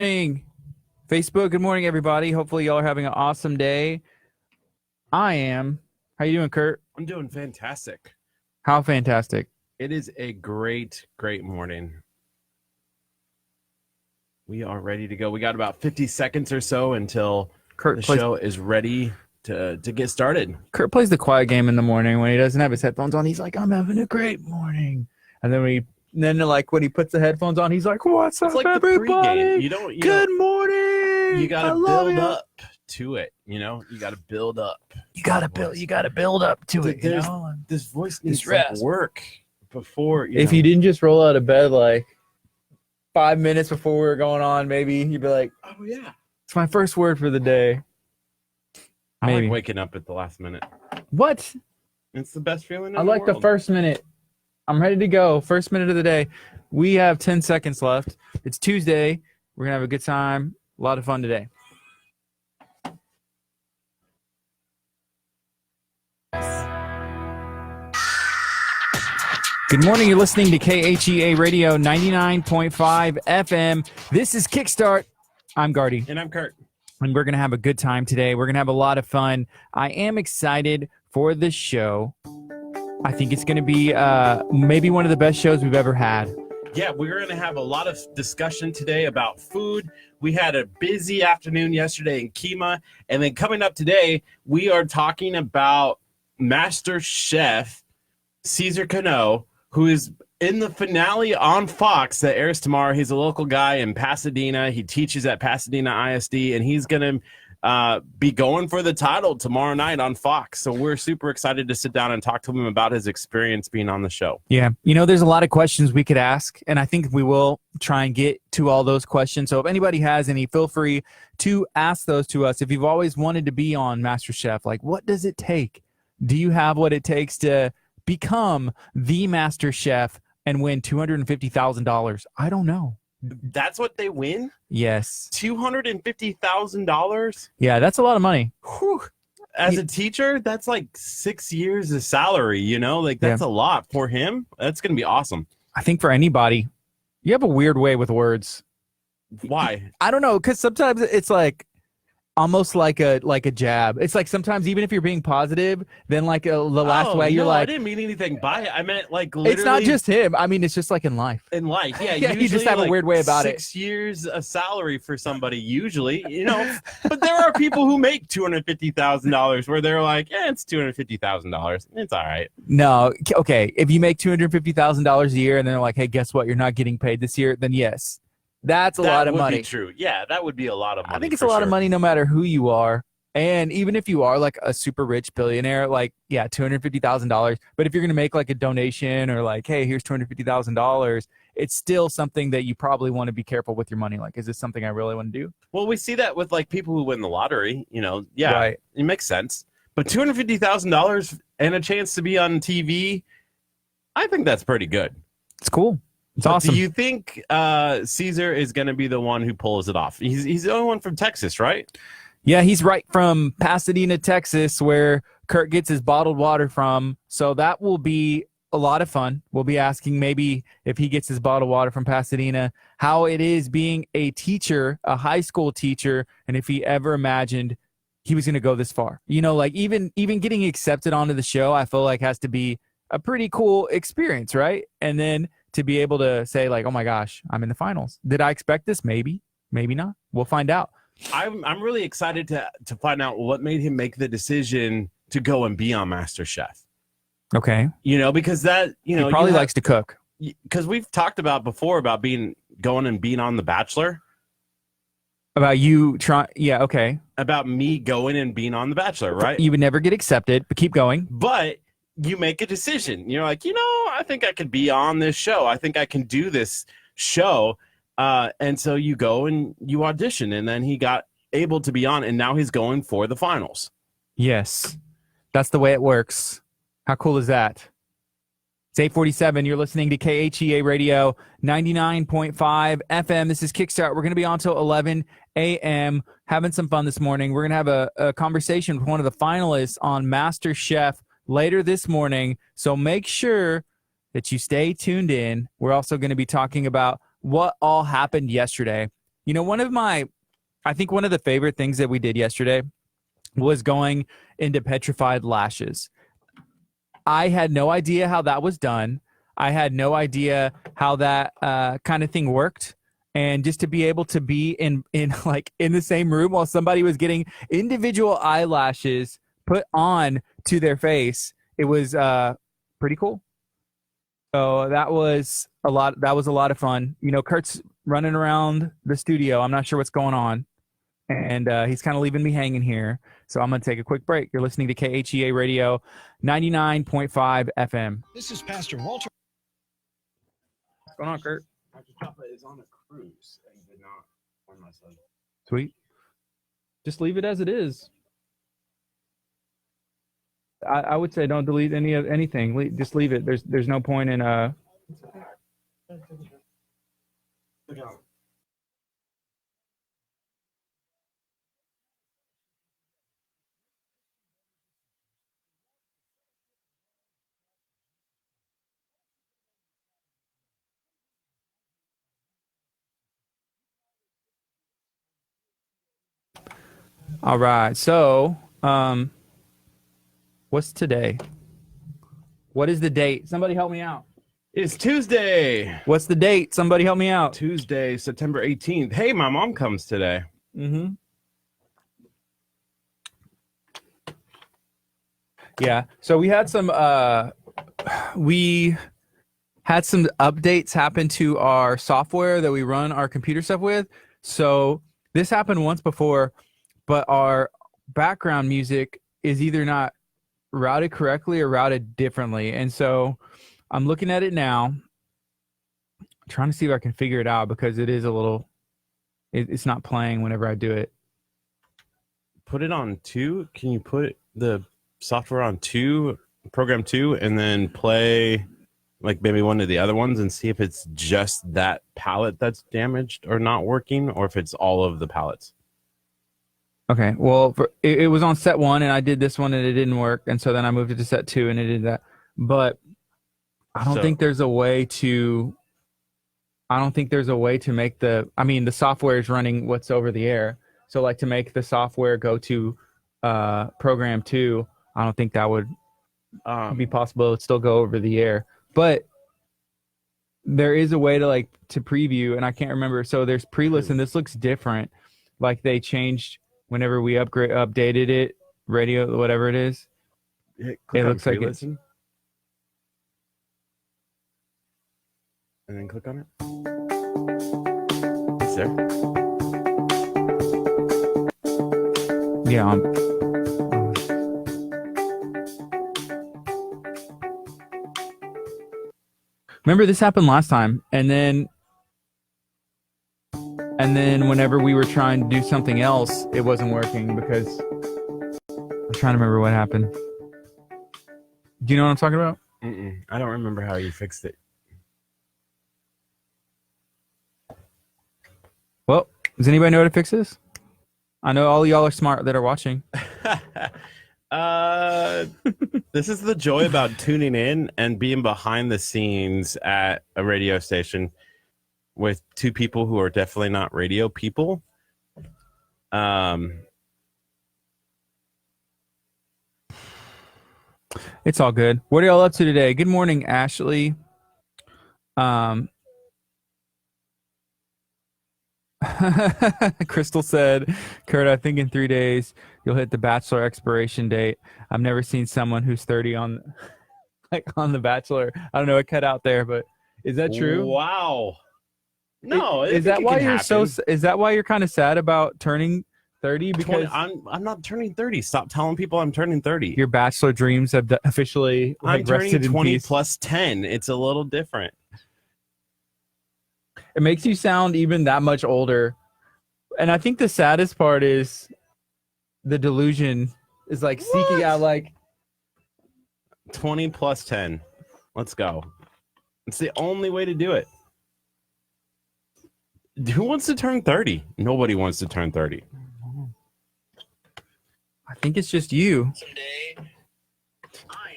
Morning, Facebook. Good morning, everybody. Hopefully, y'all are having an awesome day. I am. How you doing, Kurt? I'm doing fantastic. How fantastic. It is a great morning. We are ready to go. We got about 50 seconds or so until the show is ready to get started. Kurt plays the quiet game in the morning when he doesn't have his headphones on. He's like, "I'm having a great morning," and then when he puts the headphones on, he's like, "What's up, like everybody? Good morning." You got to build up to it. You got to build up. You got to build up to it. This voice needs to work before. If you didn't just roll out of bed like 5 minutes before we were going on, maybe you'd be like, "Oh yeah, it's my first word for the day." I like waking up at the last minute. What? It's the best feeling. I like the first minute. I'm ready to go. First minute of the day. We have 10 seconds left. It's Tuesday. We're going to have a good time. A lot of fun today. Good morning. You're listening to KHEA Radio 99.5 FM. This is Kickstart. I'm Gardy. And I'm Curt. And we're going to have a good time today. We're going to have a lot of fun. I am excited for this show. I think it's going to be maybe one of the best shows we've ever had. Yeah, we're going to have a lot of discussion today about food. We had a busy afternoon yesterday in KHEA. And then coming up today, we are talking about Master Chef Cesar Cano, who is in the finale on Fox that airs tomorrow. He's a local guy in Pasadena. He teaches at Pasadena ISD, and he's going to be going for the title tomorrow night on Fox. So we're super excited to sit down and talk to him about his experience being on the show. Yeah. There's a lot of questions we could ask, and I think we will try and get to all those questions. So if anybody has any, feel free to ask those to us. If you've always wanted to be on MasterChef, like what does it take? Do you have what it takes to become the Master Chef and win $250,000? I don't know. That's what they win? Yes. $250,000? Yeah, that's a lot of money. Whew. As a teacher, that's like 6 years of salary, that's a lot for him. That's going to be awesome. I think for anybody, you have a weird way with words. Why? I don't know, because sometimes it's like almost like a jab. It's like sometimes even if you're being positive, then like the last way you're like, I didn't mean anything by it. I meant like literally. It's not just him. I mean, it's just like in life. Yeah. You just have a weird way about 6 years of salary for somebody usually, But there are people who make $250,000 where they're like, it's $250,000. It's all right. No, okay. If you make $250,000 a year and they're like, hey, guess what? You're not getting paid this year. Then yes. That's a lot of money. That would be true. Yeah, that would be a lot of money. I think it's a lot of money no matter who you are. And even if you are like a super rich billionaire, like, yeah, $250,000. But if you're going to make like a donation or like, hey, here's $250,000, it's still something that you probably want to be careful with your money. Like, is this something I really want to do? Well, we see that with like people who win the lottery, Right. It makes sense. But $250,000 and a chance to be on TV, I think that's pretty good. It's cool. It's awesome. Do you think Cesar is going to be the one who pulls it off? He's the only one from Texas, right? Yeah, he's right from Pasadena, Texas, where Curt gets his bottled water from. So that will be a lot of fun. We'll be asking maybe if he gets his bottled water from Pasadena, how it is being a teacher, a high school teacher, and if he ever imagined he was going to go this far. Like even getting accepted onto the show, I feel like has to be a pretty cool experience, right? And then to be able to say like, oh my gosh, I'm in the finals. Did I expect this? Maybe, maybe not. We'll find out. I'm really excited to find out what made him make the decision to go and be on MasterChef. Okay. Because that, he probably likes to cook. Because we've talked about before about going and being on The Bachelor. About you trying, yeah, okay. About me going and being on The Bachelor, right? You would never get accepted, but keep going. But you make a decision. You're like, I think I could be on this show. I think I can do this show. And so you go and you audition, and then he got able to be on, and now he's going for the finals. Yes. That's the way it works. How cool is that? It's 8:47. You're listening to KHEA Radio 99.5 FM. This is Kickstart. We're going to be on till 11 a.m. having some fun this morning. We're going to have a conversation with one of the finalists on MasterChef later this morning. So make sure that you stay tuned in. We're also going to be talking about what all happened yesterday. I think one of the favorite things that we did yesterday was going into petrified lashes. I had no idea how that was done. I had no idea how that kind of thing worked. And just to be able to be in the same room while somebody was getting individual eyelashes put on to their face, it was pretty cool. So that was a lot. That was a lot of fun. Kurt's running around the studio. I'm not sure what's going on, and he's kind of leaving me hanging here. So I'm going to take a quick break. You're listening to KHEA Radio 99.5 FM. This is Pastor Walter. What's going on, Kurt? Dr. Chapa is on a cruise and did not warn my son. Sweet. Just leave it as it is. I would say don't delete anything. Just leave it. There's no point in Look out. All right. So, what's today? What is the date? Somebody help me out. It's Tuesday. What's the date? Somebody help me out. Tuesday, September 18th. Hey, my mom comes today. Mm-hmm. Yeah. So we had some updates happen to our software that we run our computer stuff with. So this happened once before, but our background music is either not routed correctly or routed differently. And so I'm looking at it now, trying to see if I can figure it out because it is it's not playing whenever I do it. Put it on 2. Can you put the software on 2, program 2, and then play like maybe one of the other ones and see if it's just that palette that's damaged or not working, or if it's all of the palettes? Okay, well, it was on set 1 and I did this one and it didn't work, and so then I moved it to set 2 and it did that. But I don't think there's a way to make the software is running what's over the air. So like to make the software go to program 2, I don't think that would be possible. It would still go over the air. But there is a way to to preview, and I can't remember. So there's pre-listen. This looks different. Like they changed whenever we updated it, radio, whatever it is. It looks like it's. And then click on it. It's there. Yeah. Remember this happened last time, and then whenever we were trying to do something else, it wasn't working because I'm trying to remember what happened. Do you know what I'm talking about? I don't remember how you fixed it. Well, does anybody know how to fix this? I know all y'all are smart that are watching. This is the joy about tuning in and being behind the scenes at a radio station with two people who are definitely not radio people. It's all good. What are y'all up to today? Good morning, Ashley. Crystal said, Kurt, I think in 3 days you'll hit the Bachelor expiration date. I've never seen someone who's 30 on the Bachelor. I don't know, it cut out there, but is that true? Wow. No, is that why you're is that why you're kind of sad about turning 30? Because I'm not turning 30. Stop telling people I'm turning 30. Your Bachelor dreams have officially I'm turning 20 peace. plus 10. It's a little different. It makes you sound even that much older. And I think the saddest part is the delusion is seeking out 20 plus 10. Let's go. It's the only way to do it. Who wants to turn 30? Nobody wants to turn 30. I think it's just you. Someday, I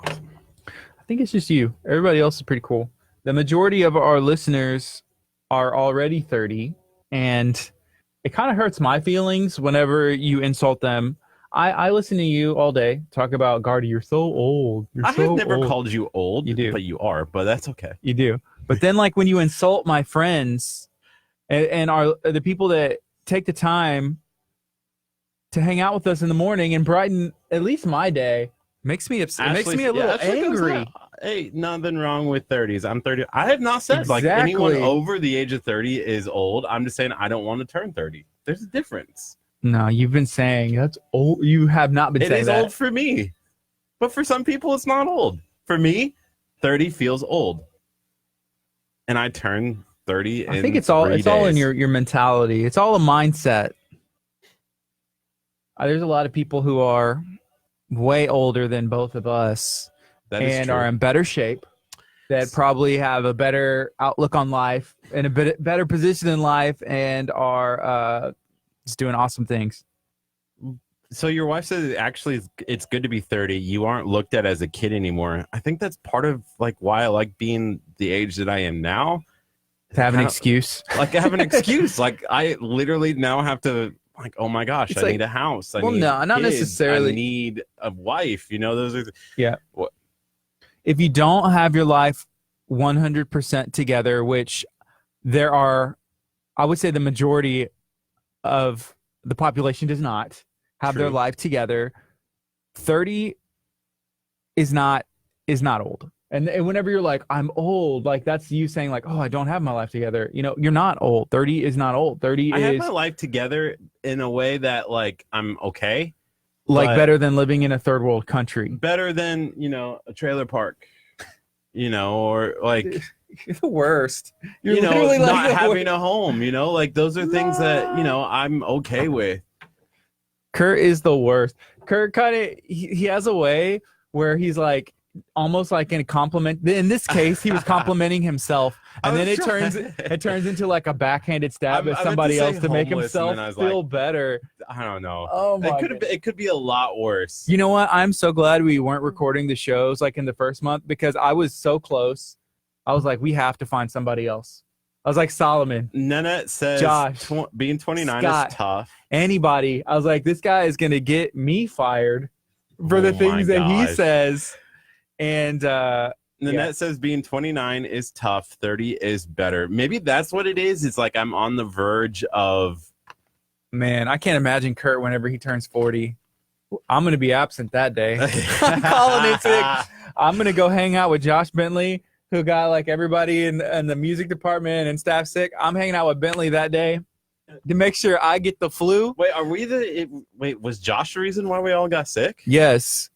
am. I think it's just you. Everybody else is pretty cool. The majority of our listeners are already 30, and it kind of hurts my feelings whenever you insult them. I listen to you all day talk about Gardy. You're so old. You're I so have never old. called you old, You do. but you are. But that's okay. You do. But then, like, when you insult my friends and are the people that take the time to hang out with us in the morning and brighten at least my day, makes me upset. It makes me a little Ashley goes, angry. Hey, nothing wrong with 30s. I'm 30. I have not said like anyone Exactly. over the age of 30 is old. I'm just saying I don't want to turn 30. There's a difference. No, you've been saying that's old. You have not been It saying is that. old for me, but for some people, it's not old. For me, 30 feels old, and I turn 30. I think it's all in your mentality. It's all a mindset. There's a lot of people who are way older than both of us and are in better shape, that probably have a better outlook on life and a bit better position in life, and are just doing awesome things. So your wife says actually it's good to be 30. You aren't looked at as a kid anymore. I think that's part of like why I like being the age that I am now. To have an excuse. Like I have an excuse. Like I literally now have to like, oh my gosh, I need a house. I need not kids. necessarily. I need a wife. You know, those are what. If you don't have your life 100% together, which there are, I would say the majority of the population does not have their life together. 30 is not old. And whenever you're like, I'm old, like that's you saying like, oh, I don't have my life together. You know, you're not old. 30 is not old. 30 I is have my life together in a way that like I'm okay. Like better than living in a third world country. Better than, you know, a trailer park, you know, or like you're the worst. You're you know, literally not like having a home, you know, like those are things that, you know, I'm okay with. Curt is the worst. Curt kind of he has a way where he's like almost like in a compliment. In this case, he was complimenting himself, and then it turns into like a backhanded stab at somebody else to make himself feel better. I don't know. Oh my! It could be a lot worse. You know what? I'm so glad we weren't recording the shows like in the first month, because I was so close. I was like, we have to find somebody else. I was like, Solomon. Nanette says, Josh, being 29 Scott, is tough. Anybody. I was like, this guy is going to get me fired for the things that he says. And Nanette says being 29 is tough. 30 is better. Maybe that's what it is. It's like I'm on the verge of. Man, I can't imagine Curt whenever he turns 40. I'm going to be absent that day. I'm calling it sick. I'm going to go hang out with Josh Bentley, who got like everybody in the music department and staff sick. I'm hanging out with Bentley that day to make sure I get the flu. Wait, was Josh the reason why we all got sick? Yes.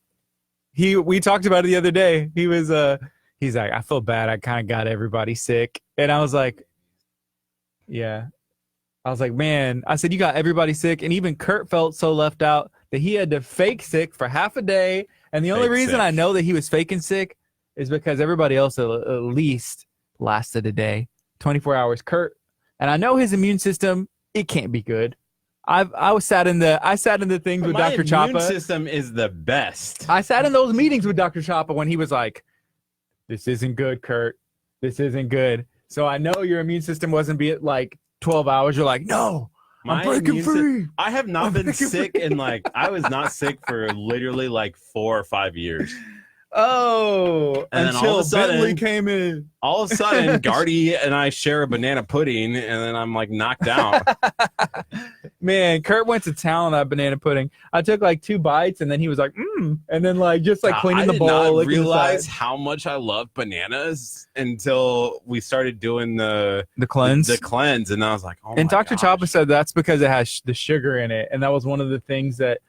We talked about it the other day. He's like, I feel bad. I kind of got everybody sick. And I was like, yeah. I was like, man, I said, you got everybody sick. And even Curt felt so left out that he had to fake sick for half a day. And the only reason I know that he was faking sick is because everybody else at least lasted a day, 24 hours. Curt, and I know his immune system, it can't be good. I sat in the things with Dr. Chapa. My immune system is the best. I sat in those meetings with Dr. Chapa when he was like, this isn't good, Curt. This isn't good. So I know your immune system wasn't be at like 12 hours. You're like, no, I'm breaking free. I have not been sick in like, I was not sick for literally like 4 or 5 years. Oh, and then all of a sudden Bentley came in. All of a sudden, Gardy and I share a banana pudding, and then I'm like knocked out. Man, Curt went to town on that banana pudding. I took like 2 bites, and then he was like, and then like just like cleaning the bowl. I did not realize how much I love bananas until we started doing the cleanse. The cleanse, and I was like, oh. And Dr. Chapa said that's because it has the sugar in it, and that was one of the things that.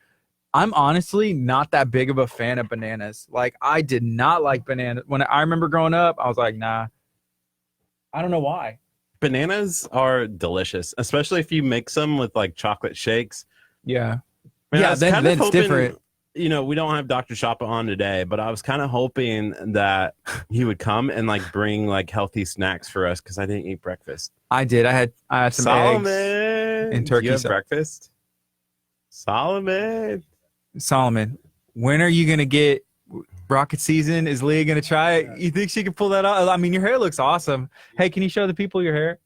I'm honestly not that big of a fan of bananas. Like, I did not like bananas. When I remember growing up, I was like, nah. I don't know why. Bananas are delicious, especially if you mix them with, like, chocolate shakes. Yeah. Man, yeah, then it's different. You know, we don't have Dr. Chapa on today, but I was kind of hoping that he would come and, like, bring, like, healthy snacks for us because I didn't eat breakfast. I did. I had some eggs and turkey. You have breakfast? Solomon, when are you going to get rocket season? Is Leah going to try it? You think she can pull that off? I mean, your hair looks awesome. Hey, can you show the people your hair?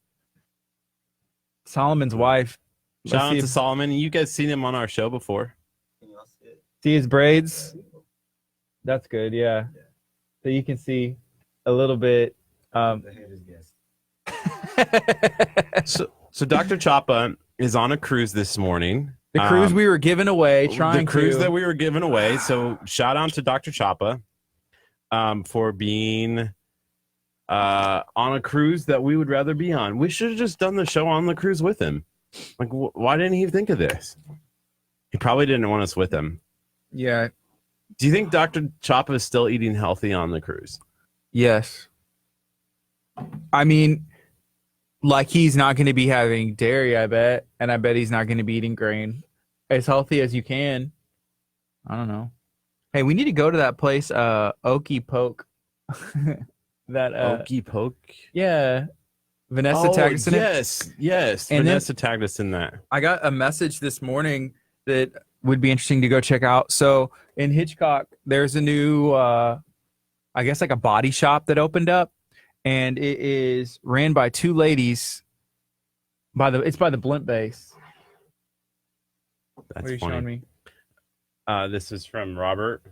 Solomon's wife. Shout out see to if- Solomon. You guys seen him on our show before. See his braids? That's good, yeah. So you can see a little bit. So Dr. Chapa is on a cruise this morning. The cruise we were giving away, The cruise that we were giving away. So shout out to Dr. Chapa for being on a cruise that we would rather be on. We should have just done the show on the cruise with him. Like, why didn't he think of this? He probably didn't want us with him. Yeah. Do you think Dr. Chapa is still eating healthy on the cruise? Yes. I mean, like he's not going to be having dairy, I bet. And I bet he's not going to be eating grain. As healthy as you can. I don't know. Hey, we need to go to that place, Okie Poke. That Okie Poke? Yeah. Vanessa tagged us in it. Yes. And Vanessa tagged us in that. I got a message this morning that would be interesting to go check out. So in Hitchcock, there's a new, I guess like a body shop that opened up, and it is ran by two ladies. It's by the Blimp Base. That's What are you funny. showing me? This is from Robert.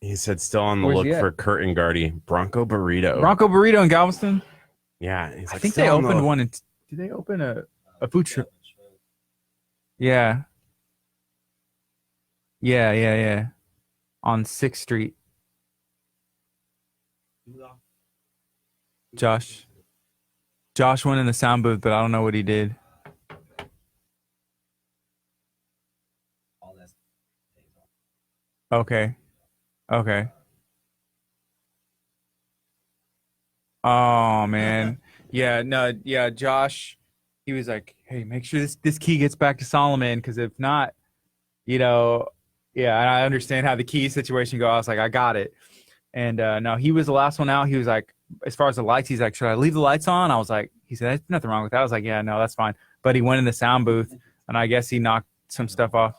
He said, still on the Where's look he at? for Curt and Gardy. Bronco Burrito. Bronco Burrito in Galveston. Yeah. He's I like, think "Still they on the opened look." one. Did they open a food truck? Yeah. Yeah. On 6th Street. Josh went in the sound booth, but I don't know what he did. Okay. Oh man. Yeah, Josh, he was like, hey, make sure this key gets back to Solomon, because if not, I understand how the key situation goes. I was like, I got it. And no, he was the last one out. He was like, as far as the lights, he's like, should I leave the lights on? I was like, he said, there's nothing wrong with that. I was like, yeah, no, that's fine. But he went in the sound booth, and I guess he knocked some stuff off.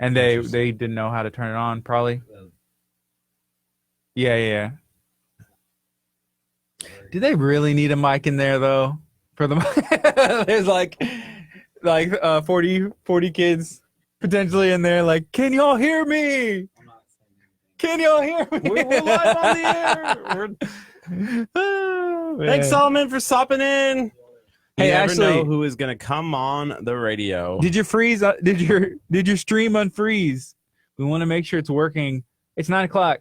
And they didn't know how to turn it on, probably. Yeah. Do they really need a mic in there though? For the there's like 40 kids potentially in there. Like, can y'all hear me? Can y'all hear me? We're live on the air. Oh, Thanks, man. Solomon, for stopping in. Hey, you never actually- know who is going to come on the radio. Did you freeze? Did your stream unfreeze? We want to make sure it's working. It's 9:00.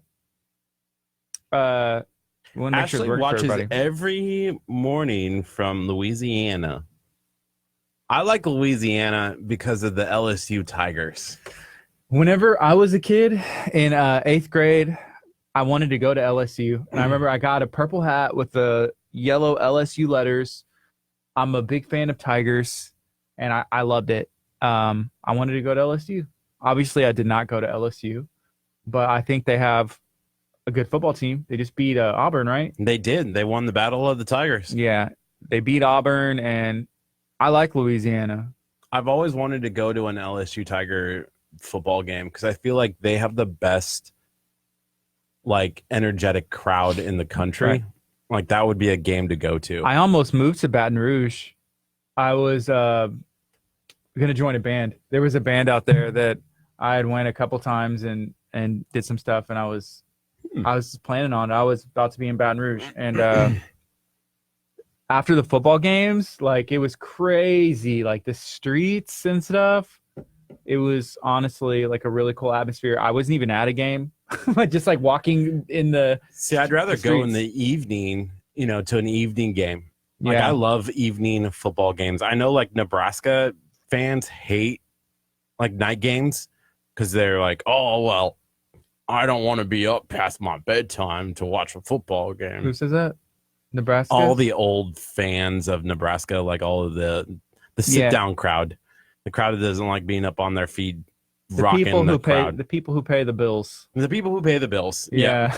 We want to make sure it's Ashley working for watches everybody. every morning from Louisiana. I like Louisiana because of the LSU Tigers. Whenever I was a kid in 8th grade, I wanted to go to LSU. And I remember I got a purple hat with the yellow LSU letters. I'm a big fan of Tigers, and I loved it. I wanted to go to LSU. Obviously, I did not go to LSU, but I think they have a good football team. They just beat Auburn, right? They did. They won the Battle of the Tigers. Yeah, they beat Auburn, and I like Louisiana. I've always wanted to go to an LSU Tiger football game because I feel like they have the best, like, energetic crowd in the country. Right. Like, that would be a game to go to. I almost moved to Baton Rouge. I was going to join a band. There was a band out there that I had went a couple times and did some stuff, and I was planning on it. I was about to be in Baton Rouge, and after the football games, like, it was crazy, like the streets and stuff. It was honestly like a really cool atmosphere. I wasn't even at a game, but just like walking in the See, I'd rather the go in streets. the evening, to an evening game. Like, Yeah. I love evening football games. I know, like, Nebraska fans hate, like, night games because they're like, oh, well, I don't want to be up past my bedtime to watch a football game. Who says that? Nebraska. All the old fans of Nebraska, like all of the sit-down crowd, the crowd that doesn't like being up on their feet, the rocking people the who pay crowd. the people who pay the bills. The people who pay the bills. Yeah.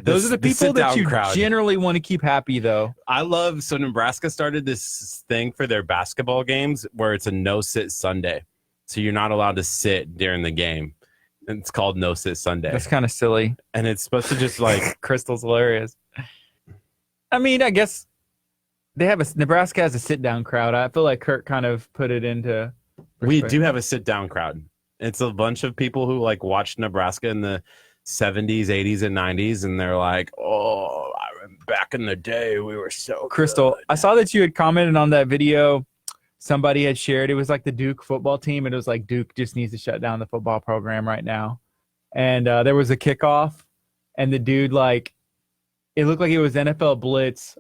Those are the people that sit-down you crowd. generally want to keep happy, though. I love, so Nebraska started this thing for their basketball games where it's a no-sit Sunday. So you're not allowed to sit during the game. And it's called no-sit Sunday. That's kind of silly. And it's supposed to just, like, Crystal's hilarious. I mean, I guess Nebraska has a sit down crowd. I feel like Kurt kind of put it into We perspective. do have a sit down crowd. It's a bunch of people who like watched Nebraska in the 70s, 80s, and 90s, and they're like, "Oh, back in the day, we were so Crystal, good." I saw that you had commented on that video somebody had shared. It was like the Duke football team, and it was like Duke just needs to shut down the football program right now. And there was a kickoff, and the dude like it looked like it was NFL blitz,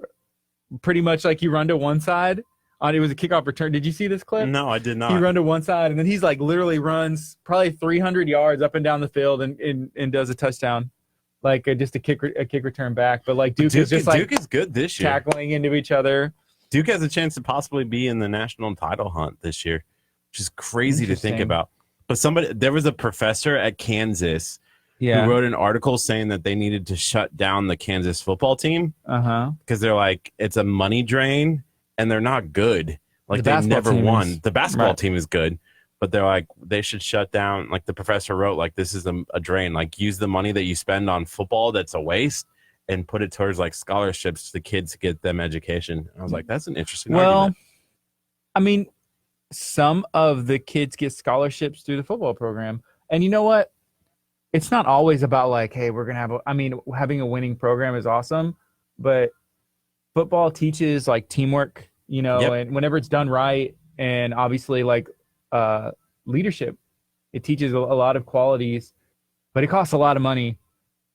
pretty much like you run to one side. On it was a kickoff return. Did you see this clip? No, I did He not. run to one side, and then he's like literally runs probably 300 yards up and down the field and does a touchdown, like just a kick return back. But like Duke is just like Duke is good this year. tackling into each other. Duke has a chance to possibly be in the national title hunt this year, which is crazy to think Interesting. about. But there was a professor at Kansas Yeah. who wrote an article saying that they needed to shut down the Kansas football team Uh-huh. because they're like, it's a money drain and they're not good. Like The they basketball never team won. is- The basketball right. team is good, but they're like, they should shut down. Like the professor wrote, like, this is a drain. Like use the money that you spend on football that's a waste and put it towards like scholarships to the kids to get them education. I was like, that's an interesting Well, argument. I mean, some of the kids get scholarships through the football program. And you know what? It's not always about like, hey, we're going to have I mean, having a winning program is awesome, but football teaches like teamwork, you know, Yep. and whenever it's done right and obviously like leadership, it teaches a lot of qualities, but it costs a lot of money.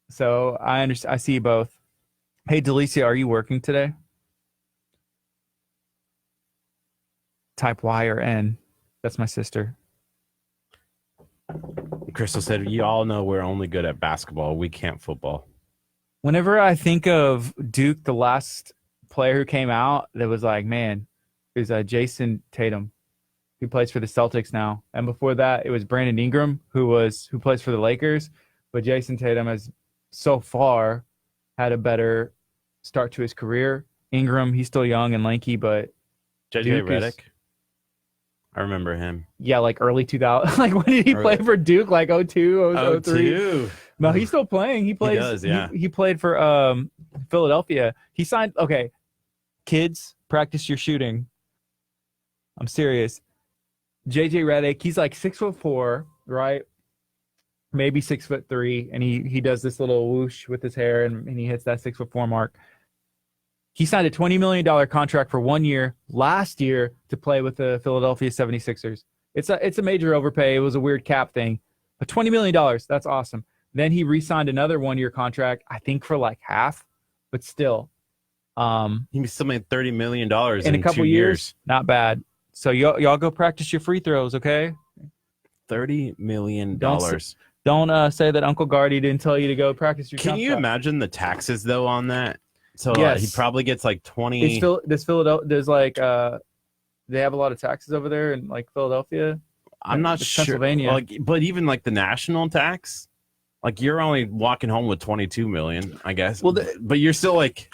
So I understand. I see both. Hey, Delicia, are you working today? Type Y or N. That's my sister. Crystal said, you all know we're only good at basketball. We can't football. Whenever I think of Duke, the last player who came out that was like, man, is Jason Tatum, who plays for the Celtics now. And before that, it was Brandon Ingram, who plays for the Lakers. But Jason Tatum has so far had a better start to his career. Ingram, he's still young and lanky, but JJ Duke is- Redick. I remember him. yeah, like early 2000. Like when did he play for Duke? Like 02, 03? 02. No, he's still playing. He plays. does, yeah. He played for Philadelphia. He signed. Okay, kids, practice your shooting. I'm serious. JJ Redick, he's like 6'4", right? Maybe 6'3", and he does this little whoosh with his hair, and he hits that 6'4" mark. He signed a $20 million contract for 1 year last year to play with the Philadelphia 76ers. It's a major overpay. It was a weird cap thing, but $20 million, that's awesome. Then he re-signed another 1 year contract, I think for like half, but still. He still made $30 million in a couple 2 years, not bad. So y'all go practice your free throws, okay? $30 million. Don't say that Uncle Gardy didn't tell you to go practice your Can jump you shot. imagine the taxes though on that? So Yes. he probably gets like 20. Does Philadelphia? There's like they have a lot of taxes over there in like Philadelphia. I'm not It's sure. Pennsylvania. Like, but even like the national tax, like you're only walking home with 22 million, I guess. Well, but you're still like,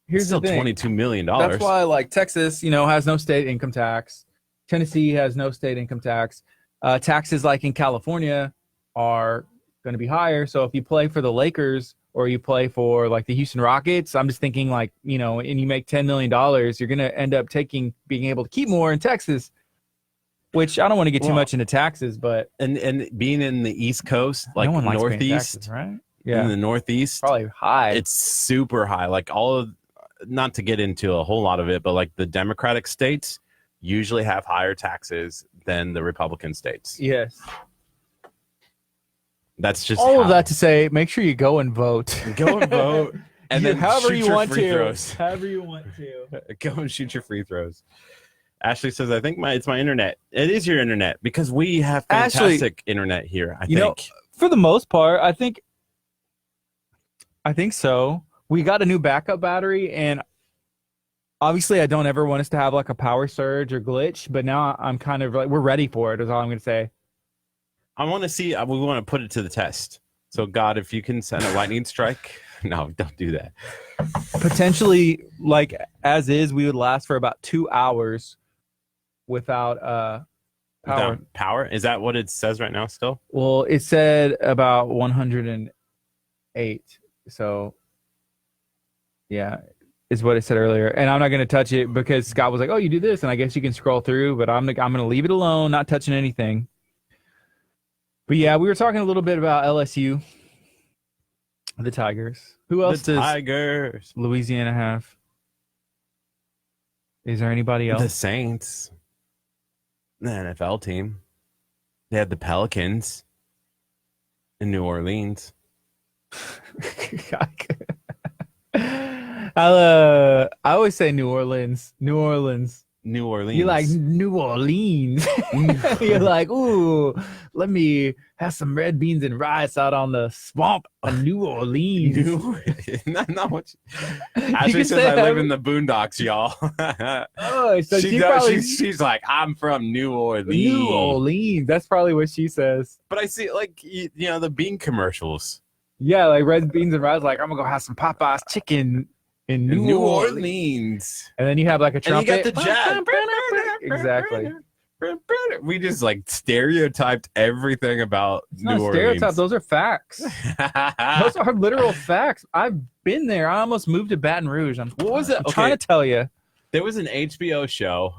Here's still the thing. $22 million. That's why like Texas, has no state income tax. Tennessee has no state income tax. Taxes like in California are going to be higher. So if you play for the Lakers or you play for like the Houston Rockets, I'm just thinking like, and you make $10 million, you're going to end up being able to keep more in Texas, which I don't want to get too Well, much into taxes, but and being in the East Coast, like no one likes paying Northeast, taxes, right? in Yeah, the Northeast, probably high. it's super high. Like not to get into a whole lot of it, but like the Democratic states usually have higher taxes than the Republican states. Yes. That's just All of how- that to say, make sure you go and vote. Go and vote, and then however shoot you your want free to. throws. However you want to. Go and shoot your free throws. Ashley says, "I think it's my internet. It is your internet because we have Ashley, fantastic internet here. I you know, think For the most part, I think so. We got a new backup battery, and obviously I don't ever want us to have like a power surge or glitch, but now I'm kind of like, we're ready for it is all I'm going to say. I want to see. We want to put it to the test. So, God, if you can send a lightning strike, no, don't do that. Potentially, like as is, we would last for about 2 hours without power. Without power? Is that what it says right now? Still? Well, it said about 108. So, yeah, is what it said earlier. And I'm not going to touch it because Scott was like, "Oh, you do this," and I guess you can scroll through. But I'm going to leave it alone, not touching anything. But yeah, we were talking a little bit about LSU, the Tigers. Who else The does Tigers. Louisiana have? Is there anybody The else? Saints. The NFL team. They had the Pelicans in New Orleans. I always say New Orleans. New Orleans. New Orleans. You like New Orleans. You're like, ooh, let me have some red beans and rice out on the swamp of New Orleans. not what You Ashley can says say I live that. in the boondocks, y'all. Oh, so she she does, probably she's like, I'm from New Orleans. New Orleans. That's probably what she says. But I see, like, you know, the bean commercials. Yeah, like red beans and rice. Like, I'm gonna go have some Popeyes chicken in New Orleans. And then you have like a And you trumpet. got the jazz. Exactly. We just like stereotyped everything about It's New not stereotypes. Orleans. Those are facts. Those are literal facts. I've been there. I almost moved to Baton Rouge. What was it? I'm trying to tell you. There was an HBO show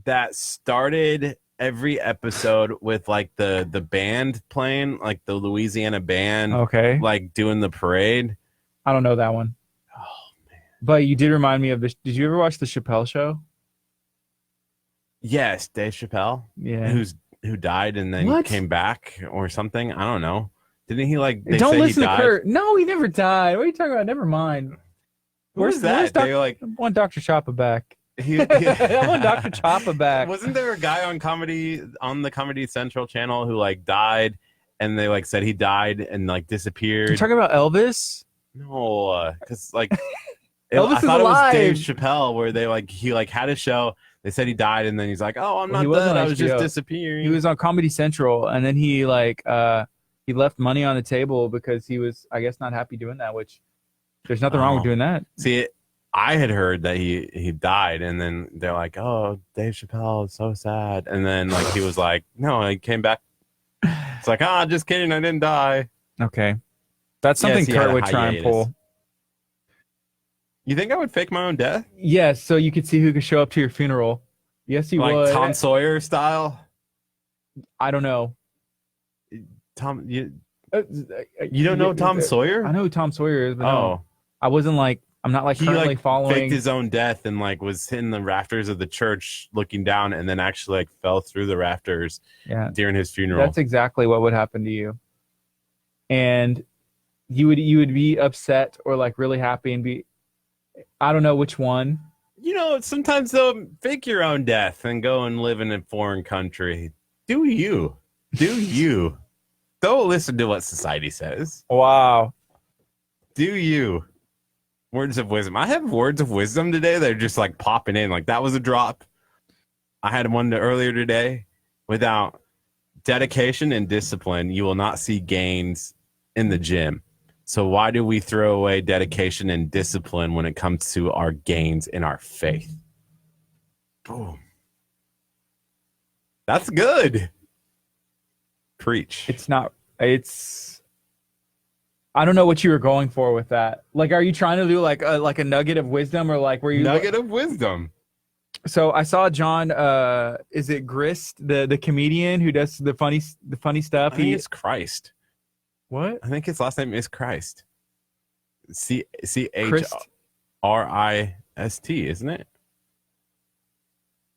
that started every episode with like the band playing, like the Louisiana band, Okay. like doing the parade. I don't know that one. Oh man. But you did remind me of this. Did you ever watch the Chappelle Show? Yes, Dave Chappelle, Yeah. who died and then What? came back or something. I don't know. Didn't he like? They Don't say listen he to died? Kurt. No, he never died. What are you talking about? Never mind. Where's that? They like I want Dr. Choppa back. he, I want Dr. Choppa back. Wasn't there a guy on the Comedy Central channel who like died and they like said he died and like disappeared? You're talking about Elvis? No, because like Elvis I is thought alive. it was Dave Chappelle where they like he like had a show. They said he died and then he's like, "Oh, I'm Well, not he was dead. on I was just HBO. disappearing." He was on Comedy Central, and then he like he left money on the table because he was, I guess, not happy doing that. Which there's nothing wrong with Oh. doing that. See, I had heard that he died, and then they're like, "Oh, Dave Chappelle is so sad," and then like he was like, "No, he came back." It's like, "Ah, just kidding, I didn't die." Okay, that's something Yes, he had Kurt a would try and hiatus. pull. You think I would fake my own death, Yes, so you could see who could show up to your funeral. Yes, you like would. Tom Sawyer style? I don't know. Tom, you You don't know Tom Sawyer? I know who Tom Sawyer is, but no, Oh, I wasn't like, I'm not like he currently like following. faked his own death and like was in the rafters of the church looking down, and then actually like fell through the rafters Yeah, during his funeral. that's exactly what would happen to you. And you would be upset or like really happy and be, I don't know which one. You know, sometimes they'll fake your own death and go and live in a foreign country. Do you? Do you? Don't listen to what society says. Wow. Do you? Words of wisdom. I have words of wisdom today that are just like popping in. Like that was a drop. I had one earlier today. Without dedication and discipline, you will not see gains in the gym. So why do we throw away dedication and discipline when it comes to our gains in our faith? Boom. That's good. Preach. It's I don't know what you were going for with that. Like, are you trying to do like a nugget of wisdom, or like where you Nugget of wisdom. So I saw John is it Grist, the comedian who does the funny stuff? I think it's Christ. What? I think his last name is Christ. CHRIST, isn't it?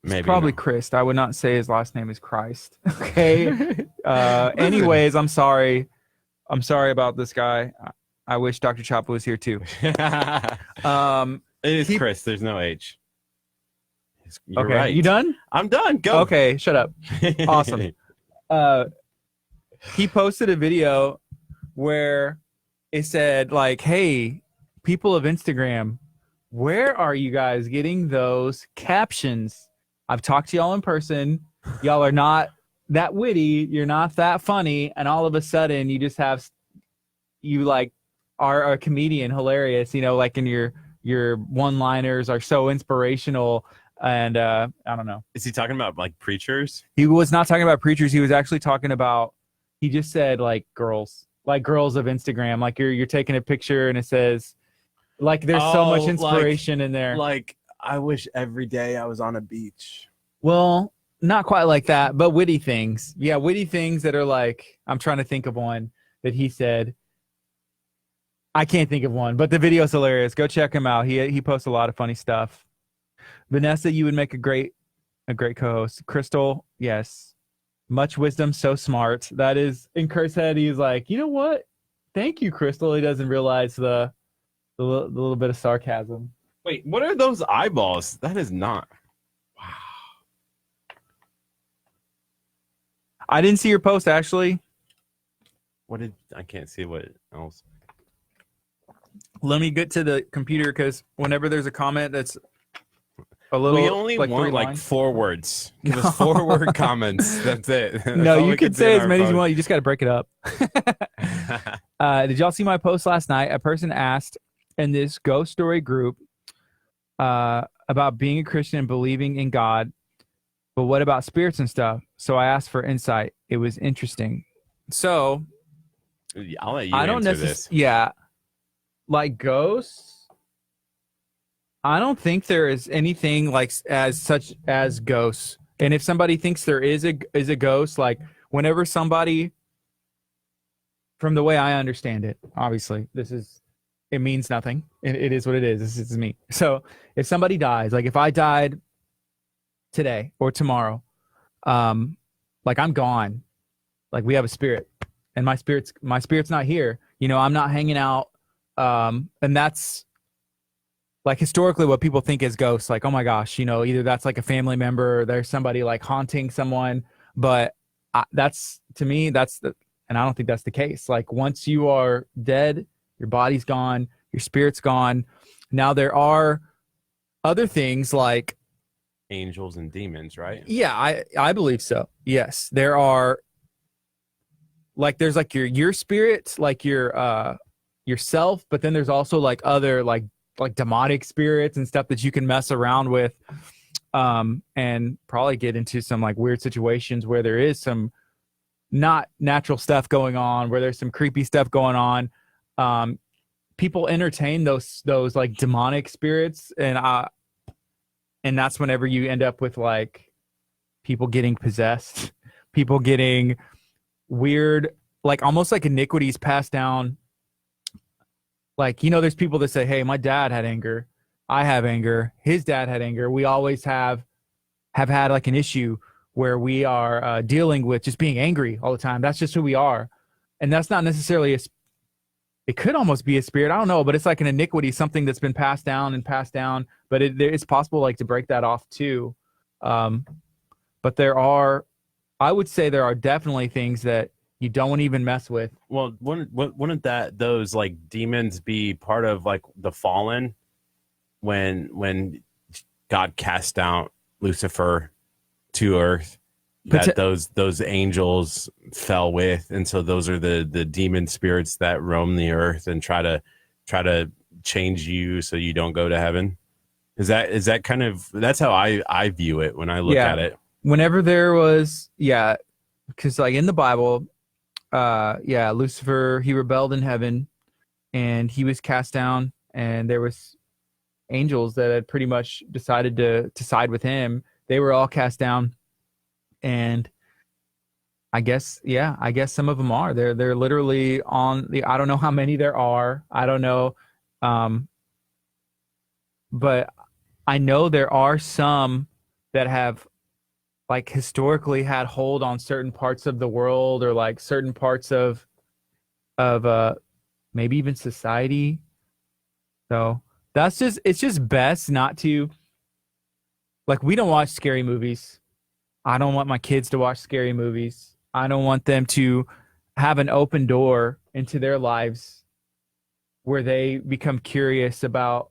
It's probably not. Christ. I would not say his last name is Christ. Okay. Anyways, I'm sorry. I'm sorry about this guy. I wish Dr. Choppa was here too. It is Chris. There's no H. You're okay. right. You done? I'm done. Go. Okay. Shut up. Awesome. He posted a video where it said like, "Hey, people of Instagram, where are you guys getting those captions? I've talked to y'all in person. Y'all are not that witty. You're not that funny. And all of a sudden you just you like are a comedian, hilarious, you know, like in your one-liners are so inspirational." And I don't know. Is he talking about like preachers? He was not talking about preachers. He was actually talking about, he just said like girls of Instagram. Like you're taking a picture and it says, Like there's so much Oh, inspiration in there. Like I wish every day I was on a beach. Well, not quite like that, but witty things. Yeah, witty things that are like, I'm trying to think of one that he said. I can't think of one, but the video's hilarious. Go check him out. He posts a lot of funny stuff. Vanessa, you would make a great co-host. Crystal, yes. Much wisdom, so smart. That is in Kurt's head. He's like, you know what? Thank you, Crystal. He doesn't realize the little bit of sarcasm. Wait, what are those eyeballs? That is not. Wow. I didn't see your post, actually. I can't see what else. Let me get to the computer because whenever there's a comment that's a little, We only like want 3 like lines. 4 words. Give us 4 word comments. That's it. That's No, all you we can see say in as our many as you phone. want. You just got to break it up. Did y'all see my post last night? A person asked in this ghost story group about being a Christian and believing in God, but what about spirits and stuff? So I asked for insight. It was interesting. So I'll let you I don't answer this. Yeah, like ghosts. I don't think there is anything like as such as ghosts. And if somebody thinks there is a ghost, like whenever somebody, from the way I understand it, obviously it means nothing. It is what it is. This is me. So if somebody dies, like if I died today or tomorrow, like I'm gone. Like we have a spirit, and my spirit's not here. You know, I'm not hanging out. And that's like historically what people think is ghosts. Like, oh my gosh, you know, either that's like a family member, or there's somebody like haunting someone. But that's, to me, and I don't think that's the case. Like once you are dead, your body's gone, your spirit's gone. Now there are other things like Angels and demons, right? yeah, I believe so. Yes, there are. Like there's like your spirit, like your yourself, but then there's also like other like demonic spirits and stuff that you can mess around with, and probably get into some like weird situations where there is some not natural stuff going on, where there's some creepy stuff going on. People entertain those like demonic spirits, and that's whenever you end up with like people getting possessed, people getting weird, like almost like iniquities passed down. Like, you know, there's people that say, hey, my dad had anger, I have anger, his dad had anger, we always have had like an issue where we are dealing with just being angry all the time. That's just who we are. And that's not necessarily it could almost be a spirit, I don't know, but it's like an iniquity, something that's been passed down, but it's possible like to break that off too. But I would say there are definitely things that you don't even mess with. Well, wouldn't those like demons be part of like the fallen when God cast out Lucifer to earth? That those angels fell with, and so those are the demon spirits that roam the earth and try to change you so you don't go to heaven. Is that kind of, that's how I view it when I look at it. Whenever there was, because like in the Bible, Lucifer, he rebelled in heaven and he was cast down, and there was angels that had pretty much decided to side with him. They were all cast down, and I guess some of them are. They're literally on the, I don't know how many there are. I don't know. But I know there are some that have like historically had hold on certain parts of the world, or like certain parts of maybe even society. So it's just best not to, like, we don't watch scary movies. I don't want my kids to watch scary movies. I don't want them to have an open door into their lives where they become curious about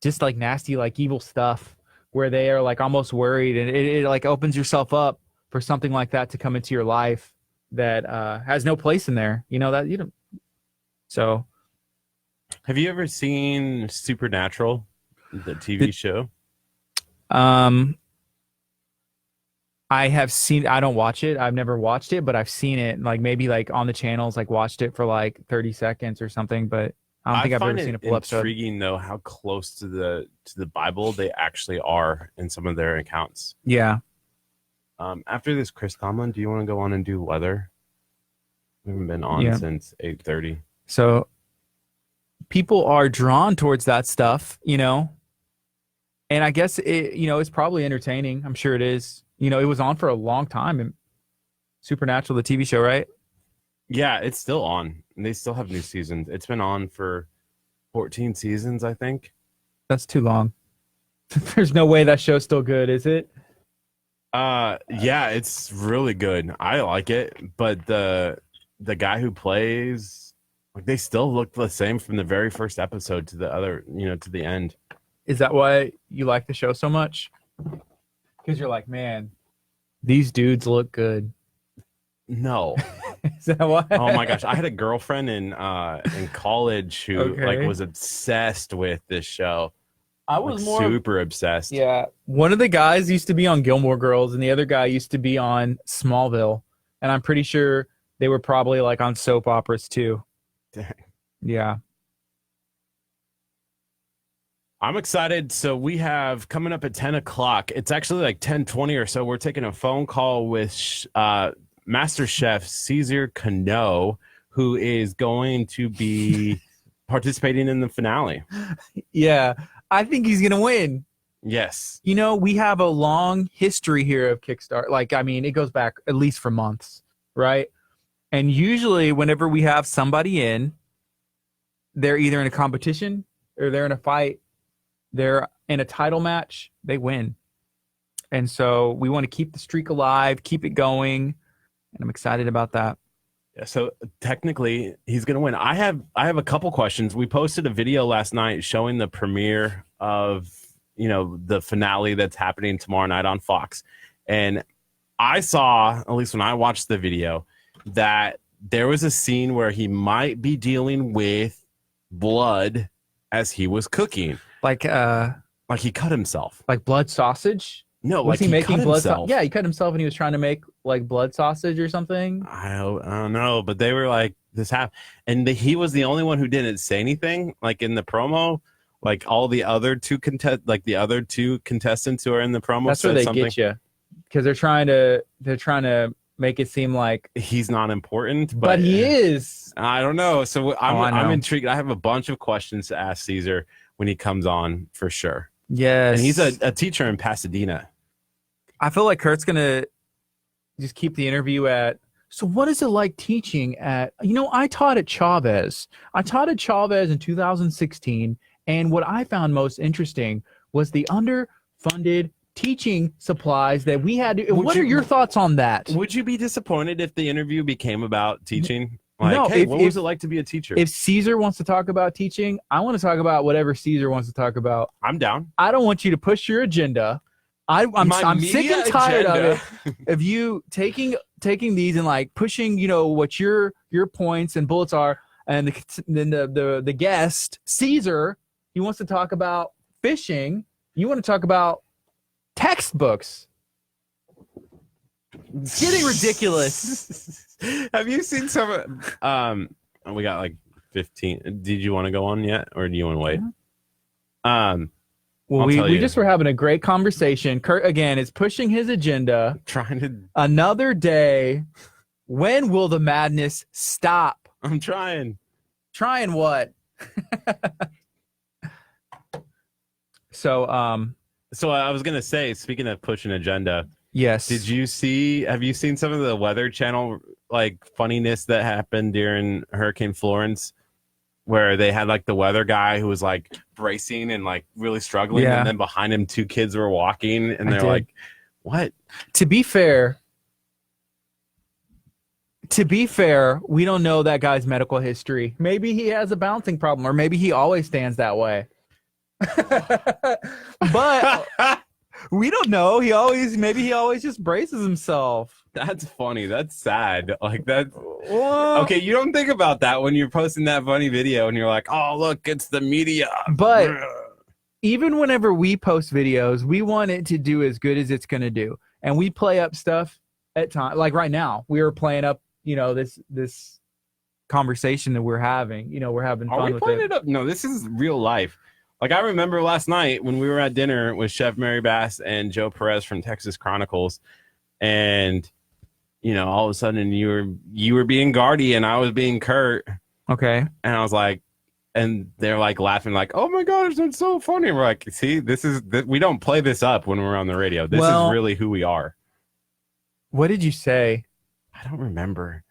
just like nasty, like evil stuff, where they are like almost worried, and it like opens yourself up for something like that to come into your life that has no place in there. You know, that you don't. So, have you ever seen Supernatural, the TV show? I have seen. I don't watch it. I've never watched it, but I've seen it. Like maybe like on the channels, like watched it for like 30 seconds or something. But I don't think I've find ever seen a it full episode. intriguing though how close to the Bible they actually are in some of their accounts. Yeah. After this, Chris Tomlin, do you want to go on and do weather? We haven't been on Yeah. since 8:30. So people are drawn towards that stuff, you know, and I guess it, you know, it's probably entertaining. I'm sure it is. You know, it was on for a long time in Supernatural, the TV show, right? Yeah, it's still on. And they still have new seasons. It's been on for 14 seasons, I think. That's too long. There's no way that show's still good, is it? Yeah, it's really good. I like it, but the guy who plays, like, they still look the same from the very first episode to the other, you know, to the end. Is that why you like the show so much? Because you're like, man, these dudes look good. No. Is that why? Oh my gosh, I had a girlfriend in college who Okay. like was obsessed with this show. I Like, was more super obsessed. Yeah. One of the guys used to be on Gilmore Girls, and the other guy used to be on Smallville. And I'm pretty sure they were probably like on soap operas too. Dang. Yeah. I'm excited. So we have coming up at 10 o'clock. It's actually like 10:20 or so. We're taking a phone call with Master Chef Cesar Cano, who is going to be participating in the finale. Yeah. I think he's going to win. Yes. You know, we have a long history here of Kickstart. Like, I mean, it goes back at least for months, right? And usually whenever we have somebody in, they're either in a competition or they're in a fight, they're in a title match, they win. And so we want to keep the streak alive, keep it going, and I'm excited about that. Yeah, so technically he's going to win. I have a couple questions. We posted a video last night showing the premiere of, you know, the finale that's happening tomorrow night on Fox. And I saw, at least when I watched the video, that there was a scene where he might be dealing with blood as he was cooking. Like he cut himself. like blood sausage? No, Was like he making cut blood himself. Yeah, he cut himself and he was trying to make like blood sausage or something. I don't know, but they were like, this happened. And he was the only one who didn't say anything, like in the promo. Like all the other two contestants who are in the promo That's where said they something. get you. Because they're trying to make it seem like He's not important, but he is. I don't know. So I know. I'm intrigued. I have a bunch of questions to ask Caesar when he comes on for sure. Yes. And he's a teacher in Pasadena. I feel like Kurt's gonna just keep the interview at. So what is it like teaching at? You know, I taught at Chavez. I taught at Chavez in 2016, and what I found most interesting was the underfunded teaching supplies that we had. What are your thoughts on that? Would you be disappointed if the interview became about teaching? Like, No, hey, what was it like to be a teacher? If Caesar wants to talk about teaching, I want to talk about whatever Caesar wants to talk about. I'm down. I don't want you to push your agenda. I'm sick and tired of it. Of you taking these and like pushing, you know, what your points and bullets are, and then the guest Caesar, he wants to talk about fishing. You want to talk about textbooks. It's getting ridiculous. Have you seen some? We got like 15. Did you want to go on yet, or do you want to wait? Well, we just were having a great conversation. Kurt again is pushing his agenda. Trying to. Another day. When will the madness stop? I'm trying. Trying what? So I was gonna say, speaking of pushing agenda, yes. have you seen some of the Weather Channel like funniness that happened during Hurricane Florence, where they had like the weather guy who was like bracing and like really struggling, Yeah. and then behind him 2 kids were walking, and they're like, "What?" To be fair, we don't know that guy's medical history. Maybe he has a bouncing problem, or maybe he always stands that way. But we don't know. Maybe he always just braces himself. That's funny. That's sad. Like that. Well, Okay, you don't think about that when you're posting that funny video and you're like, "Oh, look, it's the media." But even whenever we post videos, we want it to do as good as it's going to do. And we play up stuff at times. Like right now, we are playing up, you know, this conversation that we're having. We're having Are fun we with playing it. it up? No, this is real life. Like I remember last night when we were at dinner with Chef Mary Bass and Joe Perez from Texas Chronicles, and all of a sudden you were being Gardy and I was being Curt, Okay. and I was like, and they're like laughing, like, "Oh my gosh, that's so funny." And we're like, "See, we don't play this up when we're on the radio. This is really who we are." What did you say? I don't remember.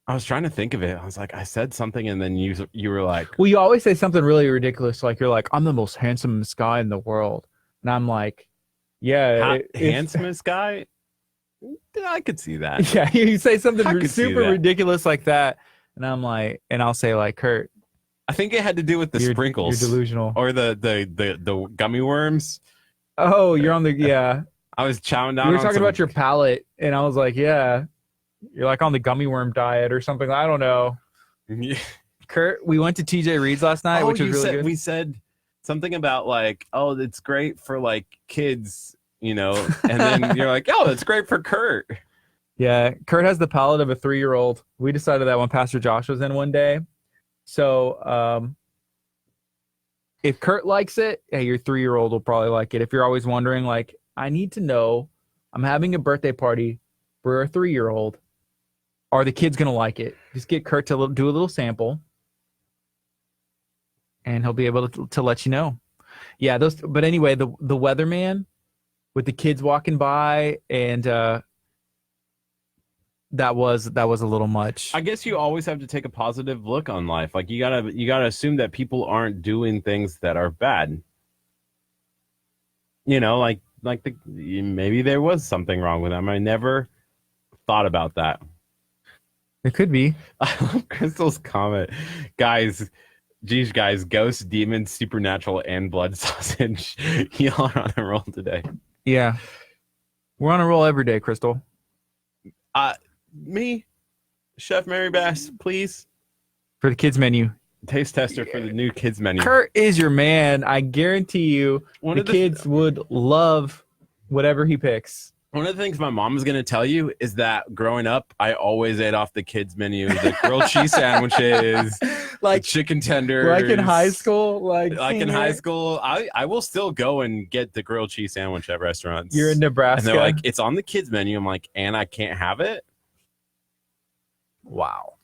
I was trying to think of it. I was like, I said something, and then you were like, Well, you always say something really ridiculous, like you're like, I'm the most handsomest guy in the world. And I'm like, yeah. handsomest guy? I could see that. Yeah, you say something I could see super that. ridiculous like that. And I'm like, and I'll say like, Curt, I think it had to do with the sprinkles. You're delusional. Or the gummy worms. Oh, you're on the, yeah. I was chowing down. You were talking about your palate, and I was like, yeah. You're like on the gummy worm diet or something. I don't know. Yeah. Curt, we went to TJ Reed's last night, which was really good. We said something about like, oh, it's great for like kids, and then you're like, oh, it's great for Curt. Yeah, Curt has the palate of a 3-year-old. We decided that when Pastor Josh was in one day. So if Curt likes it, hey, your 3-year-old will probably like it. If you're always wondering, like, I need to know, I'm having a birthday party for a 3-year-old. Are the kids going to like it? Just get Curt to do a little sample, and he'll be able to let you know. Yeah, but anyway, the weatherman with the kids walking by, and that was a little much. I guess you always have to take a positive look on life. Like you gotta assume that people aren't doing things that are bad. Maybe there was something wrong with them. I never thought about that. It could be. I love Crystal's comment. Guys, ghost, demons, supernatural, and blood sausage. Y'all are on a roll today. Yeah. We're on a roll every day, Crystal. Me, Chef Mary Bass, please. For the kids menu. Taste tester for the new kids menu. Curt is your man. I guarantee you the kids would love whatever he picks. One of the things my mom is going to tell you is that growing up, I always ate off the kids menu, the grilled cheese sandwiches, like chicken tenders. Like in high school? Like in high school, I will still go and get the grilled cheese sandwich at restaurants. You're in Nebraska. And they're like, it's on the kids menu. I'm like, and I can't have it? Wow.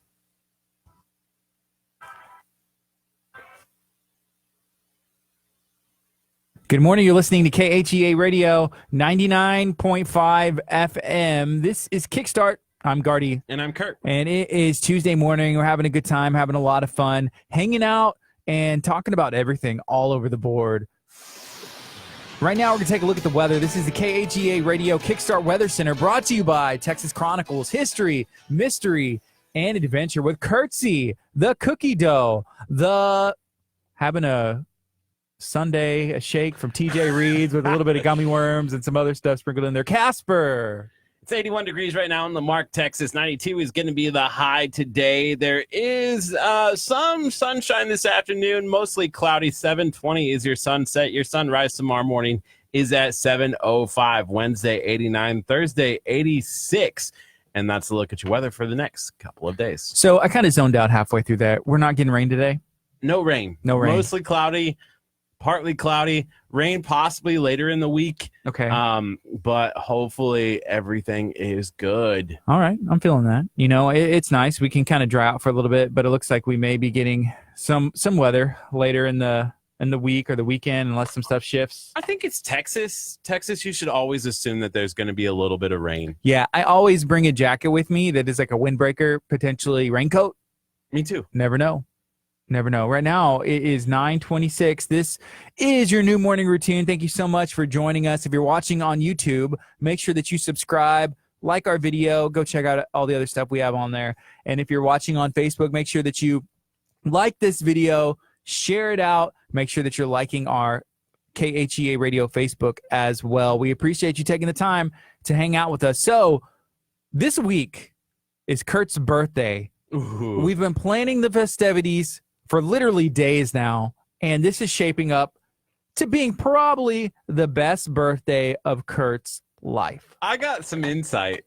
Good morning. You're listening to KHEA Radio 99.5 FM. This is Kickstart. I'm Gardy. And I'm Curt. And it is Tuesday morning. We're having a good time, having a lot of fun, hanging out and talking about everything all over the board. Right now, we're going to take a look at the weather. This is the KHEA Radio Kickstart Weather Center, brought to you by Texas Chronicles, History, Mystery, and Adventure with Curtsy, the cookie dough, having a Sunday, a shake from TJ Reed's with a little bit of gummy worms and some other stuff sprinkled in there. Casper. It's 81 degrees right now in Lamarck, Texas. 92 is going to be the high today. There is some sunshine this afternoon, mostly cloudy. 7:20 is your sunset. Your sunrise tomorrow morning is at 7:05. Wednesday, 89. Thursday, 86. And that's a look at your weather for the next couple of days. So I kind of zoned out halfway through that. We're not getting rain today? No rain. No rain. Mostly cloudy. Partly cloudy, rain possibly later in the week. Okay. But hopefully everything is good. All right. I'm feeling that. It's nice. We can kind of dry out for a little bit, but it looks like we may be getting some weather later in the week or the weekend unless some stuff shifts. I think it's Texas. Texas, you should always assume that there's going to be a little bit of rain. Yeah. I always bring a jacket with me that is like a windbreaker, potentially raincoat. Me too. Never know. Never know. Right now, it is 9:26. This is your new morning routine. Thank you so much for joining us. If you're watching on YouTube, make sure that you subscribe, like our video, go check out all the other stuff we have on there. And if you're watching on Facebook, make sure that you like this video, share it out, make sure that you're liking our KHEA Radio Facebook as well. We appreciate you taking the time to hang out with us. So this week is Curt's birthday. Ooh. We've been planning the festivities for literally days now, and this is shaping up to being probably the best birthday of Curt's life. I got some insight.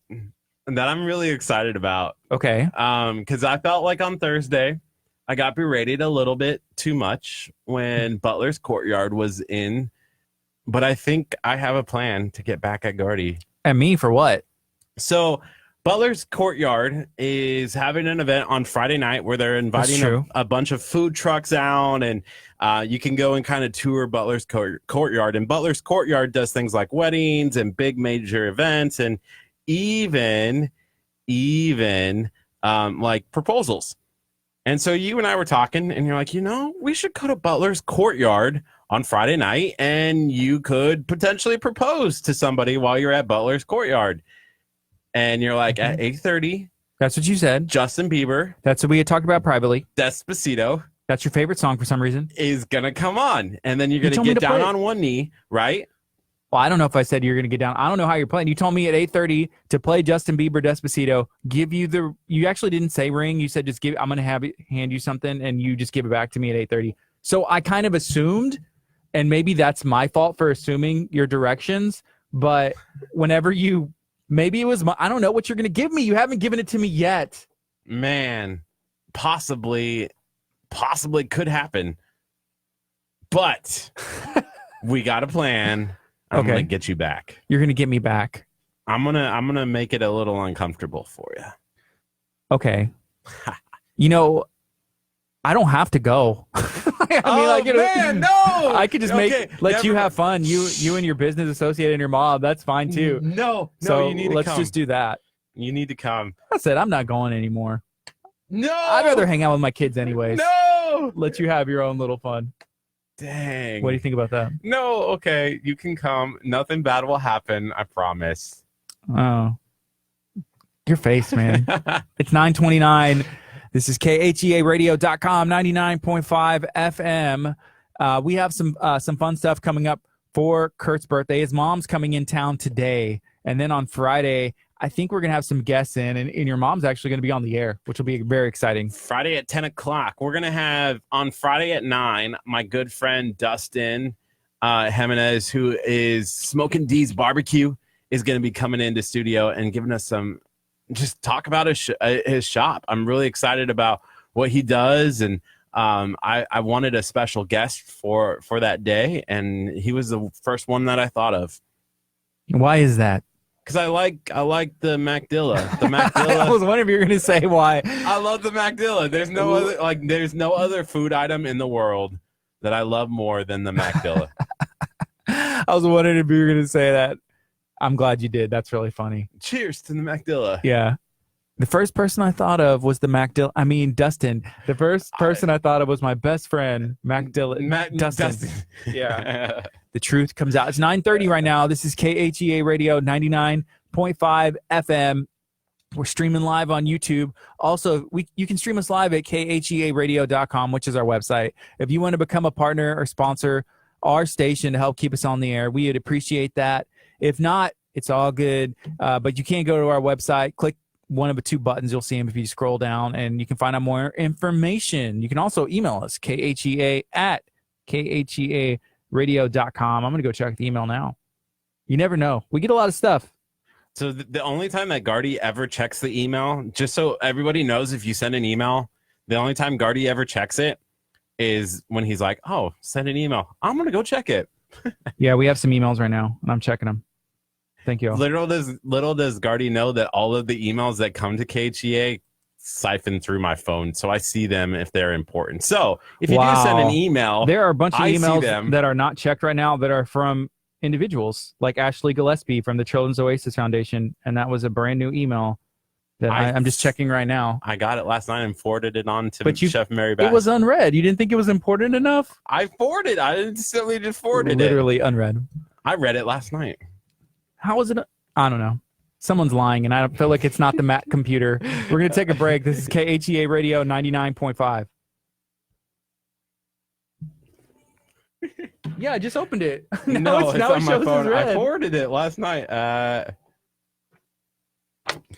that I'm really excited about. Okay. Because I felt like on Thursday I got berated a little bit too much when Butler's Courtyard was in, but I think I have a plan to get back at Gardy. And me for what? So Butler's Courtyard is having an event on Friday night where they're inviting a bunch of food trucks out, and you can go and kind of tour Butler's Courtyard. And Butler's Courtyard does things like weddings and big major events, and even like proposals. And so you and I were talking, and you're like, we should go to Butler's Courtyard on Friday night, and you could potentially propose to somebody while you're at Butler's Courtyard. And you're like, at 8:30, That's what you said. Justin Bieber, That's what we had talked about privately. Despacito, That's your favorite song for some reason. is going to come on. And then you're You going to told me get to down play it. on one knee, right? Well, I don't know if I said you're going to get down. I don't know how you're playing. You told me at 8:30 to play Justin Bieber Despacito. You actually didn't say ring. You said just I'm going to hand you something, and you just give it back to me at 8:30. So I kind of assumed, and maybe that's my fault for assuming your directions. But whenever maybe it was I don't know what you're going to give me. You haven't given it to me yet. Man, possibly could happen. But we got a plan. I'm going to get you back. You're going to get me back. I'm going to make it a little uncomfortable for you. Okay. I don't have to go. Man, no! I could just let you have fun. You and your business associate and your mom. That's fine too. No, So you need to come. let's just do that. You need to come. I said I'm not going anymore. No! I'd rather hang out with my kids anyways. No! Let you have your own little fun. Dang. What do you think about that? No, okay. You can come. Nothing bad will happen. I promise. Oh, your face, man. It's 9:29. This is KHEAradio.com, 99.5 FM. We have some fun stuff coming up for Curt's birthday. His mom's coming in town today. And then on Friday, I think we're going to have some guests in. And your mom's actually going to be on the air, which will be very exciting. Friday at 10 o'clock. We're going to have, on Friday at 9, my good friend Dustin Jimenez, who is Smoking D's Barbecue, is going to be coming into studio and giving us just talk about his shop. I'm really excited about what he does, and I wanted a special guest for that day, and he was the first one that I thought of. Why is that? Because I like the Macdilla. The Macdilla. I was wondering if you were going to say why. I love the Macdilla. There's no other food item in the world that I love more than the Macdilla. I was wondering if you were going to say that. I'm glad you did. That's really funny. Cheers to the Macdilla. Yeah. The first person I thought of was Dustin. The first person I thought of was my best friend, Dustin. Yeah. The truth comes out. It's 9:30 right now. This is KHEA Radio 99.5 FM. We're streaming live on YouTube. Also, you can stream us live at KHEAradio.com, which is our website. If you want to become a partner or sponsor our station to help keep us on the air, we would appreciate that. If not, it's all good. But you can go to our website, click one of the two buttons. You'll see them if you scroll down, and you can find out more information. You can also email us, KHEA@KHEAradio.com. I'm going to go check the email now. You never know. We get a lot of stuff. So the only time that Gardy ever checks the email, just so everybody knows, if you send an email, the only time Gardy ever checks it is when he's like, oh, send an email. I'm going to go check it. Yeah, we have some emails right now, and I'm checking them. Thank you all. Little does Gardy know that all of the emails that come to KHEA siphon through my phone, so I see them if they're important. So if you do send an email, there are a bunch of emails that are not checked right now that are from individuals, like Ashley Gillespie from the Children's Oasis Foundation, and that was a brand new email that I'm just checking right now. I got it last night and forwarded it on to Chef Mary Beth. It was unread. You didn't think it was important enough? I forwarded. I instantly just forwarded Literally unread. I read it last night. How was it? I don't know. Someone's lying, and I feel like it's not the Mac computer. We're going to take a break. This is KHEA Radio 99.5. Yeah, I just opened it. No, it's on my phone. I forwarded it last night.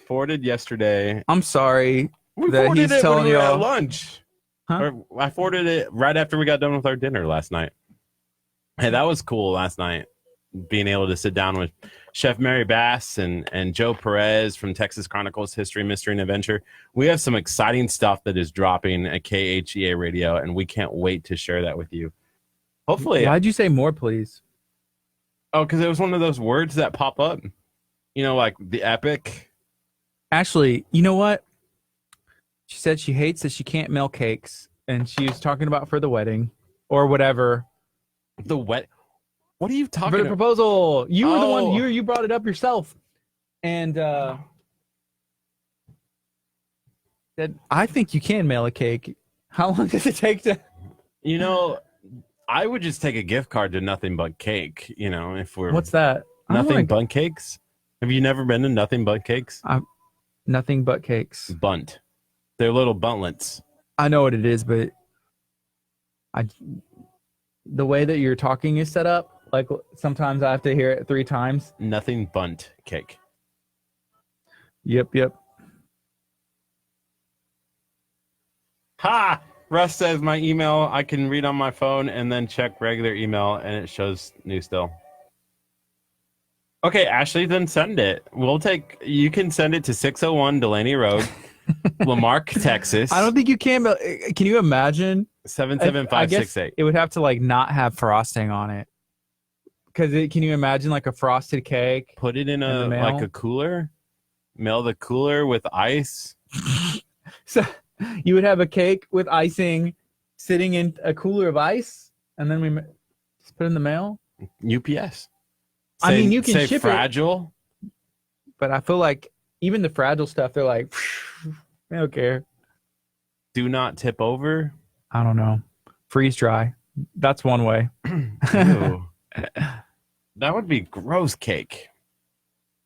Forwarded yesterday. I'm sorry We that forwarded he's it telling when we were y'all. at lunch. Huh? Or I forwarded it right after we got done with our dinner last night. Hey, that was cool last night. being able to sit down with Chef Mary Bass and Joe Perez from Texas Chronicles History, Mystery, and Adventure. We have some exciting stuff that is dropping at KHEA Radio, and we can't wait to share that with you. Hopefully. Why'd you say more, please? Oh, because it was one of those words that pop up. You know, like the epic. Actually, you know what? She said she hates that she can't mail cakes, and she was talking about for the wedding or whatever. The wet. What are you talking For the about? proposal. You were the one. Oh. You brought it up yourself, and said, "I think you can mail a cake. How long does it take to?" You know, I would just take a gift card to Nothing But Cake. You know, if we're What's that? I don't Nothing wanna- But Cakes. Have you never been to Nothing But Cakes? Nothing but cakes. Bunt. They're little buntlets. I know what it is, but the way that your talking is set up, like sometimes I have to hear it 3 times. Nothing Bunt Cake. Yep. Ha! Russ says my email I can read on my phone and then check regular email and it shows new still. Okay, Ashley, then send it. You can send it to 601 Delaney Road, Lamarck, Texas. I don't think you can. But can you imagine? 77568. It would have to like not have frosting on it. Because can you imagine like a frosted cake? Put it in the a mail? like a cooler. Mail the cooler with ice. So you would have a cake with icing sitting in a cooler of ice, and then we just put it in the mail. UPS. I mean, you can say ship fragile. But I feel like even the fragile stuff, they're like, they don't care. Do not tip over. I don't know. Freeze dry. That's one way. Ew. That would be gross cake.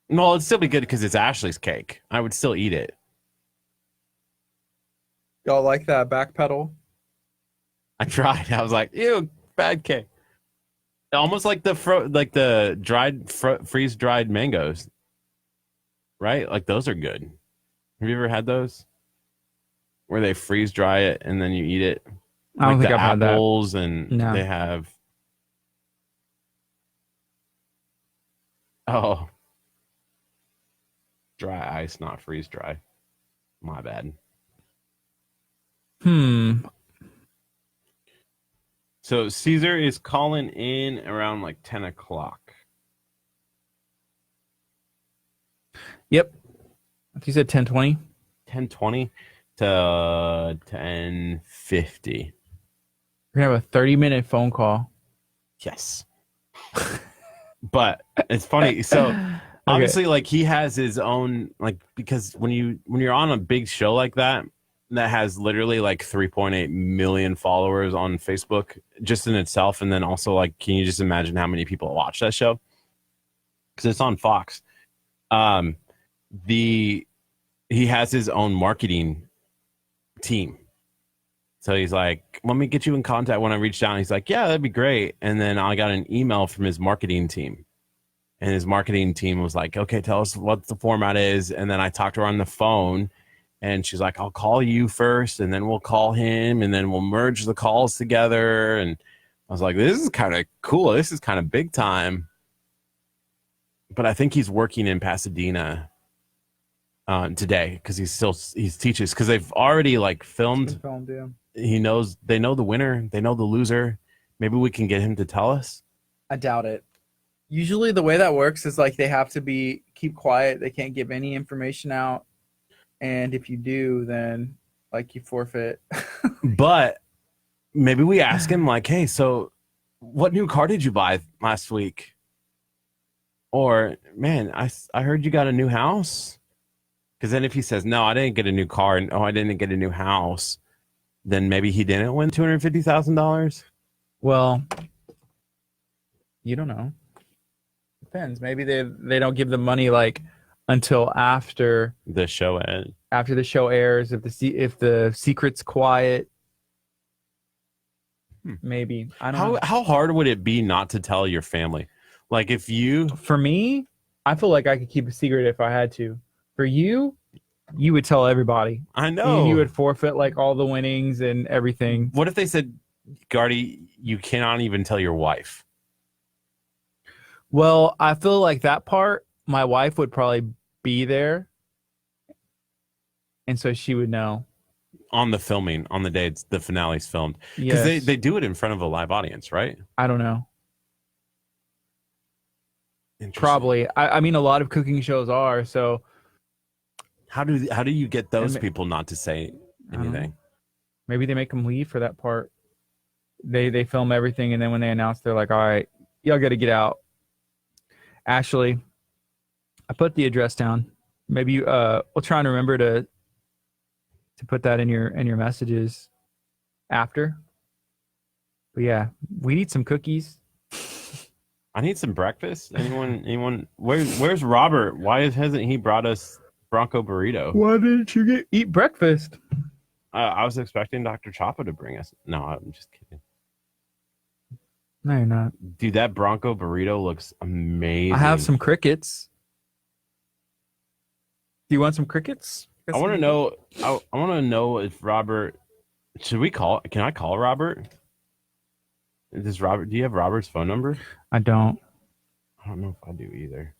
No, it'd still be good because it's Ashley's cake. I would still eat it. Y'all like that back pedal? I tried. I was like, ew, bad cake. Almost like the dried freeze dried mangoes, right? Like those are good. Have you ever had those? Where they freeze dry it and then you eat it. I don't Like think I've had that. apples and No. they have. Dry ice, not freeze dry. My bad. So Caesar is calling in around like 10 o'clock. Yep. You said 10:20. 10:20 to 10:50. We're gonna have a 30-minute phone call. Yes. But it's funny. So obviously, like he has his own because when you're on a big show like that has literally like 3.8 million followers on Facebook just in itself, and then also like, can you just imagine how many people watch that show? Because it's on Fox. He has his own marketing team. So he's like, let me get you in contact. When I reached out, he's like, yeah, that'd be great. And then I got an email from his marketing team. And his marketing team was like, okay, tell us what the format is. And then I talked to her on the phone. And she's like, I'll call you first. And then we'll call him. And then we'll merge the calls together. And I was like, this is kind of cool. This is kind of big time. But I think he's working in Pasadena today because he teaches because they've already like filmed. They know the winner, they know the loser. Maybe we can get him to tell us. I doubt it. Usually the way that works is like they have to keep quiet. They can't give any information out. And if you do, then like you forfeit. But maybe we ask him like, hey, so what new car did you buy last week? Or, man, I heard you got a new house. Because then if he says, no, I didn't get a new car, and I didn't get a new house, then maybe he didn't win $250,000. Well, you don't know. Depends. Maybe they don't give the money like until after The show ends. after the show airs. If the secret's quiet, maybe. I don't know. How hard would it be not to tell your family? Like if you For me, I feel like I could keep a secret if I had to. For you, you would tell everybody. I know. You would forfeit like all the winnings and everything. What if they said, Gardy, you cannot even tell your wife? Well, I feel like that part, my wife would probably be there, and so she would know. On the filming, on the day the finale's filmed, because Yes. they do it in front of a live audience, right? I don't know. Interesting. Probably. I mean, a lot of cooking shows are, so How do you get those And- people not to say I don't know. anything? Maybe they make them leave for that part. They film everything, and then when they announce, they're like, all right, y'all got to get out. Ashley, I put the address down. Maybe we'll try and remember to put that in your messages after. But yeah, we need some cookies. I need some breakfast. Anyone? Where's Robert? Why hasn't he brought us Bronco burrito? Why didn't you eat breakfast? I was expecting Dr. Choppa to bring us. No, I'm just kidding. No, you're not. Dude, that Bronco burrito looks amazing. I have some crickets. Do you want some crickets? I want to know. I want to know if Robert. Should we call? Can I call Robert? Does Robert? Do you have Robert's phone number? I don't. I don't know if I do either.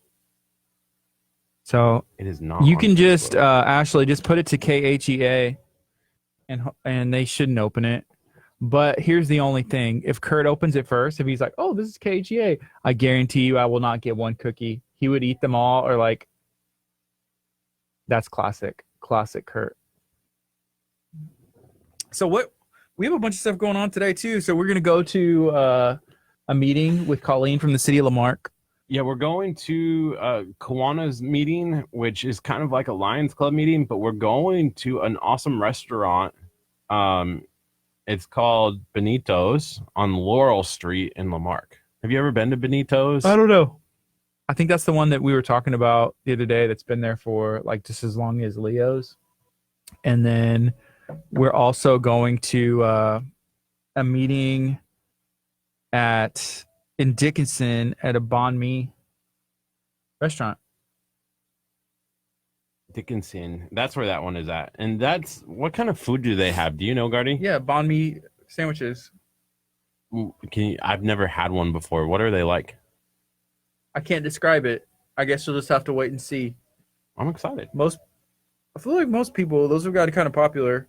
So It is not. you on can just Facebook. Ashley, just put it to KHEA, and they shouldn't open it. But here's the only thing: if Curt opens it first, if he's like, "Oh, this is KHEA," I guarantee you, I will not get one cookie. He would eat them all, or like, that's classic Curt. So what? We have a bunch of stuff going on today too. So we're gonna go to a meeting with Colleen from the city of Lamarck. Yeah, we're going to Kiwanu's meeting, which is kind of like a Lions Club meeting, but we're going to an awesome restaurant. It's called Benito's on Laurel Street in Lamarck. Have you ever been to Benito's? I don't know. I think that's the one that we were talking about the other day that's been there for like just as long as Leo's. And then we're also going to a meeting in Dickinson at a banh mi restaurant. Dickinson. That's where that one is at. And that's what kind of food do they have? Do you know, Gardy? Yeah, banh mi sandwiches. I've never had one before. What are they like? I can't describe it. I guess you'll just have to wait and see. I'm excited. I feel like most people, those have got kind of popular.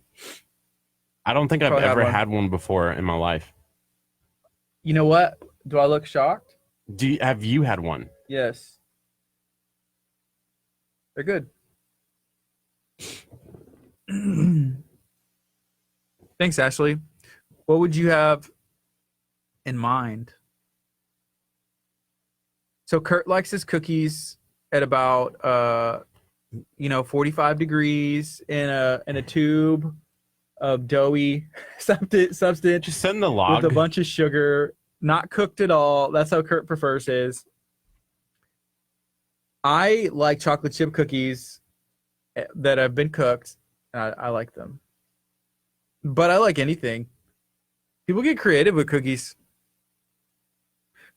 I don't think I've Probably had ever one. had one before in my life. You know what? Do I look shocked? Have you had one? Yes. They're good. Thanks, Ashley. What would you have in mind? So Curt likes his cookies at about 45 degrees in a tube of doughy substance Just send the log. with a bunch of sugar, not cooked at all. That's how Curt prefers his. I like chocolate chip cookies that have been cooked. I like them. But I like anything. People get creative with cookies.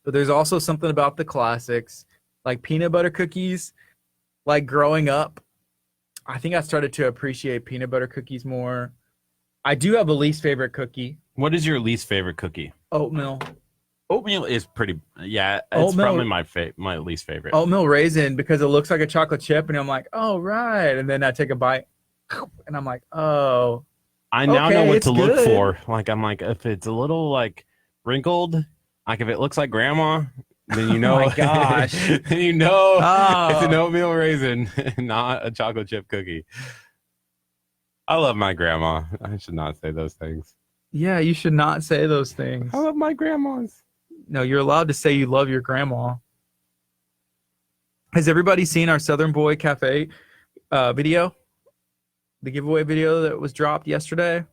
But there's also something about the classics, like peanut butter cookies. Like growing up, I think I started to appreciate peanut butter cookies more. I do have a least favorite cookie. What is your least favorite cookie? Oatmeal. Oatmeal is pretty. Yeah, it's Oatmeal- probably my least favorite. Oatmeal raisin, because it looks like a chocolate chip, and I'm like, oh, right. And then I take a bite, and I'm like, oh. I now know okay, what it's to look good. for. Like I'm like, if it's a little like wrinkled, like if it looks like grandma, then you know. Oh my gosh. then you know Oh. it's an oatmeal raisin, not a chocolate chip cookie. I love my grandma. I should not say those things. Yeah, you should not say those things. I love my grandmas. No, you're allowed to say you love your grandma. Has everybody seen our Southern Boy Cafe video? The giveaway video that was dropped yesterday?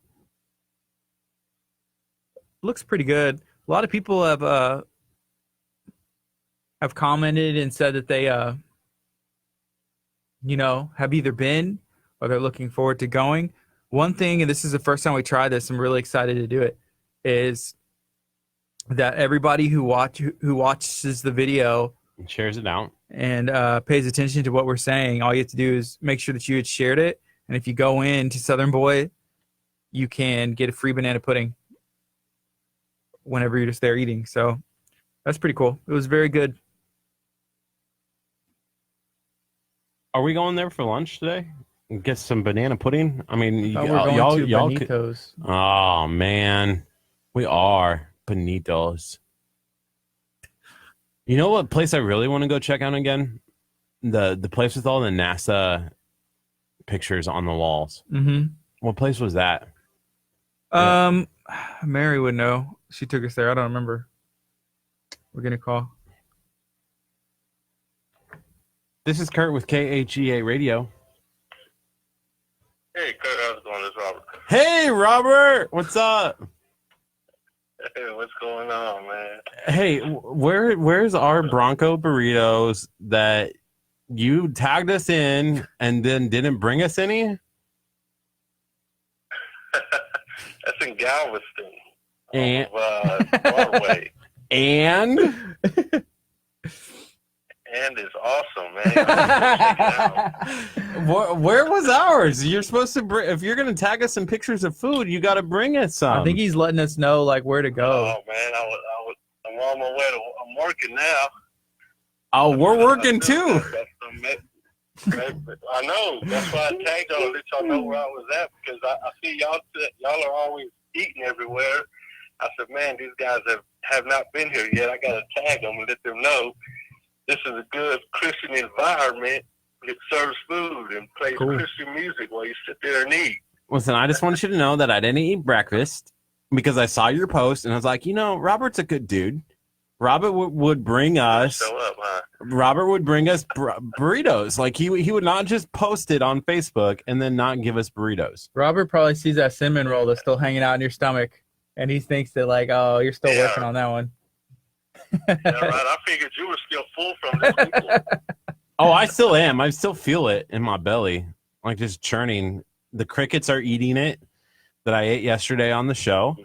Looks pretty good. A lot of people have commented and said that they have either been or they're looking forward to going. One thing, and this is the first time we tried this, I'm really excited to do it, is that everybody who watches the video And shares it out. and pays attention to what we're saying, all you have to do is make sure that you had shared it. And if you go in to Southern Boy, you can get a free banana pudding whenever you're just there eating. So that's pretty cool. It was very good. Are we going there for lunch today? Get some banana pudding? I mean, We're going to y'all could. Benito's. Oh man, we are Benitos. You know what place I really want to go check out again? The place with all the NASA pictures on the walls. Mm-hmm. What place was that? Mary would know. She took us there. I don't remember. We're gonna call. This is Curt with KHEA Radio. Hey, Kurt, how's it going? This is Robert. Hey, Robert, what's up? Hey, what's going on, man? Hey, where's our Bronco burritos that you tagged us in and then didn't bring us any? That's in Galveston. And Broadway. and And it's awesome, man. Check it out. where was ours? You're supposed to bring. If you're gonna tag us some pictures of food, you got to bring us some. I think he's letting us know like where to go. Oh, man, I'm on my way to. I'm working now. Oh, we're working too. I know. That's why I tagged y'all to let y'all know where I was at, because I see y'all are always eating everywhere. I said, man, these guys have not been here yet. I got to tag them and let them know this is a good Christian environment. It serves food and plays Christian music while you sit there and eat. Listen, I just want you to know that I didn't eat breakfast because I saw your post and I was like, Robert's a good dude. Robert would bring us. Show up, huh? Robert would bring us burritos. Like he would not just post it on Facebook and then not give us burritos. Robert probably sees that cinnamon roll that's still hanging out in your stomach, and he thinks that like, oh, you're still working on that one. Yeah, right. I figured you were still full from this weekend. Oh, I still am. I still feel it in my belly, like just churning. The crickets are eating it that I ate yesterday on the show.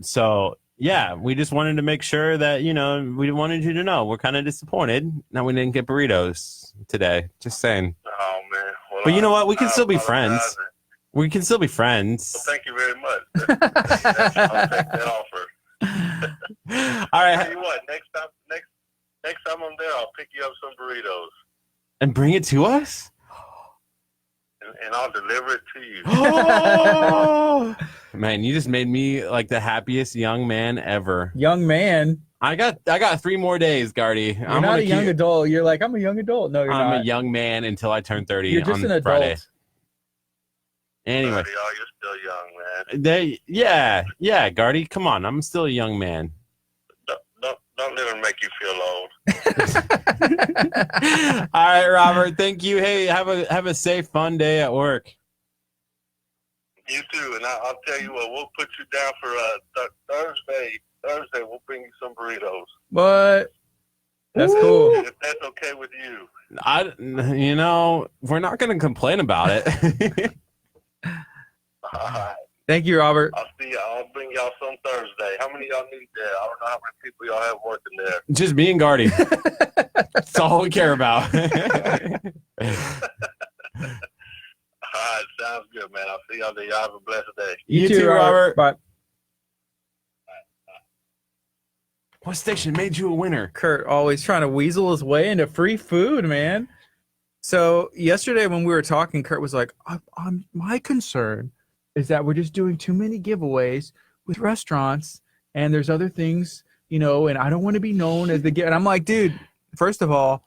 So yeah, we just wanted to make sure that, we wanted you to know we're kind of disappointed that we didn't get burritos today. Just saying. Oh, man. Well, But you know what? We can still be apologize. friends. We can still be friends. Well, thank you very much. I'll take that offer. All right. Tell you what, next time I'm there, I'll pick you up some burritos. And bring it to us? And I'll deliver it to you. Oh! Man, you just made me like the happiest young man ever. Young man. I got 3 more days, Gardy. You're not a young adult. You're like, I'm a young adult. No, you're not. I'm a young man until I turn 30 You're just on an adult. Friday. Anyway. You're still young, man. Yeah, Gardy, come on. I'm still a young man. Don't let him make you feel old. All right, Robert. Thank you. Hey, have a safe, fun day at work. You too, and I'll tell you what, we'll put you down for Thursday. Thursday, we'll bring you some burritos. What? That's cool. If that's okay with you. We're not going to complain about it. All right. Thank you, Robert. I'll see you. I'll bring y'all some Thursday. How many of y'all need there? I don't know how many people y'all have working there. Just me and Gardy. That's all we care about. All right, sounds good, man. I'll see y'all there. Y'all have a blessed day. You too, Robert. Bye. What station made you a winner? Curt always trying to weasel his way into free food, man. So yesterday when we were talking, Curt was like, my concern is that we're just doing too many giveaways with restaurants, and there's other things, and I don't want to be known as the and I'm like, dude, first of all,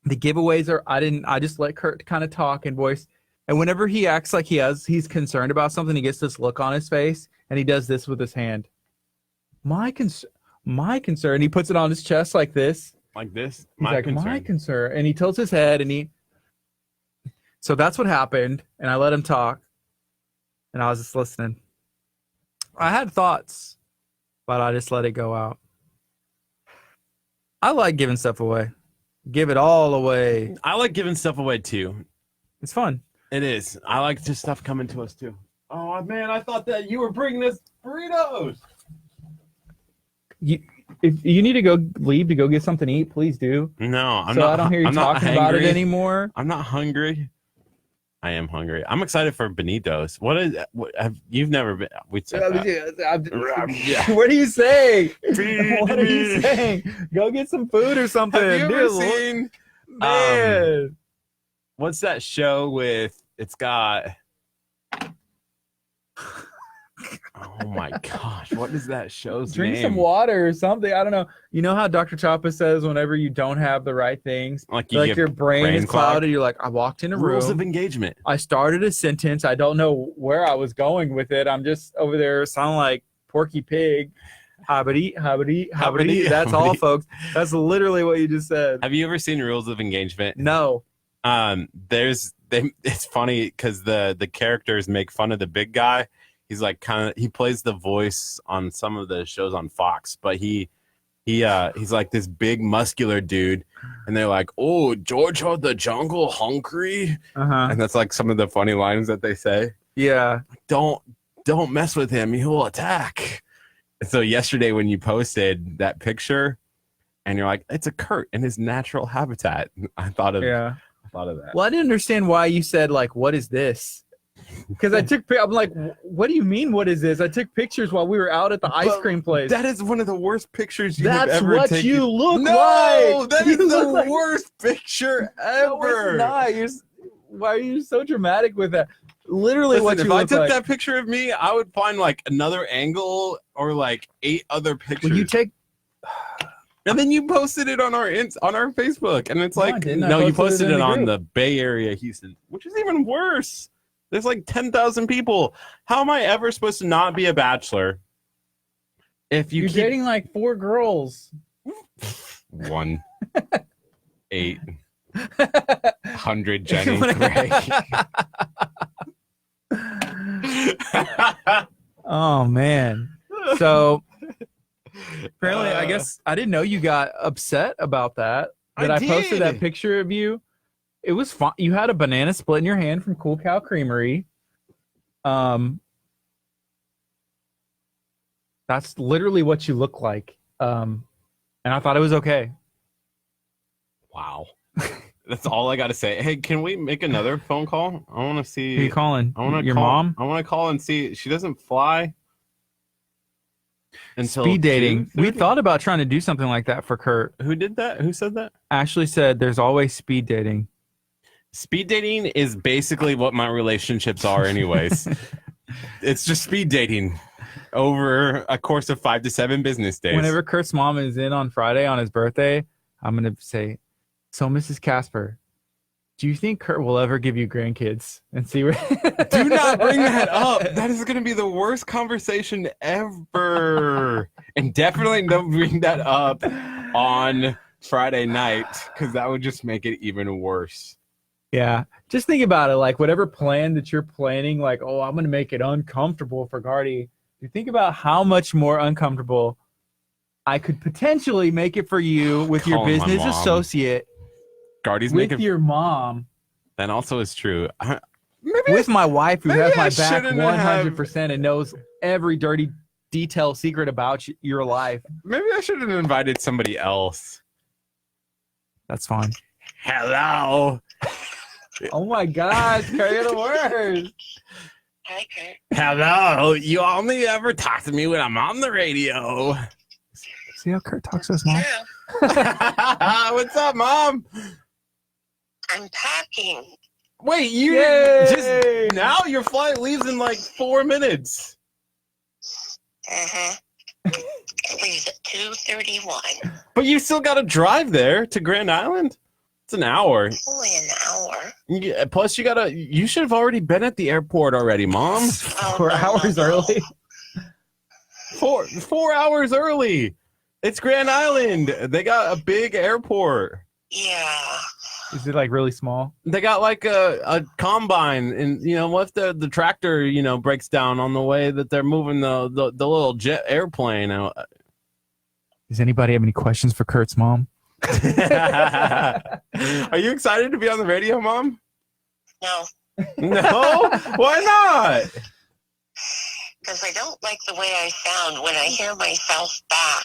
the giveaways are I just let Curt kind of talk and voice, and whenever he acts like he's concerned about something, he gets this look on his face and he does this with his hand. My concern, he puts it on his chest like this. Like this? My concern. And he tilts his head so that's what happened, and I let him talk. And I was just listening. I had thoughts, but I just let it go out. I like giving stuff away. Give it all away. I like giving stuff away too. It's fun. It is. I like just stuff coming to us too. Oh man, I thought that you were bringing us burritos. If you need to leave to go get something to eat, please do. No, I'm so not. I don't hear you talking about it anymore. I'm not hungry. I am hungry. I'm excited for Benitos. You've never been? We said that. What are you saying? What are you saying? Go get some food or something. Have you ever seen? Man. what's that show with? It's got. Oh my gosh! What is that show's Drink name? some water or something. I don't know. You know how Dr. Chapa says whenever you don't have the right things, Like like your brain is clogged. clouded. You're like, I walked in a Rules room. of engagement. I started a sentence. I don't know where I was going with it. I'm just over there sounding like Porky Pig. Hobbity, hobbity, hobbity. That's all, folks. That's literally what you just said. Have you ever seen Rules of Engagement? No. It's funny because the characters make fun of the big guy. He's like he plays the voice on some of the shows on Fox, but he's like this big muscular dude, and they're like, "Oh, George of the Jungle hungry," and that's like some of the funny lines that they say. Yeah. Don't mess with him; he'll attack. So yesterday when you posted that picture, and you're like, "It's a Curt in his natural habitat," I thought of that. Well, I didn't understand why you said like, "What is this?" Because I'm like, what do you mean? What is this? I took pictures while we were out at the ice cream place. That is one of the worst pictures you have ever That's what taken. you look no, like. that is the like, worst picture no, ever. it's not. Why are you so dramatic with that? Literally, Listen, what you if I look took like. that picture of me, I would find like another angle or like 8 other pictures. Well, you take. And then you posted it on our Facebook, and it's No, I like, didn't. I no, you posted posted it in it the on group. the Bay Area, Houston, which is even worse. There's like 10,000 people. How am I ever supposed to not be a bachelor if You're dating like 4 girls. 1, 8, 100 Jenny Gray? Oh man. So apparently, I guess I didn't know you got upset about that. That I posted that picture of you. It was fun. You had a banana split in your hand from Cool Cow Creamery. That's literally what you look like. And I thought it was okay. Wow. That's all I got to say. Hey, can we make another phone call? I want to see. Who are you calling? I want to Your call, mom? I want to call and see. She doesn't fly until Speed dating. 2:30? We thought about trying to do something like that for Curt. Who did that? Who said that? Ashley said there's always speed dating. Speed dating is basically what my relationships are, anyways. It's just speed dating over a course of 5 to 7 business days. Whenever Kurt's mom is in on Friday on his birthday, I'm going to say, so Mrs. Casper, do you think Curt will ever give you grandkids? And see where. Do not bring that up. That is going to be the worst conversation ever. And definitely don't bring that up on Friday night, because that would just make it even worse. Yeah. Just think about it. Like, whatever plan that you're planning, like, oh, I'm going to make it uncomfortable for Gardy. You think about how much more uncomfortable I could potentially make it for you with your Calling my business mom. associate, Gardy's with making. your mom, That also is true. with my wife who maybe has my I back shouldn't have- 100% and knows every dirty detail secret about your life. Maybe I should have invited somebody else. That's fine. Hello. Oh my gosh, carry the words. Hi, Curt. Hello. You only ever talk to me when I'm on the radio. See how Curt talks to his mom? True. What's up, Mom? I'm packing. Wait, you Yay! just now your flight leaves in like 4 minutes. Uh-huh. It leaves at 2:31. But you still got to drive there to Grand Island. It's an hour. Only an hour. Yeah, plus, you should have already been at the airport already, Mom. Oh, 4 no, hours no, no. early. 4 hours early. It's Grand Island. They got a big airport. Yeah. Is it like really small? They got like a combine, and what if the tractor breaks down on the way that they're moving the little jet airplane out. Does anybody have any questions for Kurt's mom? Are you excited to be on the radio, Mom? No, No? Why not? because I don't like the way I sound when I hear myself back.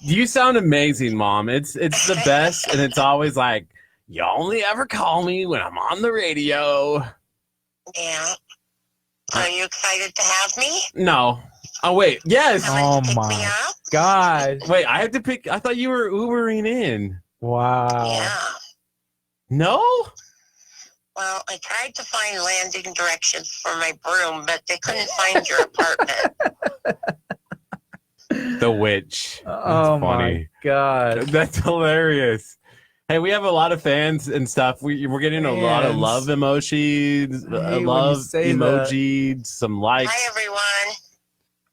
You sound amazing, Mom. It's the best, and it's always like, you only ever call me when I'm on the radio. Yeah. Are you excited to have me? No. Oh, wait. Yes. Oh, Someone to pick me my up? Gosh. Wait, I have to pick. I thought you were Ubering in. Wow. Yeah. No? Well, I tried to find landing directions for my broom, but they couldn't find your apartment. The witch. Oh That's funny. my god. That's hilarious. Hey, we have a lot of fans and stuff. We're getting a lot of love emojis, love emojis, some likes. Hi, everyone.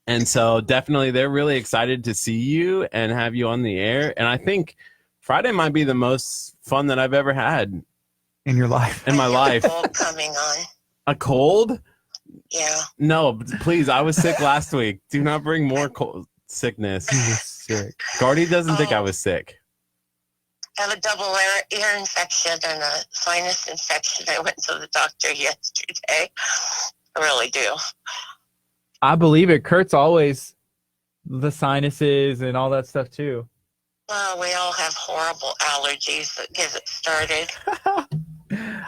And so definitely they're really excited to see you and have you on the air. And I think Friday might be the most fun that I've ever had In your life. in my life. Cold coming on. A cold? Yeah. No, please. I was sick last week. Do not bring more cold sickness. You were sick. Gardy doesn't think I was sick. I have a double ear infection and a sinus infection. I went to the doctor yesterday. I really do. I believe it. Kurt's always the sinuses and all that stuff too. Well, we all have horrible allergies that get it started.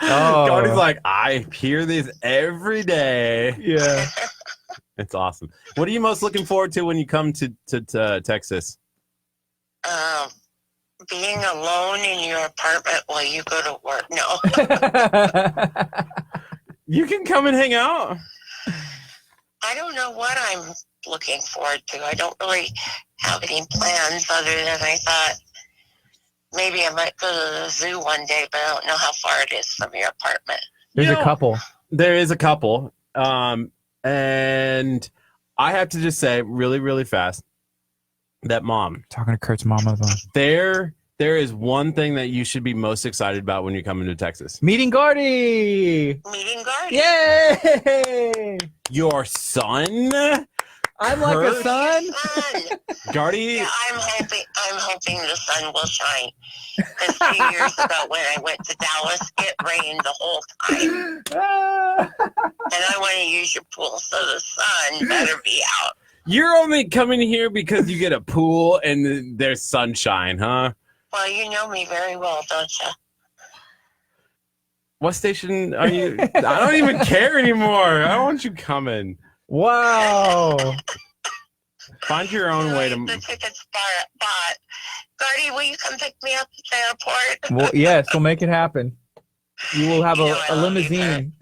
Oh. Gardy's like, I hear these every day. Yeah. It's awesome. What are you most looking forward to when you come to Texas? Being alone in your apartment while you go to work. No. You can come and hang out. I don't know what I'm looking forward to. I don't really have any plans other than I thought maybe I might go to the zoo one day, but I don't know how far it is from your apartment. There's a couple. There is a couple. And I have to just say really, really fast that mom, Talking to Kurt's mama though. there is one thing that you should be most excited about when you're coming to Texas. Meeting Gardy. Meeting Gardy. Yay! Your son? I'm like a son. Sun. Gardy? Yeah, I'm hoping the sun will shine. Because 2 years ago when I went to Dallas, it rained the whole time. And I want to use your pool, so the sun better be out. You're only coming here because you get a pool and there's sunshine, huh? Well, you know me very well, don't you? What station are you? I don't even care anymore. I don't want you coming. Wow. Find your own way to. The tickets bought. Gardy, will you come pick me up at the airport? Well, yes, we'll make it happen. You will have You know a I love you, limousine.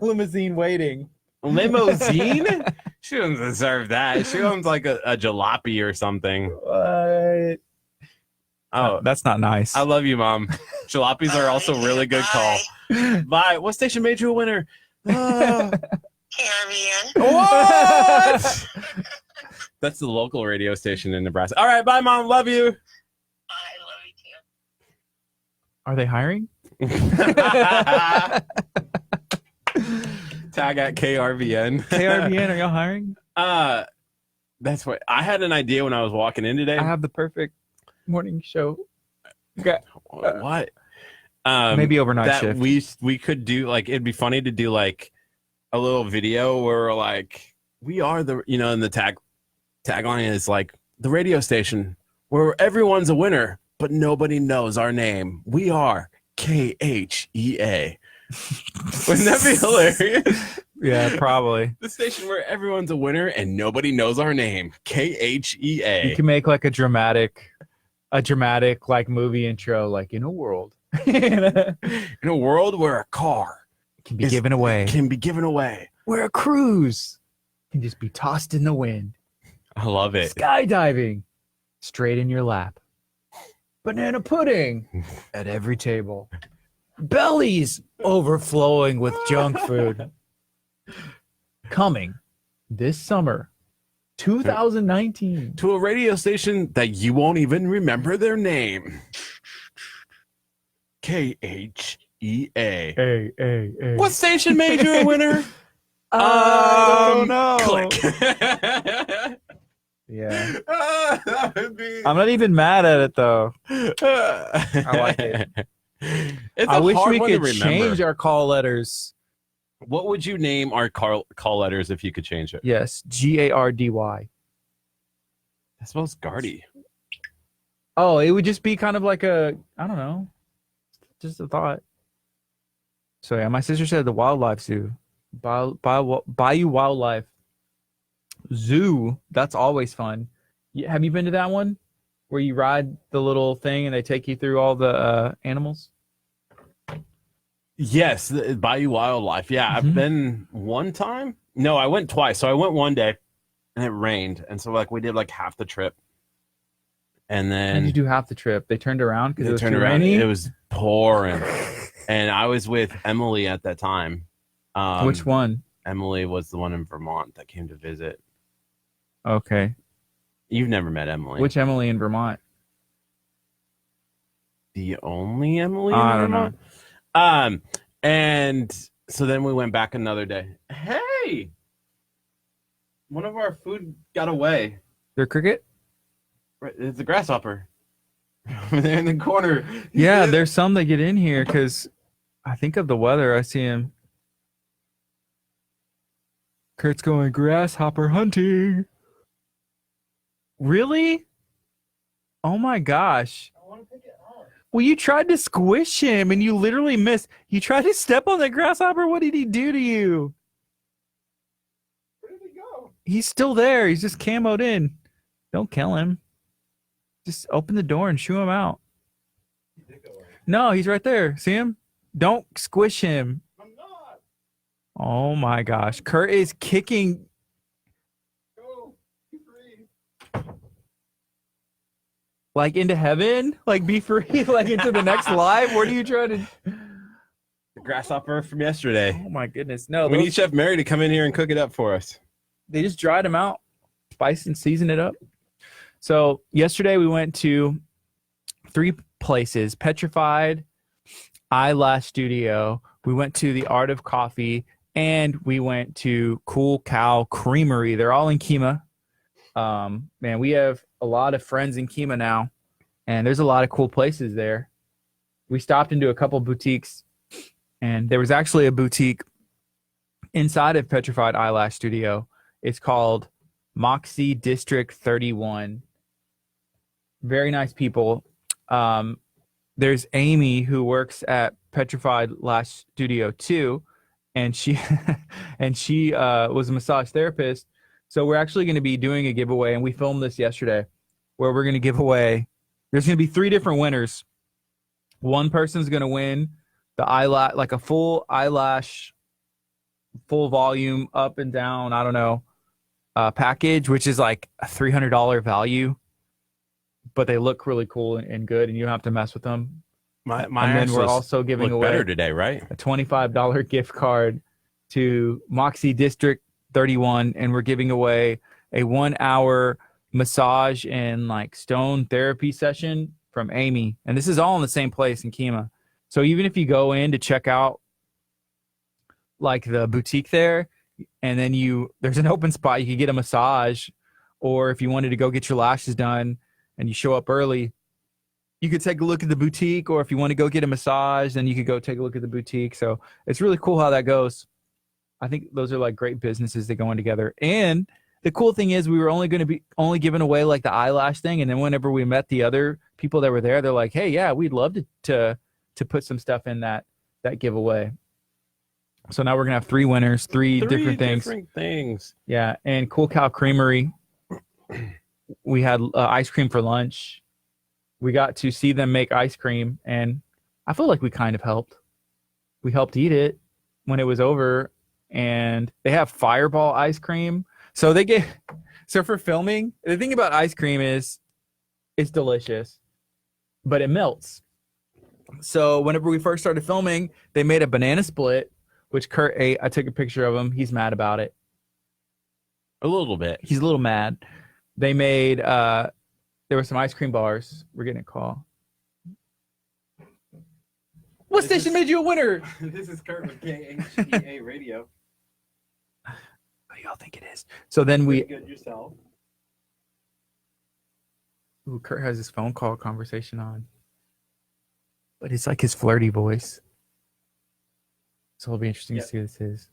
Limousine waiting. Limousine? She doesn't deserve that. She owns like a jalopy or something. What? Oh, That's not nice. I love you, Mom. Jalopies are also a really good call. Bye. What station made you a winner? Caribbean. What? That's the local radio station in Nebraska. All right, bye, Mom. Love you. I love you too. Are they hiring? Tag at KRVN. KRVN, are y'all hiring? That's what I had an idea when I was walking in today. I have the perfect morning show. Okay. What? Maybe overnight that shift. we could do, like, it'd be funny to do like a little video where we're like, we are the, and the tagline is like the radio station where everyone's a winner, but nobody knows our name. We are KHEA. Wouldn't that be hilarious? Yeah, probably. The station where everyone's a winner and nobody knows our name. KHEA. You can make like a dramatic like movie intro, like in a world. In a world where a car can be given away. Where Where a cruise can just be tossed in the wind. I love it. Skydiving straight in your lap. Banana pudding at every table. Bellies overflowing with junk food. Coming this summer, 2019. To a radio station that you won't even remember their name. KHEA. Hey. What station made you a winner? I don't know. Click. Yeah. That would be... I'm not even mad at it though. I like it. I wish we could change our call letters. What would you name our call letters if you could change it? Yes, GARDY. That spells Gardy. Oh, it would just be kind of like I don't know, just a thought. So yeah, my sister said the wildlife zoo, Bayou Wildlife Zoo. That's always fun. Have you been to that one where you ride the little thing and they take you through all the animals? Yes, the Bayou Wildlife. Yeah, I've Mhm. been one time. No, I went twice. So I went one day and it rained. And so like we did like half the trip. And How did you then do half the trip? They turned around because they it was turned too around. rainy? It was pouring. And I was with Emily at that time. Which one? Emily was the one in Vermont that came to visit. Okay. You've never met Emily. Which Emily in Vermont? The only Emily in I don't Vermont? And so then we went back another day. Hey, one of our food got away. Their cricket? It's a grasshopper over there in the corner. Yeah, there's some that get in here because I think of the weather. I see him. Kurt's going grasshopper hunting. Really? Oh my gosh. I want to pick it up. Well, you tried to squish him and you literally missed. You tried to step on the grasshopper. What did he do to you? Where did he go? He's still there. He's just camoed in. Don't kill him. Just open the door and shoo him out. He did go away. No, he's right there. See him? Don't squish him. I'm not. Oh my gosh. Kurt is kicking. Go. Be free. Like into heaven? Like be free? Like into the next life? What are you trying to? The grasshopper from yesterday. Oh my goodness. No, We those- need Chef Mary to come in here and cook it up for us. they just dried them out, spice and season it up. So yesterday we went to 3 places: Petrified, Eyelash Studio. We went to the Art of Coffee, and we went to Cool Cow Creamery. They're all in KHEA. Man, we have a lot of friends in KHEA now, and there's a lot of cool places there. We stopped into a couple boutiques, and there was actually a boutique inside of Petrified Eyelash Studio. It's called Moxie District 31. Very nice people. There's Amy who works at Petrified Lash Studio too, and she was a massage therapist. So we're actually going to be doing a giveaway, and we filmed this yesterday, where we're going to give away. There's going to be 3 different winners. One person's going to win the eyelash, like a full eyelash, full volume, up and down, I don't know, package, which is like a $300 value. But they look really cool and good, and you don't have to mess with them. My And then we're also giving away better today, right? a $25 gift card to Moxie District 31, and we're giving away a 1-hour massage and like stone therapy session from Amy. And this is all in the same place in KHEA. So even if you go in to check out like the boutique there, and then there's an open spot, you could get a massage, or if you wanted to go get your lashes done and you show up early, you could take a look at the boutique, or if you want to go get a massage, then you could go take a look at the boutique. So it's really cool how that goes. I think those are like great businesses that go in together. And the cool thing is we were only going to be giving away like the eyelash thing. And then whenever we met the other people that were there, they're like, hey, yeah, we'd love to put some stuff in that giveaway. So now we're going to have 3 winners, 3 different things. Yeah. And Cool Cow Creamery, we had ice cream for lunch. We got to see them make ice cream, and I feel like we kind of helped. We helped eat it when it was over, and they have Fireball ice cream. So for filming, the thing about ice cream is it's delicious, but it melts. So whenever we first started filming, they made a banana split, which Kurt ate. I took a picture of him. He's mad about it. A little bit. He's a little mad. They made, there were some ice cream bars. We're getting a call. What station made you a winner? This is Curt with KHEA Radio. What do y'all think it is? So then we, Good yourself. ooh, Kurt has his phone call conversation on. But it's like his flirty voice. So it'll be interesting to see what this is.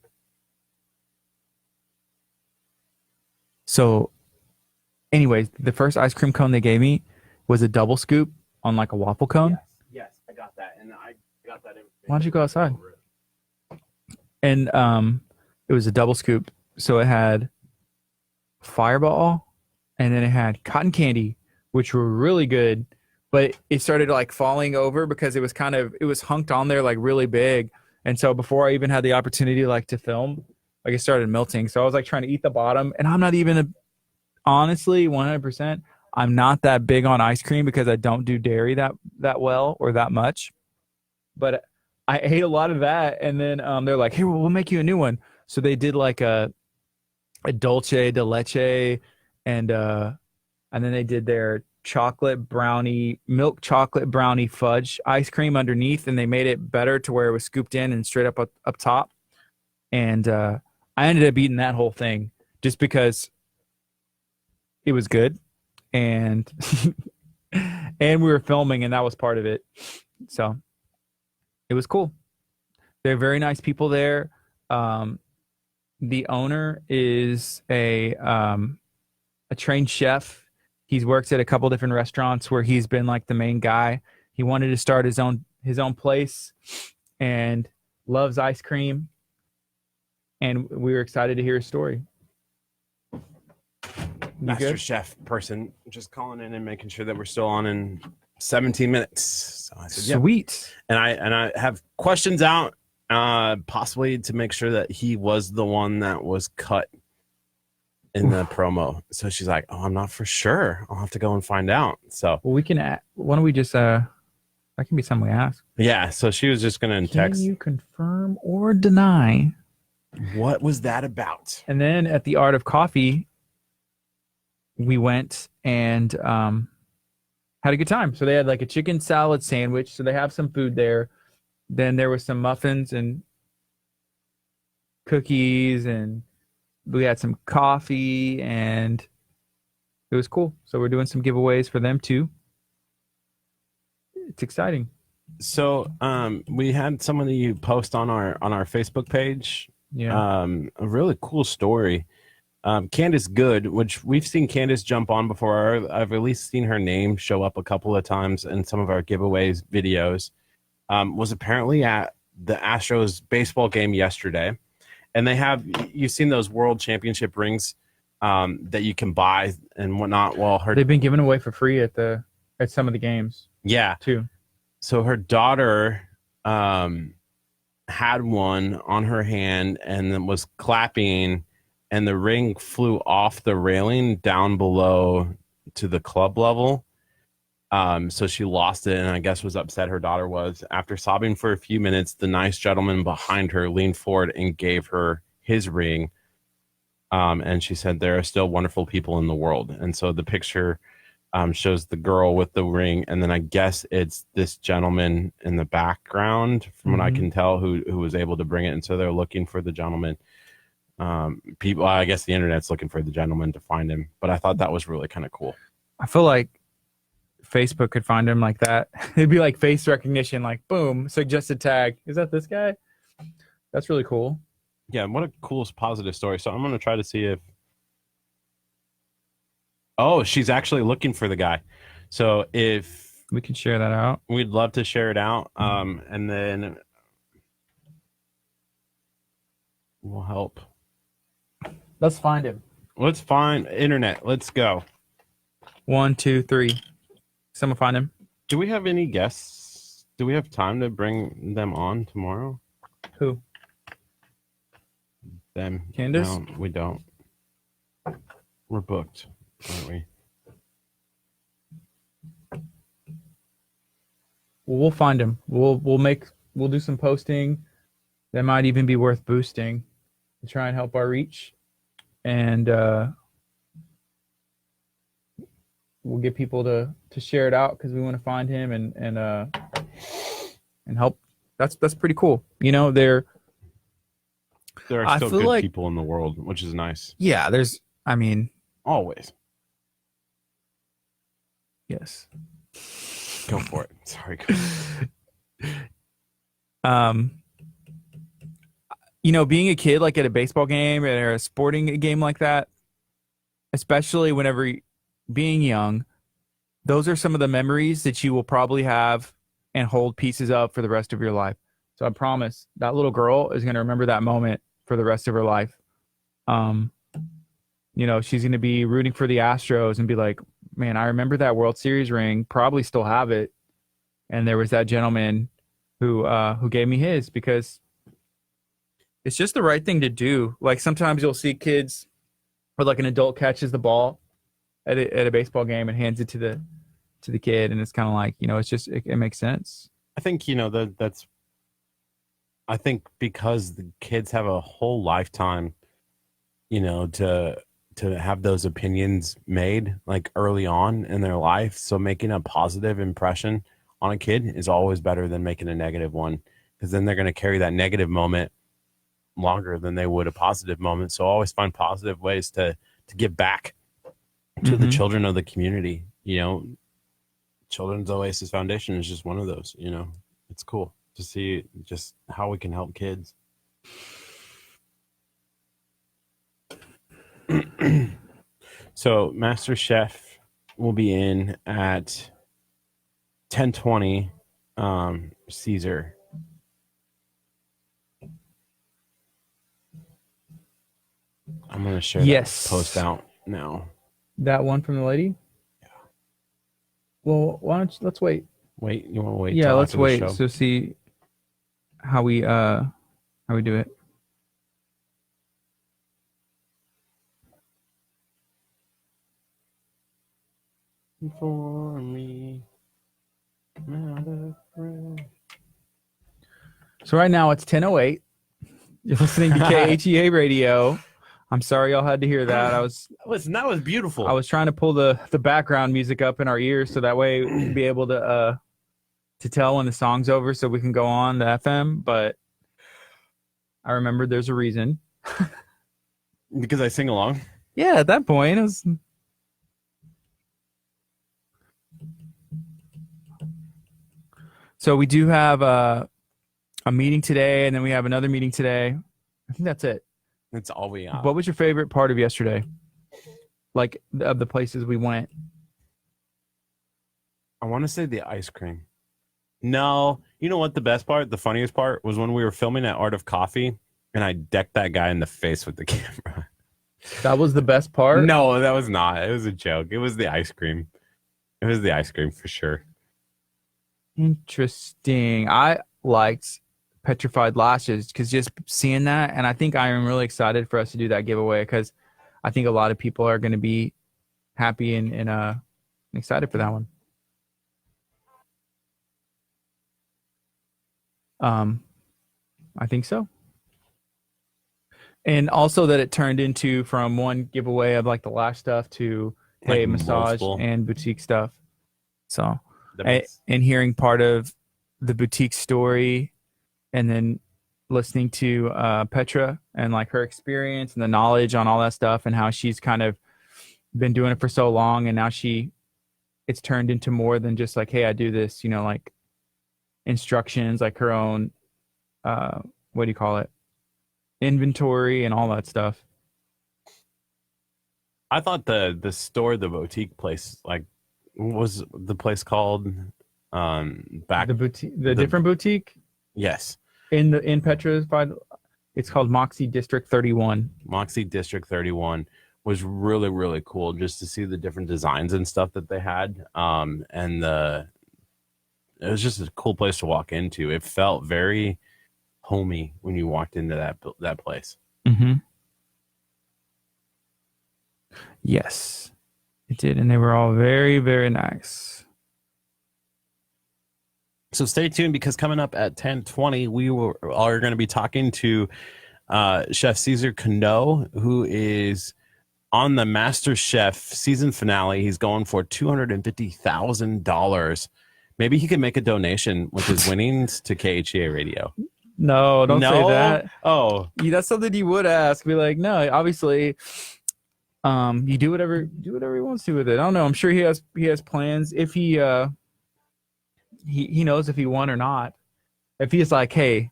So anyways, the first ice cream cone they gave me was a double scoop on like a waffle cone. Yes, I got that, and I got that. Why don't you go outside? And it was a double scoop. So it had Fireball, and then it had cotton candy, which were really good. But it started like falling over because it was hunked on there like really big. And so before I even had the opportunity like to film, like it started melting. So I was like trying to eat the bottom, and I'm not even honestly 100%. I'm not that big on ice cream because I don't do dairy that well or that much. But I ate a lot of that, and then they're like, "Here, we'll make you a new one." So they did like a dulce de leche, and then they did their milk chocolate brownie fudge ice cream underneath, and they made it better to where it was scooped in and straight up top. And I ended up eating that whole thing just because it was good, and and we were filming, and that was part of it. So it was cool. They're very nice people there. The owner is a trained chef. He's worked at a couple different restaurants where he's been like the main guy. He wanted to start his own place and loves ice cream. And we were excited to hear his story. Master Chef person just calling in and making sure that we're still on in 17 minutes. So I said, sweet. Yeah. And I have questions out, possibly to make sure that he was the one that was cut in the promo. So she's like, "Oh, I'm not for sure. I'll have to go and find out." So well, we can. Why don't we just? That can be something we ask. Yeah. So she was just going to text. Can you confirm or deny? What was that about? And then at the Art of Coffee, we went and had a good time. So they had like a chicken salad sandwich. So they have some food there. Then there was some muffins and cookies, and we had some coffee, and it was cool. So we're doing some giveaways for them too. It's exciting. So we had somebody post on our Facebook page. Yeah. A really cool story. Candace Good, which we've seen Candace jump on before. I've at least seen her name show up a couple of times in some of our giveaways videos. Was apparently at the Astros baseball game yesterday. And they have, you've seen those world championship rings that you can buy and whatnot. Well, they've been given away for free at some of the games. Yeah. Too. So her daughter had one on her hand and then was clapping, and the ring flew off the railing down below to the club level. So she lost it, and I guess was upset, her daughter was. After sobbing for a few minutes, the nice gentleman behind her leaned forward and gave her his ring. And she said, "There are still wonderful people in the world." And so the picture shows the girl with the ring, and then I guess it's this gentleman in the background, from what I can tell, who was able to bring it. And so they're looking for the gentleman. People, I guess the internet's looking for the gentleman to find him. But I thought that was really kind of cool. I feel like Facebook could find him like that. It'd be like face recognition, like boom, suggested tag. Is that this guy? That's really cool. Yeah, what a cool positive story. So I'm going to try to see if... Oh, she's actually looking for the guy. So if... we can share that out. We'd love to share it out. And then we'll help. Let's find him. Let's find internet. Let's go. 1, 2, 3. Someone find him. Do we have any guests? Do we have time to bring them on tomorrow? Who? Them. Candace? No, we don't. We're booked, aren't we? Well, we'll find him. We'll do some posting. That might even be worth boosting to try and help our reach. And we'll get people to share it out because we want to find him and help. That's pretty cool. You know, there are still good people in the world, which is nice. Yeah, Always. Yes. Go for it. Sorry. You know, being a kid, like at a baseball game or a sporting game like that, especially whenever being young, those are some of the memories that you will probably have and hold pieces of for the rest of your life. So I promise that little girl is going to remember that moment for the rest of her life. You know, she's going to be rooting for the Astros and be like, man, I remember that World Series ring, probably still have it. And there was that gentleman who gave me his because It's just the right thing to do. Like sometimes you'll see kids or like an adult catches the ball at a baseball game and hands it to the kid, and it's kind of like, it's just it makes sense. I think that's. I think because the kids have a whole lifetime, to have those opinions made like early on in their life. So making a positive impression on a kid is always better than making a negative one, because then they're going to carry that negative moment longer than they would a positive moment. So always find positive ways to give back to the children of the community. Children's Oasis Foundation is just one of those. It's cool to see just how we can help kids. So Master Chef will be in at 10:20. Caesar. I'm gonna share that post out now. That one from the lady? Yeah. Well, let's wait. Wait, you want to wait? Yeah, let's wait. So see how we do it. For me, not a friend. So right now it's 10:08. You're listening to KHEA radio. I'm sorry y'all had to hear that. That was beautiful. I was trying to pull the background music up in our ears so that way we'd be able to tell when the song's over so we can go on the FM, but I remembered there's a reason. Because I sing along? Yeah, at that point it was. So we do have a meeting today, and then we have another meeting today. I think that's it. That's all we have. What was your favorite part of yesterday? Like, of the places we went? I want to say the ice cream. No. You know what the best part, the funniest part, was when we were filming at Art of Coffee, and I decked that guy in the face with the camera. That was the best part? No, that was not. It was a joke. It was the ice cream. It was the ice cream for sure. Interesting. I liked Petrified Lashes because just seeing that, and I think I am really excited for us to do that giveaway because I think a lot of people are going to be happy and excited for that one. I think so. And also that it turned into from one giveaway of like the lash stuff to Like massage multiple. and boutique stuff. So That's- and hearing part of the boutique story and then listening to Petra and like her experience and the knowledge on all that stuff and how she's kind of been doing it for so long, and now it's turned into more than just like, hey, I do this, like instructions, like her own what do you call it, inventory and all that stuff. I thought the store, the boutique place, like, what was the place called? Back The boutique, the different boutique Yes. in Petrified, it's called Moxie District 31. Moxie District 31 was really, really cool just to see the different designs and stuff that they had. And it was just a cool place to walk into. It felt very homey when you walked into that place. Mm-hmm. Yes, it did. And they were all very, very nice. So stay tuned, because coming up at 10:20, we are going to be talking to Chef Cesar Cano, who is on the Master Chef season finale. He's going for $250,000. Maybe he could make a donation with his winnings to KHEA Radio. No, don't say that. Oh, That's something you would ask. Be like, no, obviously, you do whatever he wants to with it. I don't know. I'm sure he has plans. If he knows if he won or not. If he's like, hey,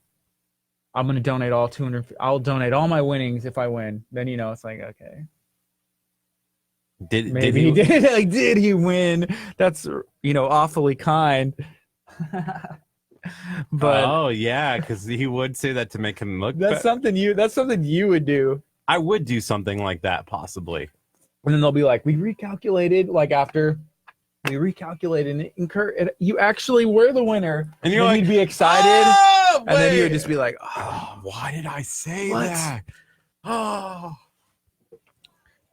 I'm gonna donate all 200. I'll donate all my winnings if I win. Then it's like, okay. Did he did? Like, did he win? That's awfully kind. But oh yeah, because he would say that to make him look. That's something you would do. I would do something like that possibly. And then they'll be like, we recalculated. Like after we recalculated, and Curt, you actually were the winner. And you're like, you'd be excited. Oh, And then he would just be like, Oh, why did I say What? that? Oh.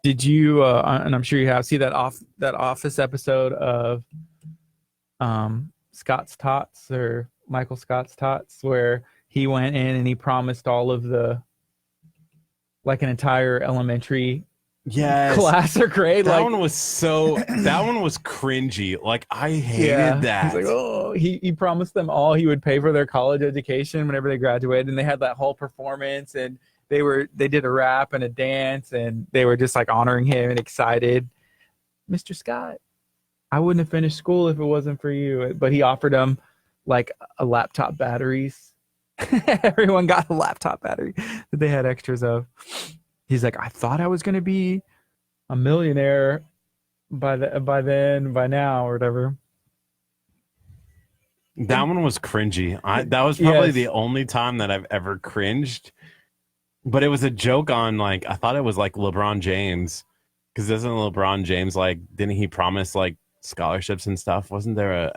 did you, and I'm sure you have, see that Office episode of Scott's Tots or Michael Scott's Tots where he went in and he promised all of like an entire elementary Yes. class or grade. That like, one was cringy. Like, I hated that. He's like, oh, he promised them all he would pay for their college education whenever they graduated, and they had that whole performance, and they did a rap and a dance, and they were just like honoring him and excited. Mr. Scott, I wouldn't have finished school if it wasn't for you. But he offered them like a laptop batteries. Everyone got a laptop battery that they had extras of. He's like, I thought I was going to be a millionaire by now or whatever. That one was cringy. That was probably Yes. the only time that I've ever cringed. But it was a joke on, like, I thought it was like LeBron James. Because doesn't LeBron James, like, didn't he promise like scholarships and stuff? Wasn't there at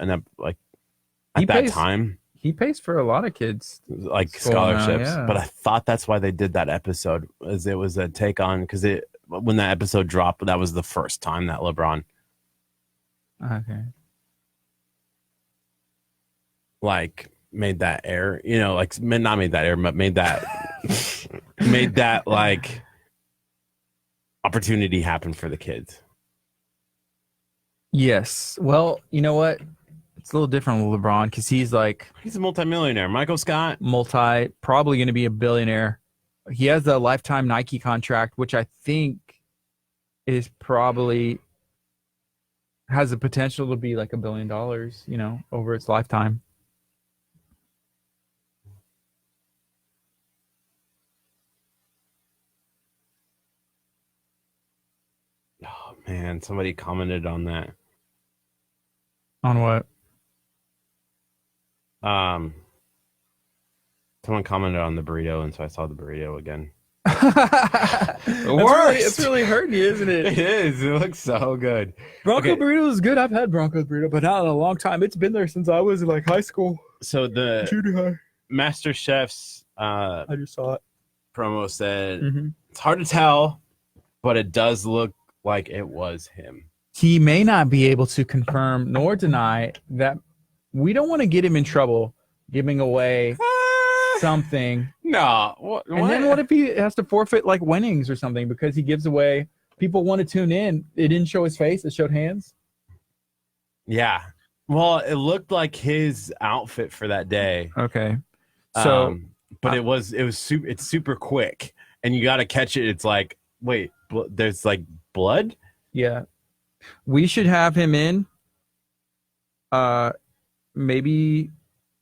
that time? He pays for a lot of kids. Like School now, scholarships. yeah. But I thought that's why they did that episode. It was a take on, because when that episode dropped, that was the first time that LeBron Okay. like made that error, like not made that error, but made that made that like opportunity happen for the kids. Yes. Well, you know what? It's a little different with LeBron because he's like He's a multimillionaire. Michael Scott. probably going to be a billionaire. He has the lifetime Nike contract, which I think is probably has the potential to be like $1 billion, over its lifetime. Oh man, somebody commented on that. On what? Someone commented on the burrito, and so I saw the burrito again. It's really hurting you, isn't it? It is. It looks so good. Bronco Okay. burrito is good. I've had Bronco burrito, but not in a long time. It's been there since I was in like high school, So the junior high. Master Chef's I just saw it. promo said Mm-hmm. it's hard to tell, but it does look like it was him. He may not be able to confirm nor deny that. We don't want to get him in trouble giving away something. No. And then what if he has to forfeit like winnings or something because he gives away? People want to tune in. It didn't show his face. It showed hands. Yeah. Well, it looked like his outfit for that day. Okay. So, but it's super quick, and you got to catch it. It's like, wait, there's like blood. yeah, we should have him in. Maybe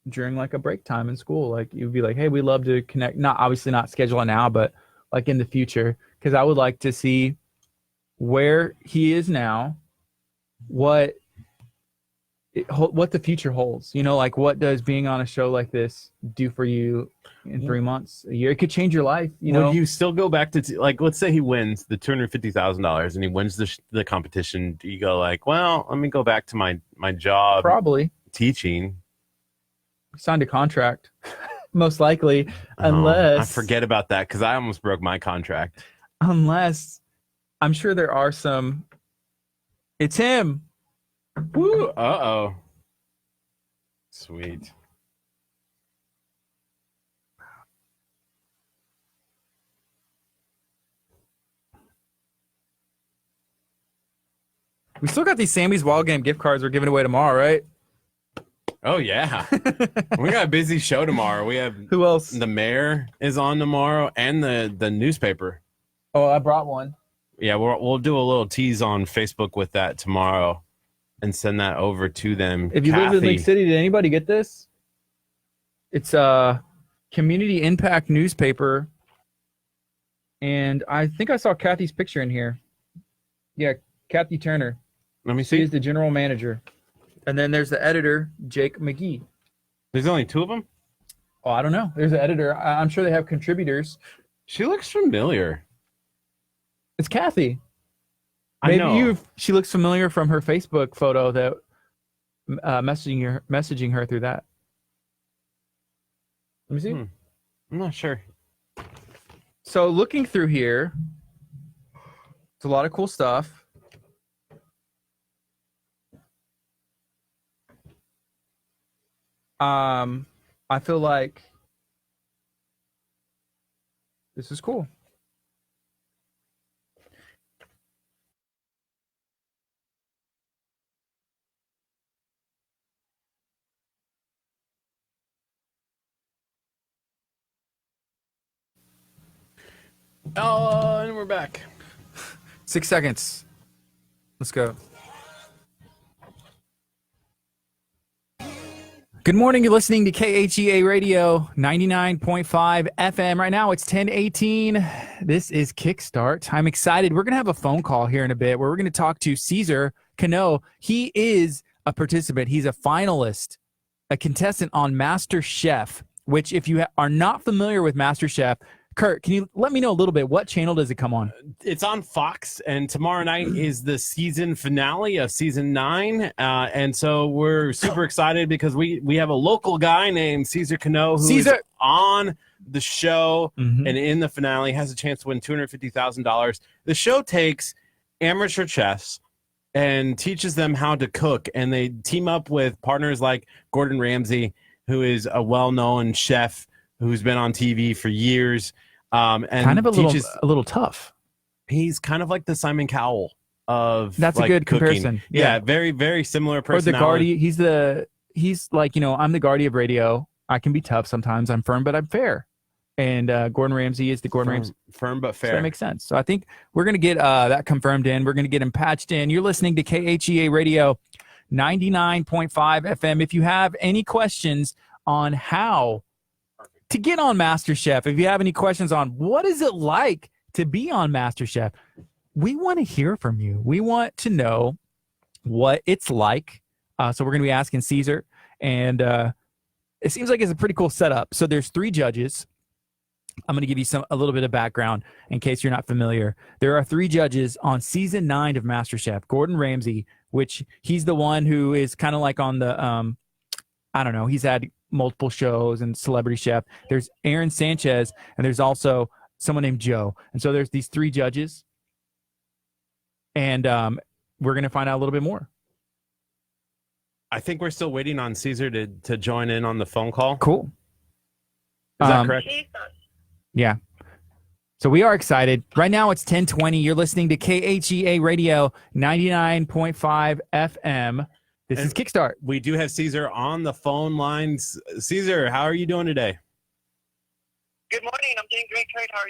during like a break time in school, like you'd be like, hey, we'd love to connect. Obviously not schedule it now, but like in the future, because I would like to see where he is now, what the future holds. Like what does being on a show like this do for you in 3 months, a year? It could change your life. Would you still go back to like, let's say he wins the $250,000 and he wins the competition. Do you go like, well, let me go back to my job, probably teaching? signed a contract, most likely, unless I forget about that because I almost broke my contract. Unless I'm sure there are some. It's him. Woo! Uh-oh. Sweet. We still got these Sammy's Wild Game gift cards we're giving away tomorrow, right? Oh yeah. We got a busy show tomorrow. We have Who else? the mayor is on tomorrow and the newspaper. Oh, I brought one. Yeah, we'll do a little tease on Facebook with that tomorrow and send that over to them. If you live in Kathy, Lake City, did anybody get this? It's a community impact newspaper. And I think I saw Kathy's picture in here. Yeah, Kathy Turner. let me She see. is the general manager. And then there's the editor, Jake McGee. There's only two of them? Oh, I don't know. There's an editor. I'm sure they have contributors. She looks familiar. It's Kathy. I know. She looks familiar from her Facebook photo that messaging her through that. Let me see. I'm not sure. So looking through here, it's a lot of cool stuff. I feel like this is cool. Oh, and we're back. 6 seconds. Let's go. Good morning. You're listening to KHEA Radio 99.5 FM. Right now it's 10:18. This is Kickstart. I'm excited. We're going to have a phone call here in a bit where we're going to talk to Caesar Cano. He is a participant. He's a finalist, a contestant on Master Chef, which if you are not familiar with Master Chef, Curt, can you let me know a little bit? What channel does it come on? It's on Fox, and tomorrow night is the season finale of season 9. And so we're super excited because we have a local guy named Caesar Cano who is on the show and in the finale has a chance to win $250,000. The show takes amateur chefs and teaches them how to cook, and they team up with partners like Gordon Ramsay, who is a well-known chef who's been on TV for years, and kind of a little tough. He's kind of like the Simon Cowell of that's like a good cooking. comparison. Yeah, very very similar personality. Or the Gardy. He's like, I'm the Gardy of radio. I can be tough sometimes. I'm firm, but I'm fair. And Gordon Ramsay is the Gordon Ramsay. Firm but fair. So that makes sense. So I think we're going to get that confirmed in. We're going to get him patched in. You're listening to KHEA Radio 99.5 FM. If you have any questions on how to get on MasterChef, if you have any questions on what is it like to be on MasterChef, we want to hear from you. We want to know what it's like. So we're going to be asking Caesar, and it seems like it's a pretty cool setup. So there's 3 judges. I'm going to give you a little bit of background in case you're not familiar. There are 3 judges on season 9 of MasterChef. Gordon Ramsay, which he's the one who is kind of like on the, I don't know, he's had multiple shows and Celebrity Chef. There's Aaron Sanchez, and there's also someone named Joe. And so there's these 3 judges, and we're going to find out a little bit more. I think we're still waiting on Caesar to join in on the phone call. Cool. Is that correct? Yeah. So we are excited. Right now it's 10:20. You're listening to KHEA Radio 99.5 FM. This is Kickstart. We do have Caesar on the phone lines. Caesar, how are you doing today? Good morning. I'm doing great, Kurt. How are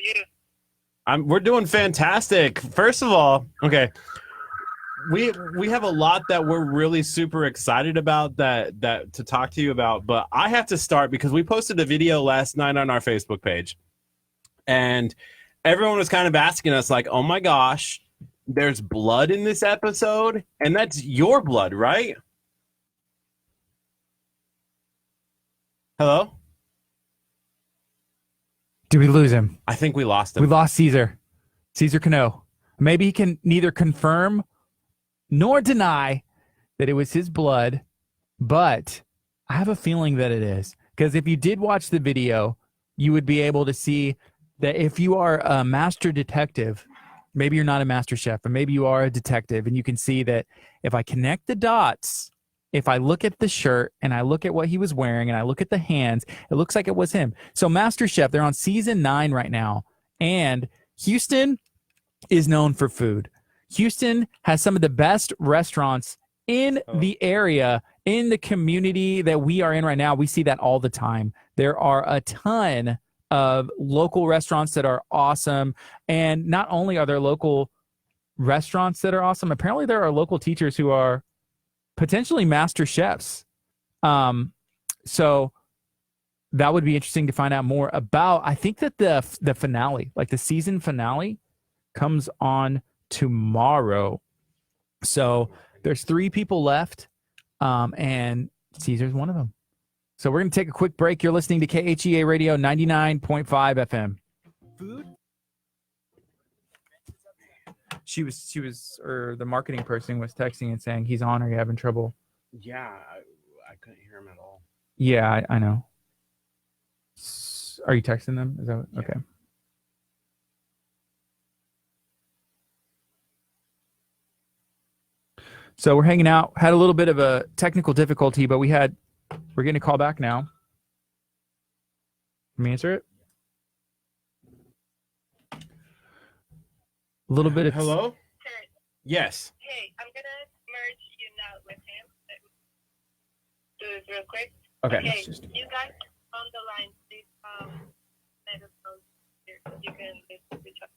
you? We're doing fantastic. First of all, okay, we have a lot that we're really super excited about that to talk to you about. But I have to start because we posted a video last night on our Facebook page. And everyone was kind of asking us like, oh my gosh, there's blood in this episode. And that's your blood, right? Hello? Did we lose him? I think we lost him. We lost Caesar Cano. Maybe he can neither confirm nor deny that it was his blood, but I have a feeling that it is. Because if you did watch the video, you would be able to see that if you are a master detective, maybe you're not a master chef, but maybe you are a detective, and you can see that if I connect the dots, if I look at the shirt and I look at what he was wearing and I look at the hands, it looks like it was him. So Master Chef, they're on season 9 right now, and Houston is known for food. Houston has some of the best restaurants in the area, in the community that we are in right now. We see that all the time. There are a ton of local restaurants that are awesome. And not only are there local restaurants that are awesome, apparently there are local teachers who are potentially master chefs. So that would be interesting to find out more about. I think that the finale, like the season finale, comes on tomorrow. So there's 3 people left, and Caesar's one of them. So we're going to take a quick break. You're listening to KHEA Radio 99.5 FM. Food? She was, or the marketing person was texting and saying he's on. Are you having trouble? Yeah, I couldn't hear him at all. Yeah, I know. Are you texting them? Is that okay? So we're hanging out. Had a little bit of a technical difficulty, but we're getting a call back now. Let me answer it. A little bit of Hello? Yes. Hey, I'm going to merge you now with him. Do this real quick. Okay. Okay, you guys on the line, please let us know here. You can listen to each other.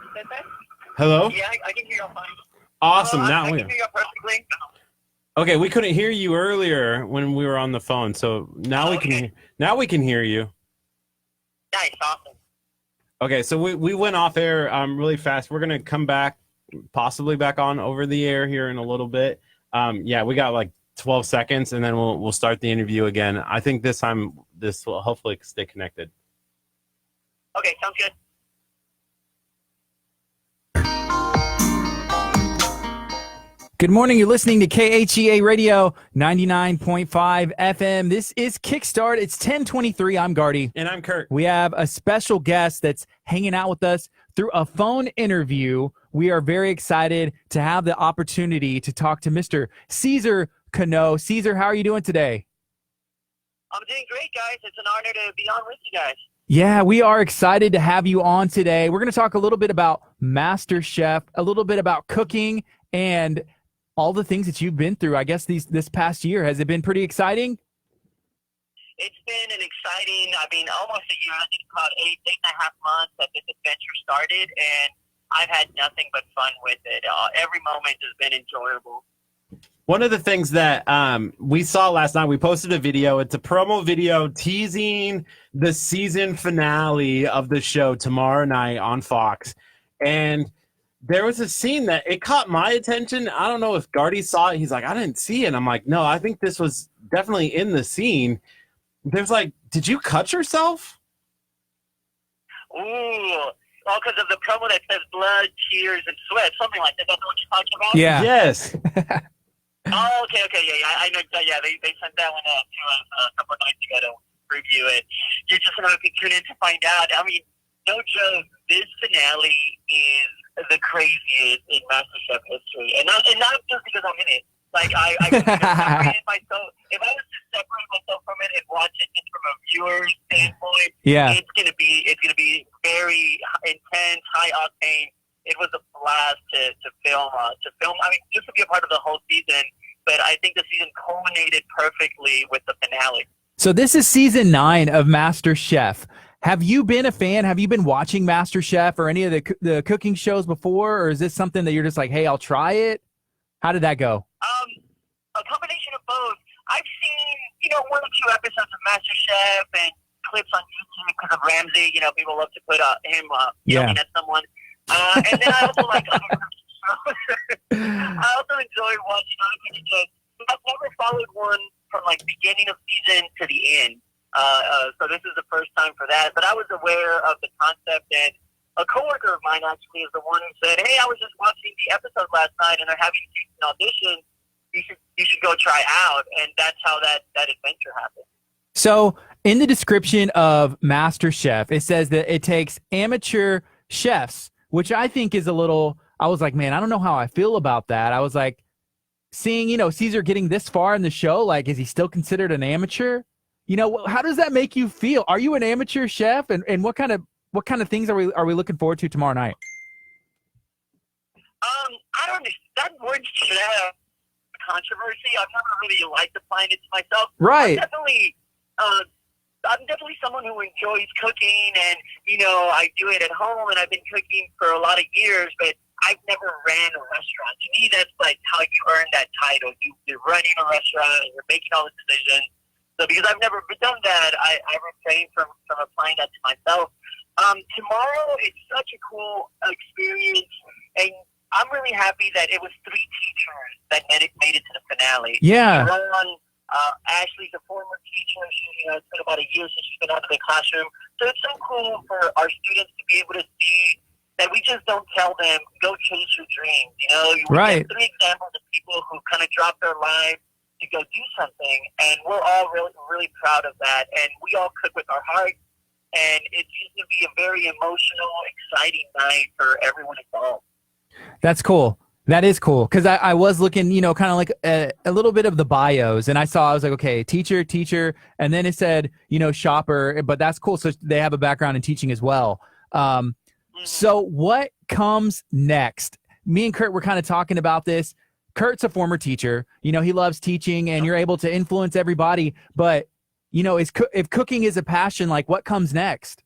Is that better? Hello? Yeah, I can hear you fine. Awesome. I Now can we hear you perfectly. Okay, we couldn't hear you earlier when we were on the phone, so now we can hear you. Nice, awesome. Okay, so we went off air really fast. We're gonna come back, possibly back on over the air here in a little bit. Yeah, we got like 12 seconds, and then we'll start the interview again. I think this time this will hopefully stay connected. Okay, sounds good. Good morning. You're listening to KHEA Radio 99.5 FM. This is Kickstart. It's 10:23. I'm Gardy. And I'm Curt. We have a special guest that's hanging out with us through a phone interview. We are very excited to have the opportunity to talk to Mr. Caesar Cano. Caesar, how are you doing today? I'm doing great, guys. It's an honor to be on with you guys. Yeah, we are excited to have you on today. We're going to talk a little bit about Master Chef, a little bit about cooking, and all the things that you've been through. I guess this past year, has it been pretty exciting? It's been an exciting, almost a year. I think about eight and a half months that this adventure started, and I've had nothing but fun with it. Every moment has been enjoyable. One of the things that we saw last night, we posted a video. It's a promo video teasing the season finale of the show tomorrow night on Fox. And there was a scene that it caught my attention. I don't know if Gardy saw it. He's like, I didn't see it. I'm like, no, I think this was definitely in the scene. There's like, did you cut yourself? Ooh, all because of the promo that says blood, tears, and sweat, something like that. That's what you're talking about? Yeah. Yes. Oh, okay, yeah, I know. Yeah, they sent that one to us a couple of nights ago to review it. You're just going to have to tune in to find out. I mean, no joke, this finale is the craziest in MasterChef history, and not just because I'm in it. Like I separated myself. If I was to separate myself from it and watch it just from a viewer's standpoint, Yeah. it's gonna be very intense, high octane. It was a blast to film. I mean, just to be a part of the whole season. But I think the season culminated perfectly with the finale. So this is season 9 of Master Chef. Have you been a fan? Have you been watching Master Chef or any of the cooking shows before, or is this something that you're just like, hey, I'll try it? How did that go? A combination of both. I've seen, 1 or 2 episodes of Master Chef and clips on YouTube because of Ramsay. People love to put him yelling at someone. And then I also like other I also enjoy watching other cooking shows. I've never followed one from like beginning of season to the end. So this is the first time for that. But I was aware of the concept, and a coworker of mine actually is the one who said, "Hey, I was just watching the episode last night, and they're having an audition. You should go try out." And that's how that adventure happened. So in the description of Master Chef, it says that it takes amateur chefs, which I think is a little, I was like, man, I don't know how I feel about that. I was like, seeing, Caesar getting this far in the show, like, is he still considered an amateur? How does that make you feel? Are you an amateur chef? And what kind of things are we looking forward to tomorrow night? I don't understand. That word should have controversy. I've never really liked applying it to myself. Right. I'm definitely someone who enjoys cooking, and I do it at home, and I've been cooking for a lot of years, but I've never ran a restaurant. To me, that's like how you earn that title. You're running a restaurant, and you're making all the decisions. So because I've never done that, I refrain from applying that to myself. Tomorrow, it's such a cool experience, and I'm really happy that it was 3 teachers that made it to the finale. Yeah. Ashley's a former teacher. It's been about a year since she's been out of the classroom. So it's so cool for our students to be able to see that we just don't tell them, go chase your dreams. We Right. have 3 examples of people who kind of dropped their lives to to go do something, and we're all really, really proud of that. And we all cook with our heart, and it's just going to be a very emotional, exciting night for everyone involved. That's cool. That is cool, because I was looking, kind of like a little bit of the bios, and I was like, okay, teacher, and then it said, shopper, but that's cool. So they have a background in teaching as well. So what comes next? Me and Curt were kind of talking about this. Kurt's a former teacher. He loves teaching, and you're able to influence everybody. But, if cooking is a passion, like what comes next?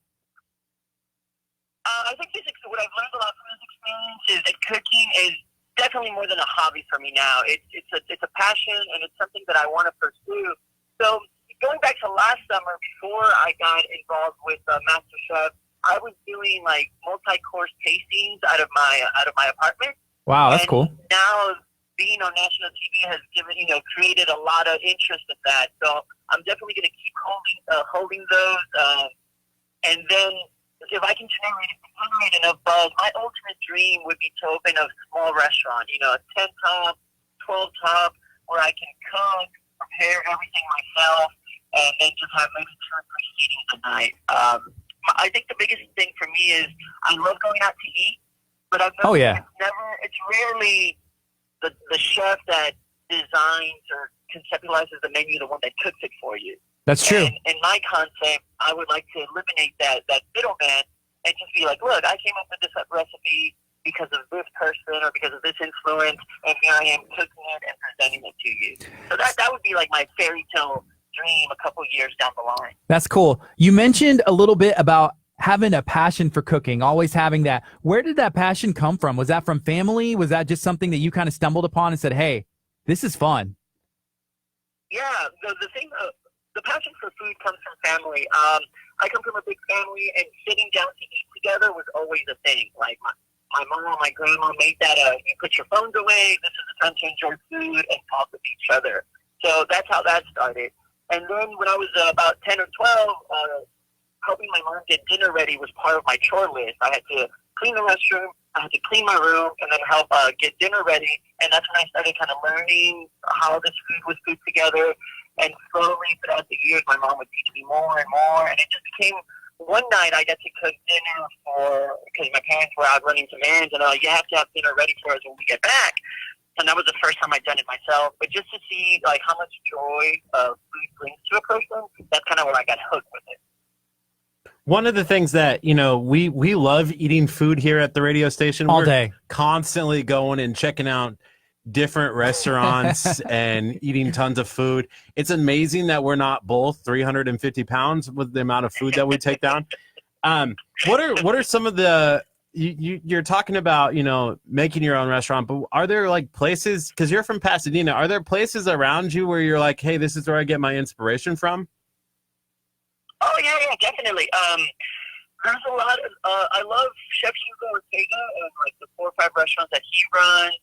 I think what I've learned a lot from this experience is that cooking is definitely more than a hobby for me now. It's a passion, and it's something that I want to pursue. So going back to last summer, before I got involved with MasterChef, I was doing like multi-course tastings out of my apartment. Wow, that's cool. Now being on national TV has created a lot of interest in that. So I'm definitely going to keep holding those. And then if I can generate enough buzz, my ultimate dream would be to open a small restaurant, a 10-top, 12-top, where I can cook, prepare everything myself, and then just have maybe 2 or 3 seatings a night. I think the biggest thing for me is I love going out to eat, but it's rarely the chef that designs or conceptualizes the menu, the one that cooks it for you. That's true. And in my concept, I would like to eliminate that middleman and just be like, look, I came up with this recipe because of this person or because of this influence, and here I am cooking it and presenting it to you. So that would be like my fairy tale dream a couple years down the line. That's cool. You mentioned a little bit about having a passion for cooking, always having that. Where did that passion come from? Was that from family? Was that just something that you kind of stumbled upon and said, hey, this is fun? Yeah, the passion for food comes from family. I come from a big family, and sitting down to eat together was always a thing. Like my mom, my grandma made that you put your phones away, this is the time to enjoy food and talk with each other. So that's how that started. And then when I was about 10 or 12, helping my mom get dinner ready was part of my chore list. I had to clean the restroom, I had to clean my room, and then help get dinner ready. And that's when I started kind of learning how this food was put together. And slowly throughout the years, my mom would teach me more and more. And it just became, one night I got to cook dinner because my parents were out running some errands, and you have to have dinner ready for us when we get back. And that was the first time I'd done it myself. But just to see like how much joy food brings to a person, that's kind of where I got hooked with it. One of the things that, we love eating food here at the radio station. All day. Constantly going and checking out different restaurants and eating tons of food. It's amazing that we're not both 350 pounds with the amount of food that we take down. What are some of the, you're talking about, making your own restaurant, but are there like places, because you're from Pasadena, are there places around you where you're like, hey, this is where I get my inspiration from? Oh, yeah, definitely. There's a lot of, I love Chef Hugo Ortega and like the 4 or 5 restaurants that he runs.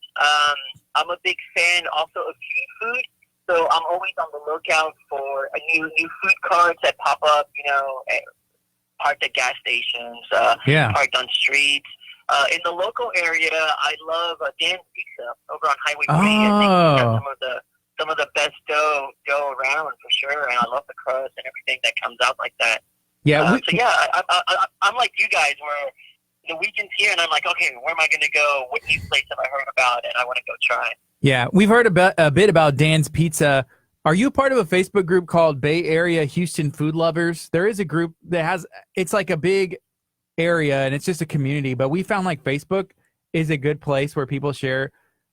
I'm a big fan also of street food, so I'm always on the lookout for new food carts that pop up, parked at gas stations, parked on streets. In the local area, I love Dan's Pizza over on Highway 3. I think he has some of the best dough around for sure, and I love the crust and everything that comes out like that. Yeah. I'm like you guys, where the weekend's here, and I'm like, okay, where am I going to go? What new place have I heard about, and I want to go try. Yeah, we've heard a bit about Dan's Pizza. Are you a part of a Facebook group called Bay Area Houston Food Lovers? There is a group that it's like a big area, and it's just a community, but we found like Facebook is a good place where people share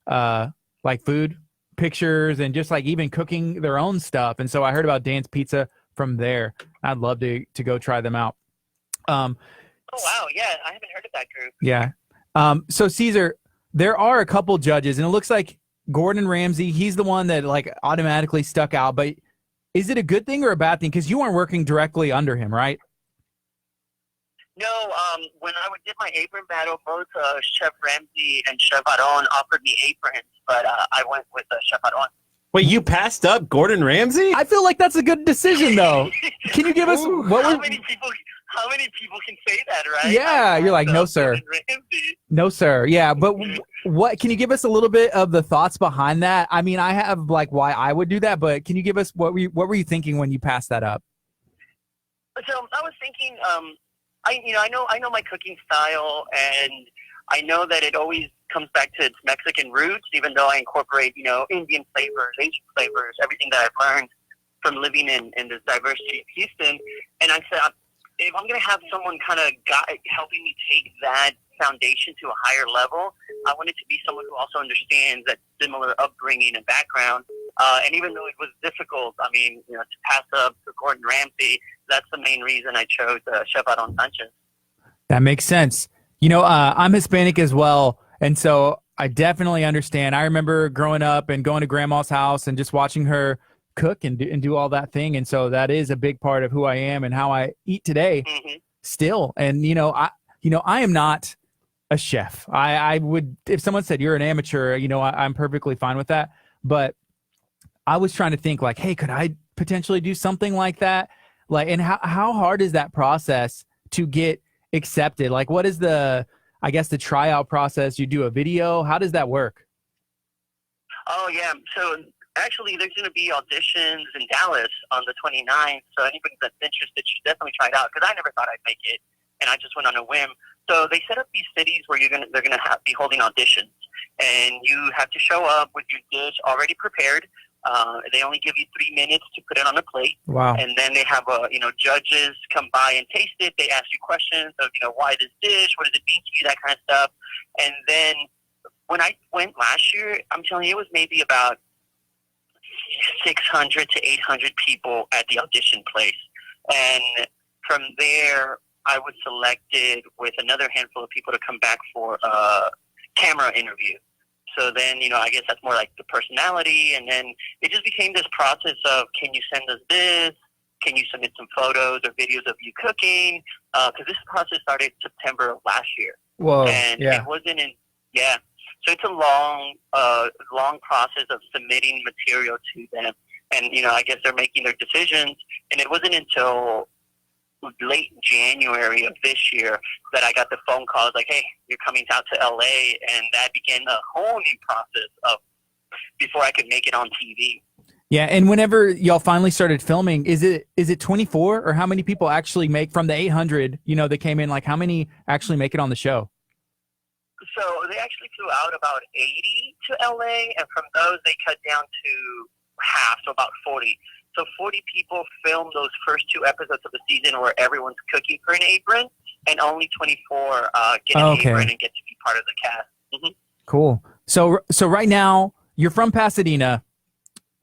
like food pictures and just like even cooking their own stuff. And so I heard about Dan's Pizza from there. I'd love to go try them out. Oh, wow. Yeah, I haven't heard of that group. Yeah. So Caesar, there are a couple judges, and it looks like Gordon Ramsay, he's the one that like automatically stuck out, but is it a good thing or a bad thing? Because you weren't working directly under him, right? No, when I did my apron battle, both Chef Ramsay and Chef Aron offered me aprons, but I went with Chef Aron. Wait, you passed up Gordon Ramsay? I feel like that's a good decision, though. Can you give us How many people can say that, right? Yeah, you're like, no, sir. Ramsay. No, sir. Yeah, but what can you give us a little bit of the thoughts behind that? I mean, I have like why I would do that, but can you give us what were you thinking when you passed that up? So I was thinking, I know my cooking style, and I know that it always comes back to its Mexican roots, even though I incorporate, Indian flavors, Asian flavors, everything that I've learned from living in this diverse city of Houston. And I said, if I'm going to have someone kind of helping me take that foundation to a higher level, I want it to be someone who also understands that similar upbringing and background. And even though it was difficult, to pass up to Gordon Ramsay, that's the main reason I chose Chef Aaron Sanchez. That makes sense. I'm Hispanic as well, and so I definitely understand. I remember growing up and going to grandma's house and just watching her cook and do all that thing, and so that is a big part of who I am and how I eat today still. And I am not a chef. I would, if someone said you're an amateur, I'm perfectly fine with that. But I was trying to think like, hey, could I potentially do something like that? Like, and how hard is that process to get accepted? Like, what is the tryout process? You do a video? How does that work? Oh, yeah. So actually, there's going to be auditions in Dallas on the 29th. So anybody that's interested should definitely try it out, because I never thought I'd make it, and I just went on a whim. So they set up these cities where they're going to be holding auditions, and you have to show up with your dish already prepared. They only give you 3 minutes to put it on a plate. Wow. And then they have judges come by and taste it. They ask you questions of why this dish, what does it mean to you, that kind of stuff. And then when I went last year, I'm telling you, it was maybe about 600 to 800 people at the audition place. And from there, I was selected with another handful of people to come back for a camera interview. So then, I guess that's more like the personality. And then it just became this process of, can you send us this? Can you submit some photos or videos of you cooking? Because this process started September of last year. Whoa. And it wasn't So it's a long process of submitting material to them. And, I guess they're making their decisions. And it wasn't until late January of this year that I got the phone calls like, hey, you're coming out to LA. And that began a whole new process of before I could make it on TV. Yeah. And whenever y'all finally started filming, is it 24 or how many people actually make from the 800, that came in, like how many actually make it on the show? So they actually flew out about 80 to LA, and from those they cut down to half, so about 40. So 40 people filmed those first 2 episodes of the season where everyone's cooking for an apron, and only 24 get an apron and get to be part of the cast. Mm-hmm. Cool. So right now, you're from Pasadena.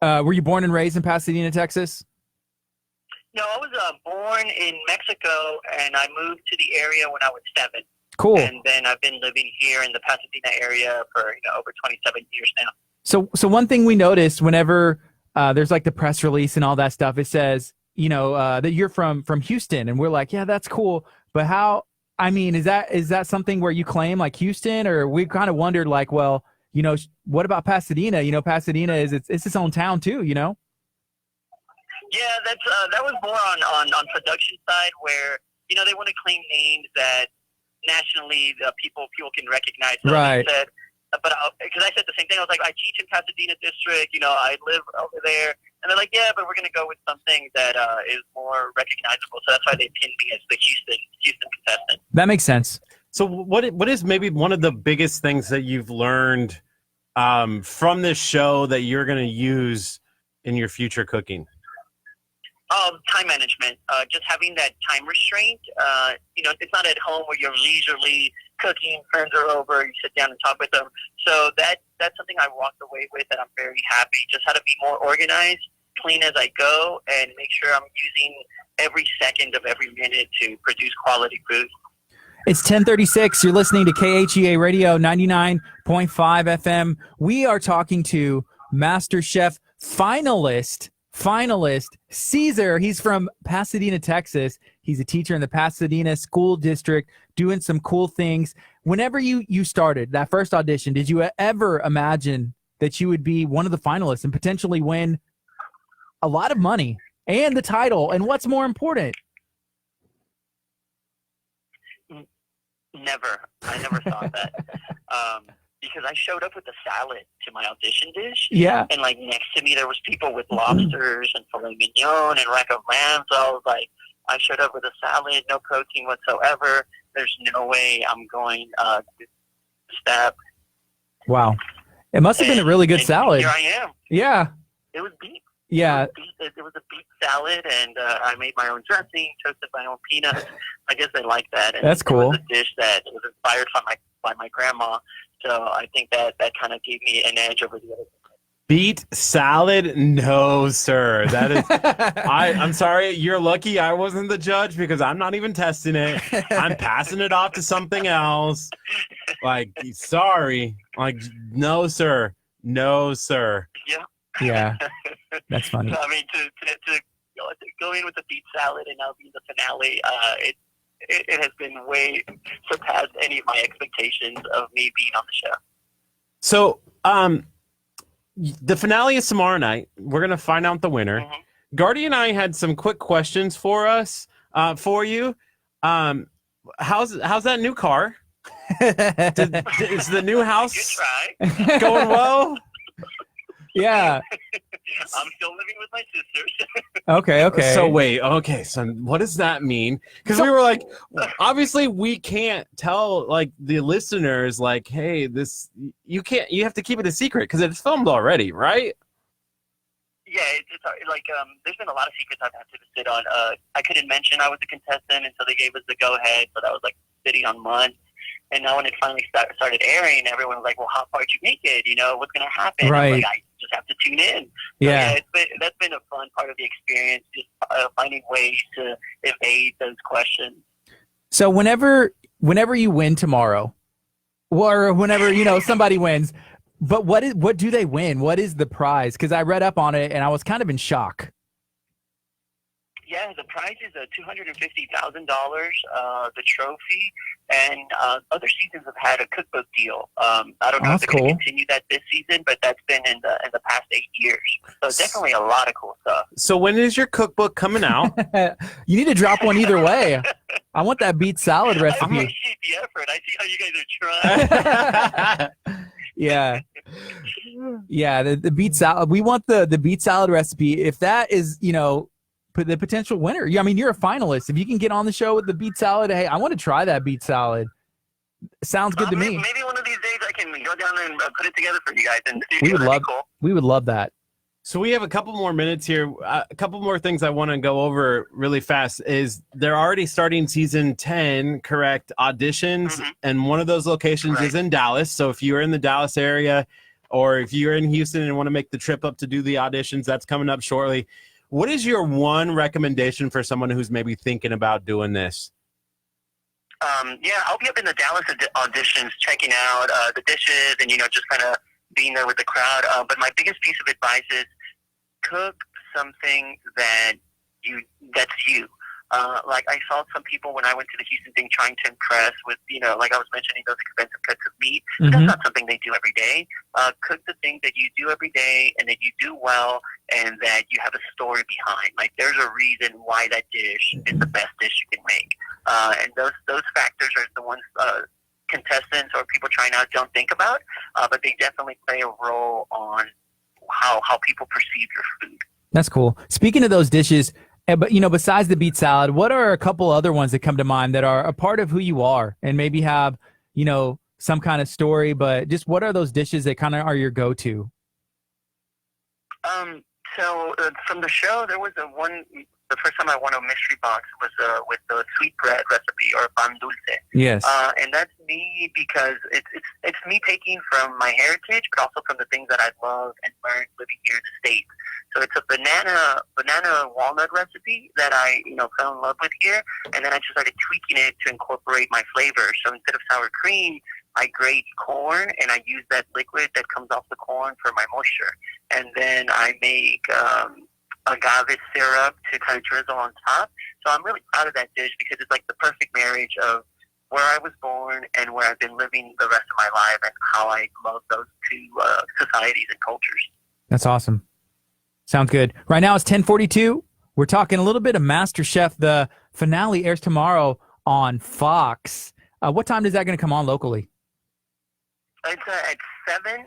Were you born and raised in Pasadena, Texas? No, I was born in Mexico, and I moved to the area when I was 7. Cool. And then I've been living here in the Pasadena area for over 27 years now. So one thing we noticed whenever there's like the press release and all that stuff, it says that you're from Houston, and we're like, yeah, that's cool. But how? I mean, is that something where you claim like Houston, or we kind of wondered like, well, what about Pasadena? Pasadena is it's its own town too. Yeah, that was more on production side where they want to claim names that nationally people can recognize. So right. They said, but because I said the same thing, I was like, I teach in Pasadena district. I live over there, and they're like, yeah, but we're going to go with something that is more recognizable. So that's why they pinned me as the Houston contestant. That makes sense. So what is maybe one of the biggest things that you've learned from this show that you're going to use in your future cooking? Time management, just having that time restraint. It's not at home where you're leisurely cooking, friends are over, you sit down and talk with them. So that's something I walked away with, and I'm very happy. Just how to be more organized, clean as I go, and make sure I'm using every second of every minute to produce quality food. It's 10:36. You're listening to KHEA Radio 99.5 FM. We are talking to MasterChef finalist Caesar. He's from Pasadena, Texas. He's a teacher in the Pasadena School District doing some cool things. Whenever you started that first audition, did you ever imagine that you would be one of the finalists and potentially win a lot of money and the title? And what's more important? Never. I never thought that. Because I showed up with a salad to my audition dish. Yeah. And, like, next to me there was people with lobsters and filet mignon and rack of lamb. So I was like, I showed up with a salad, no protein whatsoever. There's no way I'm going to stab. Wow. It must have been a really good and salad. Here I am. Yeah. It was beef. Yeah. It was a beef salad, and I made my own dressing, toasted my own peanuts. I guess I like that. And That's cool. It was a dish that was inspired by my grandma, so I think that kind of gave me an edge over the other. Beet salad? No, sir. That is. I'm sorry. You're lucky I wasn't the judge because I'm not even testing it. I'm passing it off to something else. Like, sorry. Like, no, sir. No, sir. Yeah. Yeah. That's funny. I mean, to go in with a beet salad and now be in the finale, it has been way surpassed any of my expectations of me being on the show. So, the finale is tomorrow night. We're gonna find out the winner. Mm-hmm. Gardy and I had some quick questions for you. How's that new car? Is the new house Good try. going well? Yeah. I'm still living with my sisters. Okay. So wait, okay, so what does that mean? Because we were like, obviously we can't tell like the listeners like, hey, this you have to keep it a secret because it's filmed already, right? Yeah, it's like there's been a lot of secrets I've had to sit on. I couldn't mention I was a contestant until they gave us the go ahead, so that was like sitting on months. And now when it finally started airing, everyone was like, well, how far did you make it? You know, what's going to happen? Right. I was like, I just have to tune in. Yeah. So, that's been a fun part of the experience, just finding ways to evade those questions. So whenever you win tomorrow, or whenever, somebody wins, but what do they win? What is the prize? Because I read up on it and I was kind of in shock. Yeah, the prize is $250,000, the trophy, and other seasons have had a cookbook deal. I don't know if they're going to continue that this season, but that's been in the past 8 years. So definitely a lot of cool stuff. So when is your cookbook coming out? You need to drop one either way. I want that beet salad I recipe. appreciate the effort. I see how you guys are trying. Yeah. Yeah, the beet salad. We want the beet salad recipe. If that is, the potential winner. I mean, you're a finalist. If you can get on the show with the beet salad, hey, I want to try that beet salad. Sounds good to me. Maybe one of these days I can go down and put it together for you guys. And we would love that. So we have a couple more minutes here. A couple more things I want to go over really fast is they're already starting season 10, correct, auditions. Mm-hmm. And one of those locations is in Dallas. So if you're in the Dallas area or if you're in Houston and want to make the trip up to do the auditions, that's coming up shortly. What is your one recommendation for someone who's maybe thinking about doing this? Yeah, I'll be up in the Dallas auditions, checking out the dishes and, just kind of being there with the crowd. But my biggest piece of advice is cook something that's you. Like I saw some people when I went to the Houston thing trying to impress with, like I was mentioning, those expensive cuts of meat. Mm-hmm. That's not something they do every day. Cook the thing that you do every day and that you do well and that you have a story behind. Like there's a reason why that dish is the best dish you can make. And those factors are the ones contestants or people trying out don't think about, but they definitely play a role on how people perceive your food. That's cool. Speaking of those dishes, but besides the beet salad, what are a couple other ones that come to mind that are a part of who you are and maybe have, some kind of story, but just what are those dishes that kind of are your go-to? So from the show, there was the first time I won a mystery box was with the sweet bread recipe or pan dulce. Yes. And that's me because it's me taking from my heritage, but also from the things that I love and learned living here in the States. So it's a banana walnut recipe that I fell in love with here, and then I just started tweaking it to incorporate my flavor. So instead of sour cream, I grate corn and I use that liquid that comes off the corn for my moisture, and then I make agave syrup to kind of drizzle on top. So I'm really proud of that dish because it's like the perfect marriage of where I was born and where I've been living the rest of my life and how I love those two societies and cultures. That's awesome. Sounds good. Right now it's 10:42. We're talking a little bit of MasterChef. The finale airs tomorrow on Fox. What time is that going to come on locally? It's at 7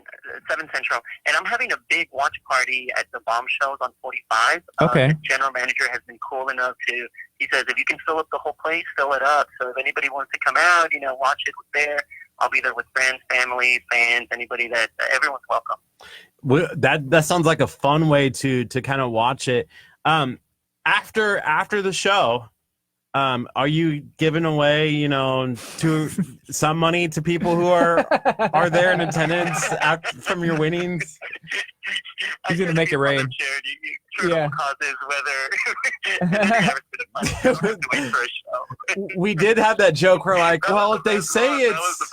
Central, and I'm having a big watch party at the Bombshells on 45. Okay. The general manager has been cool enough to, he says, if you can fill up the whole place, fill it up. So if anybody wants to come out, watch it there, I'll be there with friends, family, fans, anybody everyone's welcome. Well, that sounds like a fun way to kind of watch it. After the show, are you giving away, to some money to people who are there in attendance from your winnings? He's gonna make it rain. Yeah. Causes, whether we did have that joke. We're like, well, if they say that was the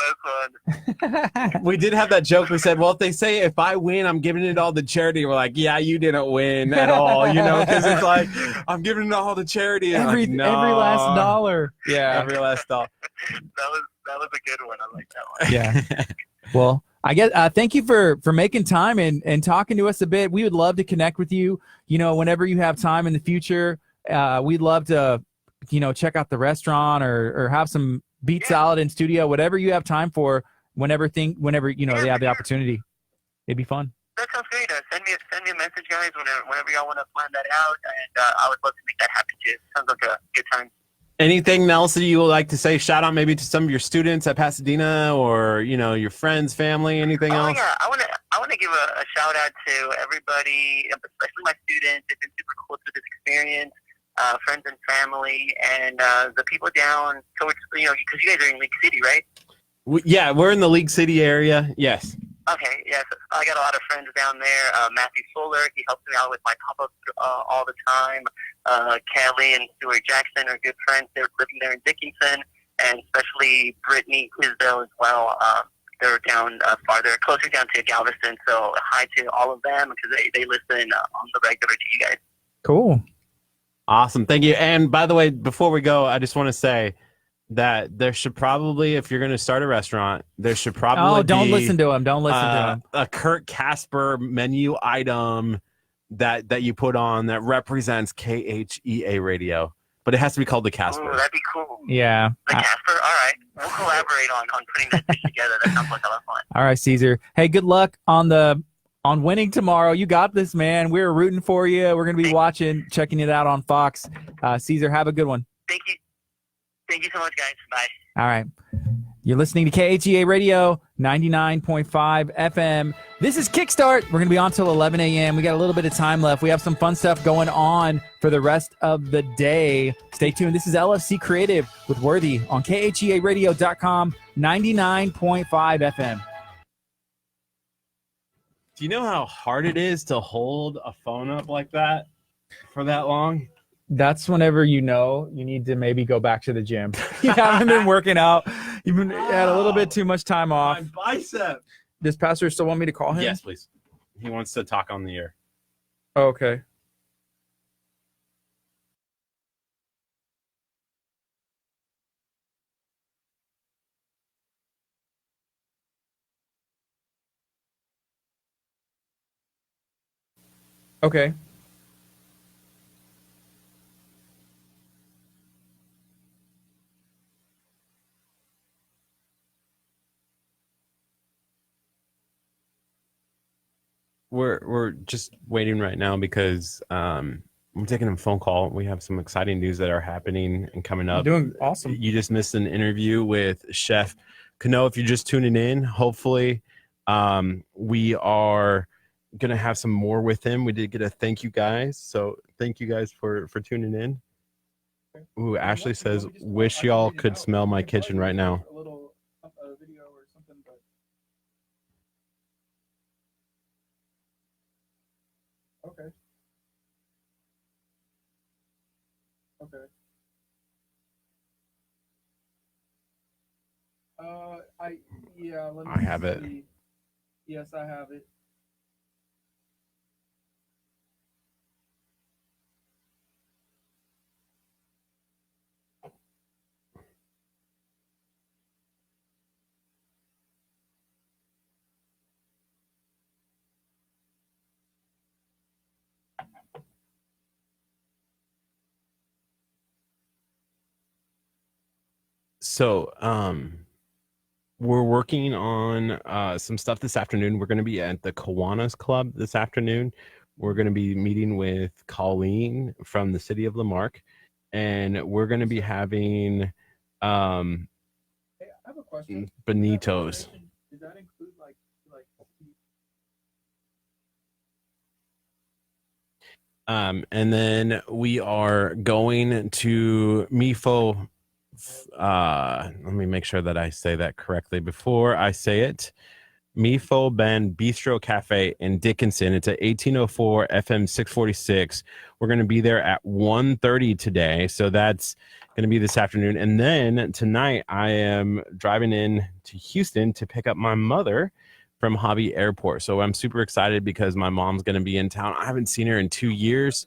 best one. We did have that joke. We said, well, if they say if I win, I'm giving it all to charity. We're like, yeah, you didn't win at all, because it's like I'm giving it all to charity. And every last dollar. Yeah, every last dollar. That was a good one. I like that one. Yeah. Well, I guess thank you for making time and talking to us a bit. We would love to connect with you. Whenever you have time in the future, we'd love to, check out the restaurant or have some beet salad in studio, whatever you have time for. Whenever they have the opportunity, it'd be fun. That sounds great. Send me a message, guys. Whenever y'all want to plan that out, and I would love to make that happen too. Sounds like a good time. Anything else that you would like to say? Shout out maybe to some of your students at Pasadena, or your friends, family. Anything else? Yeah, I want to give a shout out to everybody, especially my students. They've been super cool through this experience. Friends and family, and the people down towards because you guys are in League City, right? We're in the League City area. Yes. Okay, yes. I got a lot of friends down there. Matthew Fuller, he helps me out with my pop-ups all the time. Kelly and Stuart Jackson are good friends. They're living there in Dickinson, and especially Brittany Quisdale as well. They're down farther, closer down to Galveston. So hi to all of them because they listen on the regular to you guys. Cool. Awesome. Thank you. And by the way, before we go, I just want to say that there should probably, if you're going to start a restaurant, there should probably don't listen to him. Don't listen to him. A Curt Casper menu item that you put on that represents KHEA radio, but it has to be called the Casper. Ooh, that'd be cool. Yeah. The Casper. All right. We'll collaborate on putting that dish together. That sounds like a lot of fun. All right, Caesar. Hey, good luck on winning tomorrow. You got this, man. We're rooting for you. We're going to be checking it out on Fox. Caesar, have a good one. Thank you. Thank you so much, guys. Bye. All right. You're listening to KHEA Radio, 99.5 FM. This is Kickstart. We're going to be on till 11 a.m. We got a little bit of time left. We have some fun stuff going on for the rest of the day. Stay tuned. This is LFC Creative with Worthy on KHEARadio.com, 99.5 FM. Do you know how hard it is to hold a phone up like that for that long? That's whenever you need to maybe go back to the gym. You haven't been working out. You've had a little bit too much time off. My bicep. Does Pastor still want me to call him? Yes, please. He wants to talk on the air. Oh, okay. Okay. We're just waiting right now because I'm taking a phone call. We have some exciting news that are happening and coming up. You're doing awesome. You just missed an interview with Chef Cano. If you're just tuning in, hopefully we are going to have some more with him. We did get a thank you guys. So thank you guys for tuning in. Ooh, Ashley says, wish y'all could smell my kitchen right now. A little video or something, but okay. Okay. Let me I have it. see. Yes, I have it. So, we're working on some stuff this afternoon. We're going to be at the Kiwanis Club this afternoon. We're going to be meeting with Colleen from the city of Lamarck, and we're going to be having Benito's. Does that include like and then we are going to MIFO. Let me make sure that I say that correctly before I say it. Mifo Ben Bistro Cafe in Dickinson. It's at 1804 FM 646. We're going to be there at 1:30 today. So that's going to be this afternoon. And then tonight I am driving in to Houston to pick up my mother from Hobby Airport. So I'm super excited because my mom's going to be in town. I haven't seen her in 2 years,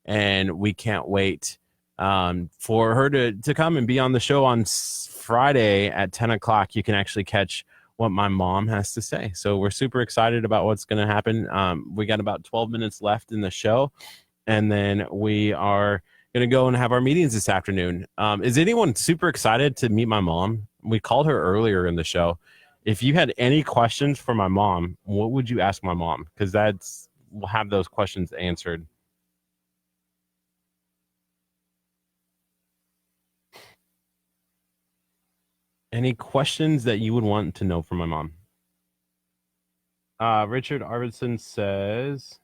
and we can't wait for her to come and be on the show on Friday at 10 o'clock. You can actually catch what my mom has to say. So we're super excited about what's going to happen. We got about 12 minutes left in the show, and then we are going to go and have our meetings this afternoon. Is anyone super excited to meet my mom? We called her earlier in the show. If you had any questions for my mom, what would you ask my mom? Because we'll have those questions answered. Any questions that you would want to know from my mom? Richard Arvidsson says,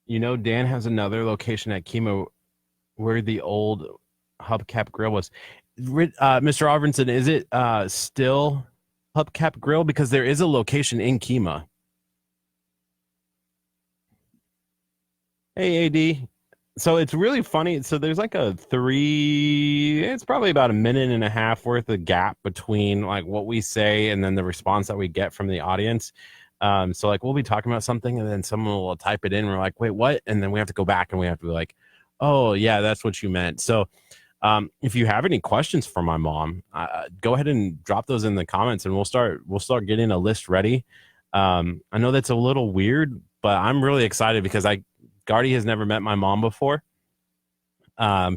Dan has another location at KHEA where the old Hubcap Grill was. Mr. Arvidsson, is it still Hubcap Grill? Because there is a location in KHEA. Hey, AD. So it's really funny. So there's like it's probably about a minute and a half worth of gap between like what we say and then the response that we get from the audience. So like we'll be talking about something and then someone will type it in. We're like, wait, what? And then we have to go back and we have to be like, oh yeah, that's what you meant. So if you have any questions for my mom, go ahead and drop those in the comments and we'll start getting a list ready. I know that's a little weird, but I'm really excited because Gardy has never met my mom before. I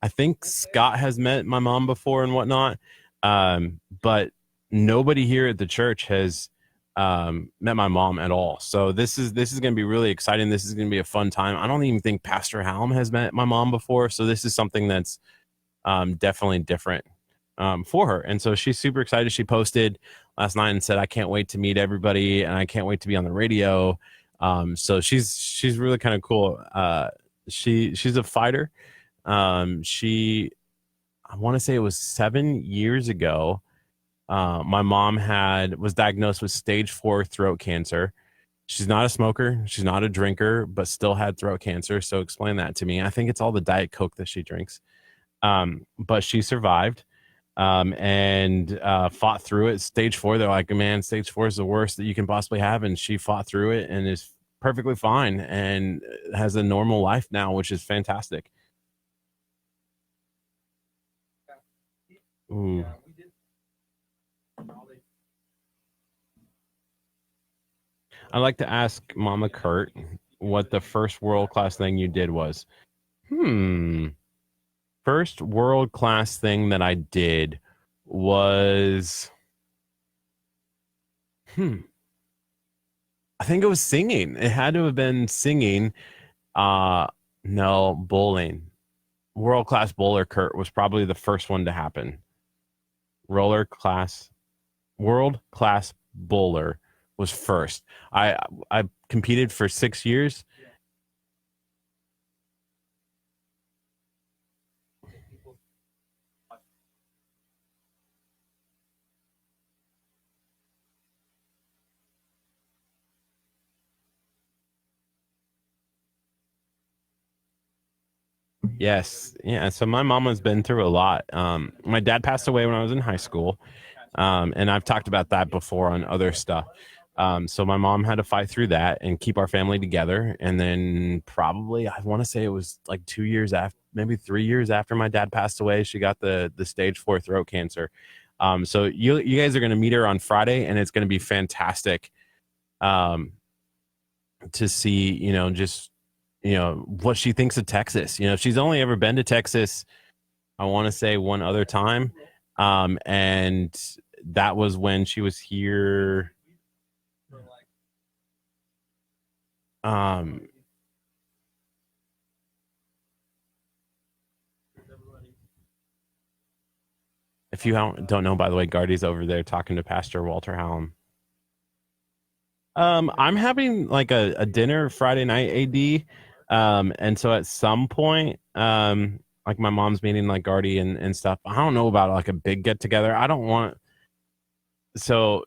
think Scott has met my mom before and whatnot. But nobody here at the church has met my mom at all. So this is going to be really exciting. This is going to be a fun time. I don't even think Pastor Hallam has met my mom before. So this is something that's definitely different for her. And so she's super excited. She posted last night and said, I can't wait to meet everybody and I can't wait to be on the radio. So she's really kind of cool. She's a fighter. I want to say it was 7 years ago. My mom was diagnosed with stage 4 throat cancer. She's not a smoker. She's not a drinker, but still had throat cancer. So explain that to me. I think it's all the Diet Coke that she drinks. But she survived, and fought through it. Stage 4, they're like, man, stage 4 is the worst that you can possibly have. And she fought through it and is perfectly fine and has a normal life now, which is fantastic. Ooh. I'd like to ask Mama Curt what the first world-class thing you did was. First world-class thing that I did was I think it was singing. It had to have been singing. No, bowling. World-class bowler Curt was probably the first one to happen. World-class bowler was first. I competed for 6 years. Yes. Yeah. So my mom has been through a lot. My dad passed away when I was in high school. And I've talked about that before on other stuff. So my mom had to fight through that and keep our family together. And then probably, I want to say it was like 2 years after, maybe 3 years after my dad passed away, she got the stage 4 throat cancer. So you guys are going to meet her on Friday, and it's going to be fantastic to see, just what she thinks of Texas. She's only ever been to Texas I want to say one other time. And that was when she was here. If you don't know, by the way, Gardy's over there talking to Pastor Walter Hallam. I'm having like a dinner Friday night, AD. And so at some point, like my mom's meeting like Gardy and stuff. I don't know about like a big get together. I don't want to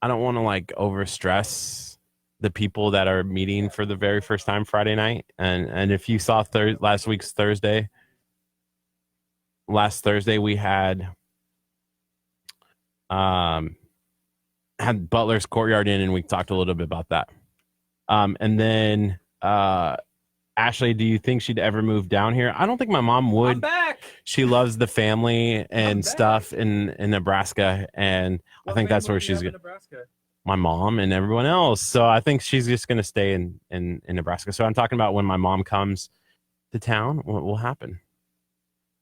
like overstress the people that are meeting for the very first time Friday night. And if you saw last Thursday we had Butler's Courtyard in, and we talked a little bit about that. And then Ashley, do you think she'd ever move down here? I don't think my mom would. I'm back. She loves the family and stuff in Nebraska, and I think that's where she's going. My mom and everyone else. So I think she's just going to stay in Nebraska. So I'm talking about when my mom comes to town, what will happen.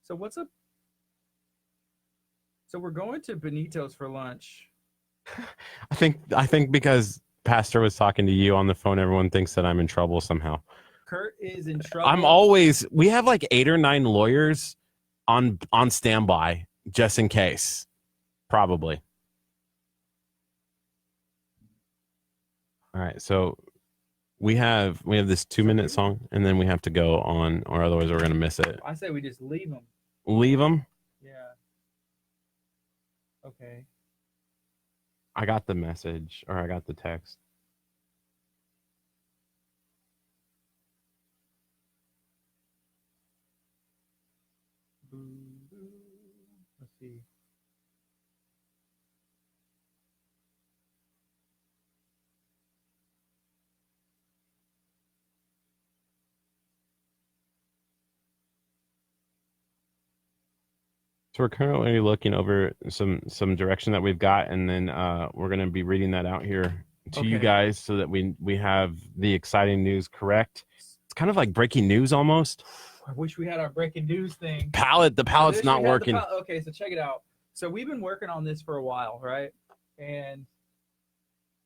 So what's up? So we're going to Benito's for lunch. I think because Pastor was talking to you on the phone, everyone thinks that I'm in trouble somehow. Kurt is in trouble. We have like 8 or 9 lawyers on standby just in case. Probably. All right. So we have this 2-minute song, and then we have to go on, or otherwise we're going to miss it. I say we just leave them. Leave them? Yeah. Okay. I got the message, or I got the text. Let's see. So we're currently looking over some direction that we've got, and then we're going to be reading that out here to you guys so that we have the exciting news correct. It's kind of like breaking news almost. I wish we had our breaking news thing. The pallet's not working. Okay, so check it out. So we've been working on this for a while, right? And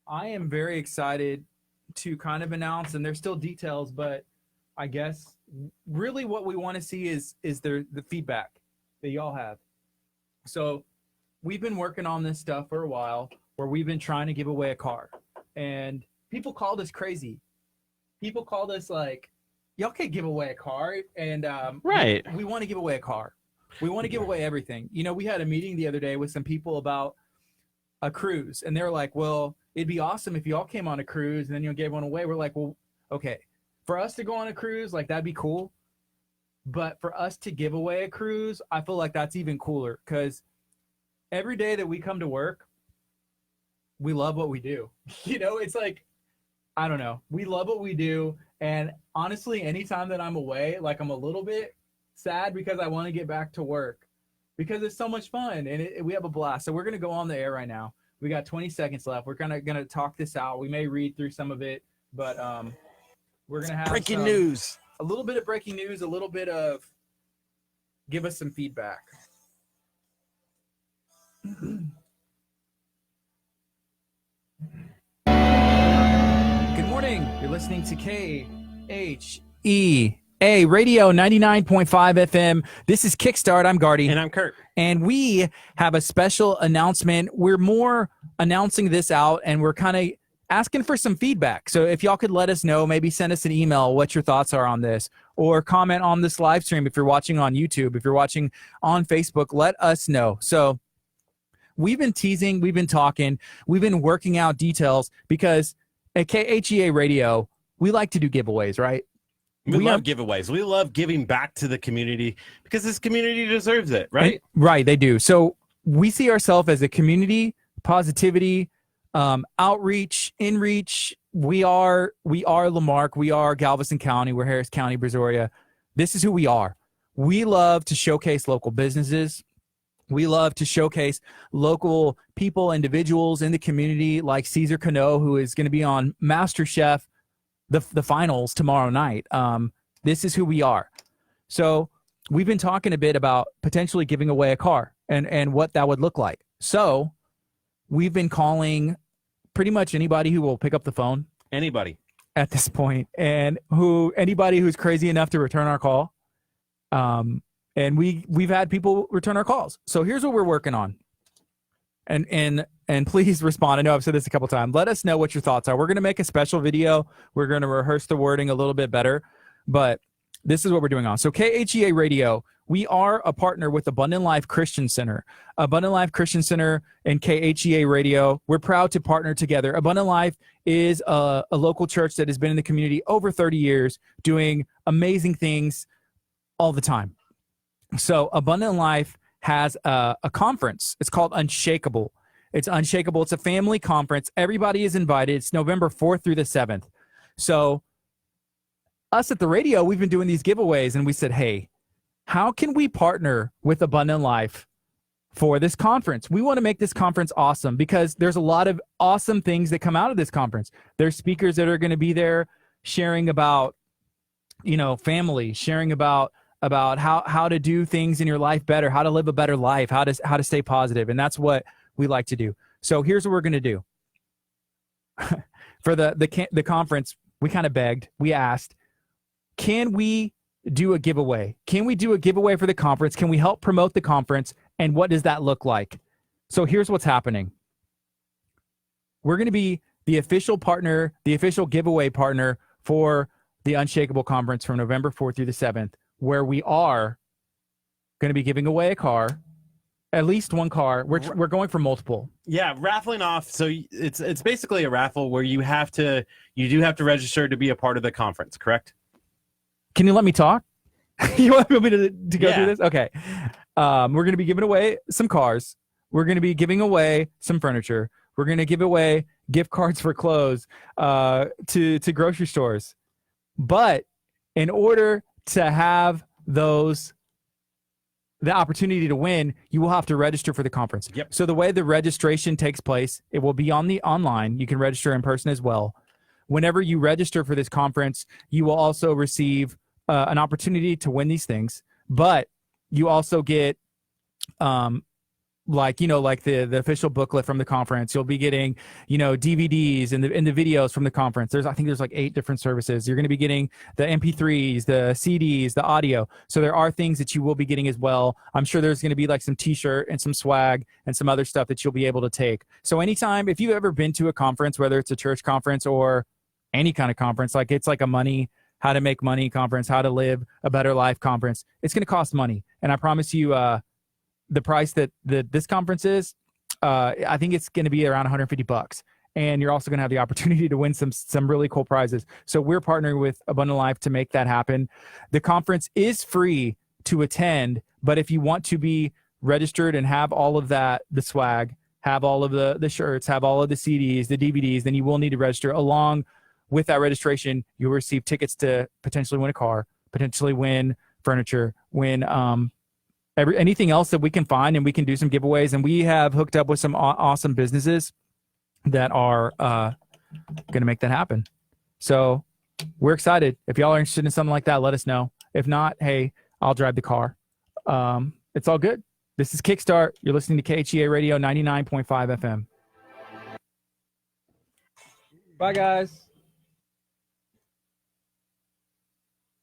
I am very excited to kind of announce, and there's still details, but I guess really what we want to see is the feedback that y'all have. So we've been working on this stuff for a while, where we've been trying to give away a car, and people called us crazy. People called us like, y'all can't give away a car. And right, we want to give away a car. We want to give away everything. You know, we had a meeting the other day with some people about a cruise, and they're like, well, it'd be awesome if y'all came on a cruise and then you gave one away. We're like, well, okay, for us to go on a cruise, like that'd be cool. But for us to give away a cruise, I feel like that's even cooler, because every day that we come to work, we love what we do. You know, it's like, I don't know. We love what we do. And honestly, anytime that I'm away, like I'm a little bit sad because I want to get back to work because it's so much fun and we have a blast. So we're going to go on the air right now. We got 20 seconds left. We're going to talk this out. We may read through some of it, but we're going to have breaking news. A little bit of breaking news, a little bit of give us some feedback. Good morning. You're listening to KHEA Radio 99.5 FM. This is Kickstart. I'm Gardy. And I'm Curt. And we have a special announcement. We're more announcing this out, and we're kind of asking for some feedback. So if y'all could let us know, maybe send us an email what your thoughts are on this, or comment on this live stream if you're watching on YouTube. If you're watching on Facebook, let us know. So we've been teasing, we've been talking, we've been working out details, because at KHEA Radio, we like to do giveaways, right? We love giveaways. We love giving back to the community because this community deserves it, right? Right, they do. So we see ourselves as a community, positivity, outreach, inreach. We are Lamarck. We are Galveston County. We're Harris County, Brazoria. This is who we are. We love to showcase local businesses. We love to showcase local people, individuals in the community, like Caesar Cano, who is going to be on MasterChef, the finals tomorrow night. This is who we are. So we've been talking a bit about potentially giving away a car and what that would look like. So we've been calling pretty much anybody who will pick up the phone. Anybody. At this point, and anybody who's crazy enough to return our call. And we've had people return our calls. So here's what we're working on. And please respond. I know I've said this a couple times. Let us know what your thoughts are. We're going to make a special video. We're going to rehearse the wording a little bit better, but this is what we're doing on. So KHEA Radio, we are a partner with Abundant Life Christian Center. Abundant Life Christian Center and KHEA Radio, we're proud to partner together. Abundant Life is a local church that has been in the community over 30 years, doing amazing things all the time. So Abundant Life has a conference. It's called Unshakable. It's Unshakable. It's a family conference. Everybody is invited. It's November 4th through the 7th. So us at the radio, we've been doing these giveaways, and we said, hey, how can we partner with Abundant Life for this conference? We want to make this conference awesome because there's a lot of awesome things that come out of this conference. There's speakers that are going to be there sharing about, family, sharing about how to do things in your life better, how to live a better life, how to stay positive. And that's what we like to do. So here's what we're going to do. For the conference, we kind of begged, we asked, can we do a giveaway? Can we do a giveaway for the conference? Can we help promote the conference? And what does that look like? So here's what's happening. We're going to be the official partner, the official giveaway partner for the Unshakable Conference from November 4th through the 7th, where we are going to be giving away a car, at least one car. We're going for multiple. Yeah, raffling off. So it's basically a raffle where you do have to register to be a part of the conference, correct? Can you let me talk? You want me to go through this? Okay. We're going to be giving away some cars. We're going to be giving away some furniture. We're going to give away gift cards for clothes to grocery stores. But in order to have the opportunity to win, you will have to register for the conference. Yep. So the way the registration takes place, it will be on the online. You can register in person as well. Whenever you register for this conference, you will also receive an opportunity to win these things, but you also get like the official booklet from the conference. You'll be getting, DVDs and the videos from the conference. I think there's like 8 different services. You're going to be getting the MP3s, the CDs, the audio. So there are things that you will be getting as well. I'm sure there's going to be like some t-shirt and some swag and some other stuff that you'll be able to take. So anytime, if you've ever been to a conference, whether it's a church conference or any kind of conference, like it's like how to make money conference, how to live a better life conference, it's going to cost money. And I promise you, the price that this conference is, I think it's going to be around $150. And you're also going to have the opportunity to win some really cool prizes. So we're partnering with Abundant Life to make that happen. The conference is free to attend, but if you want to be registered and have all of that, the swag, have all of the shirts, have all of the CDs, the DVDs, then you will need to register. Along with that registration, you'll receive tickets to potentially win a car, potentially win furniture, win anything else that we can find, and we can do some giveaways. And we have hooked up with some awesome businesses that are going to make that happen. So we're excited. If y'all are interested in something like that, let us know. If not, hey, I'll drive the car. It's all good. This is Kickstart. You're listening to KHEA Radio 99.5 FM. Bye, guys.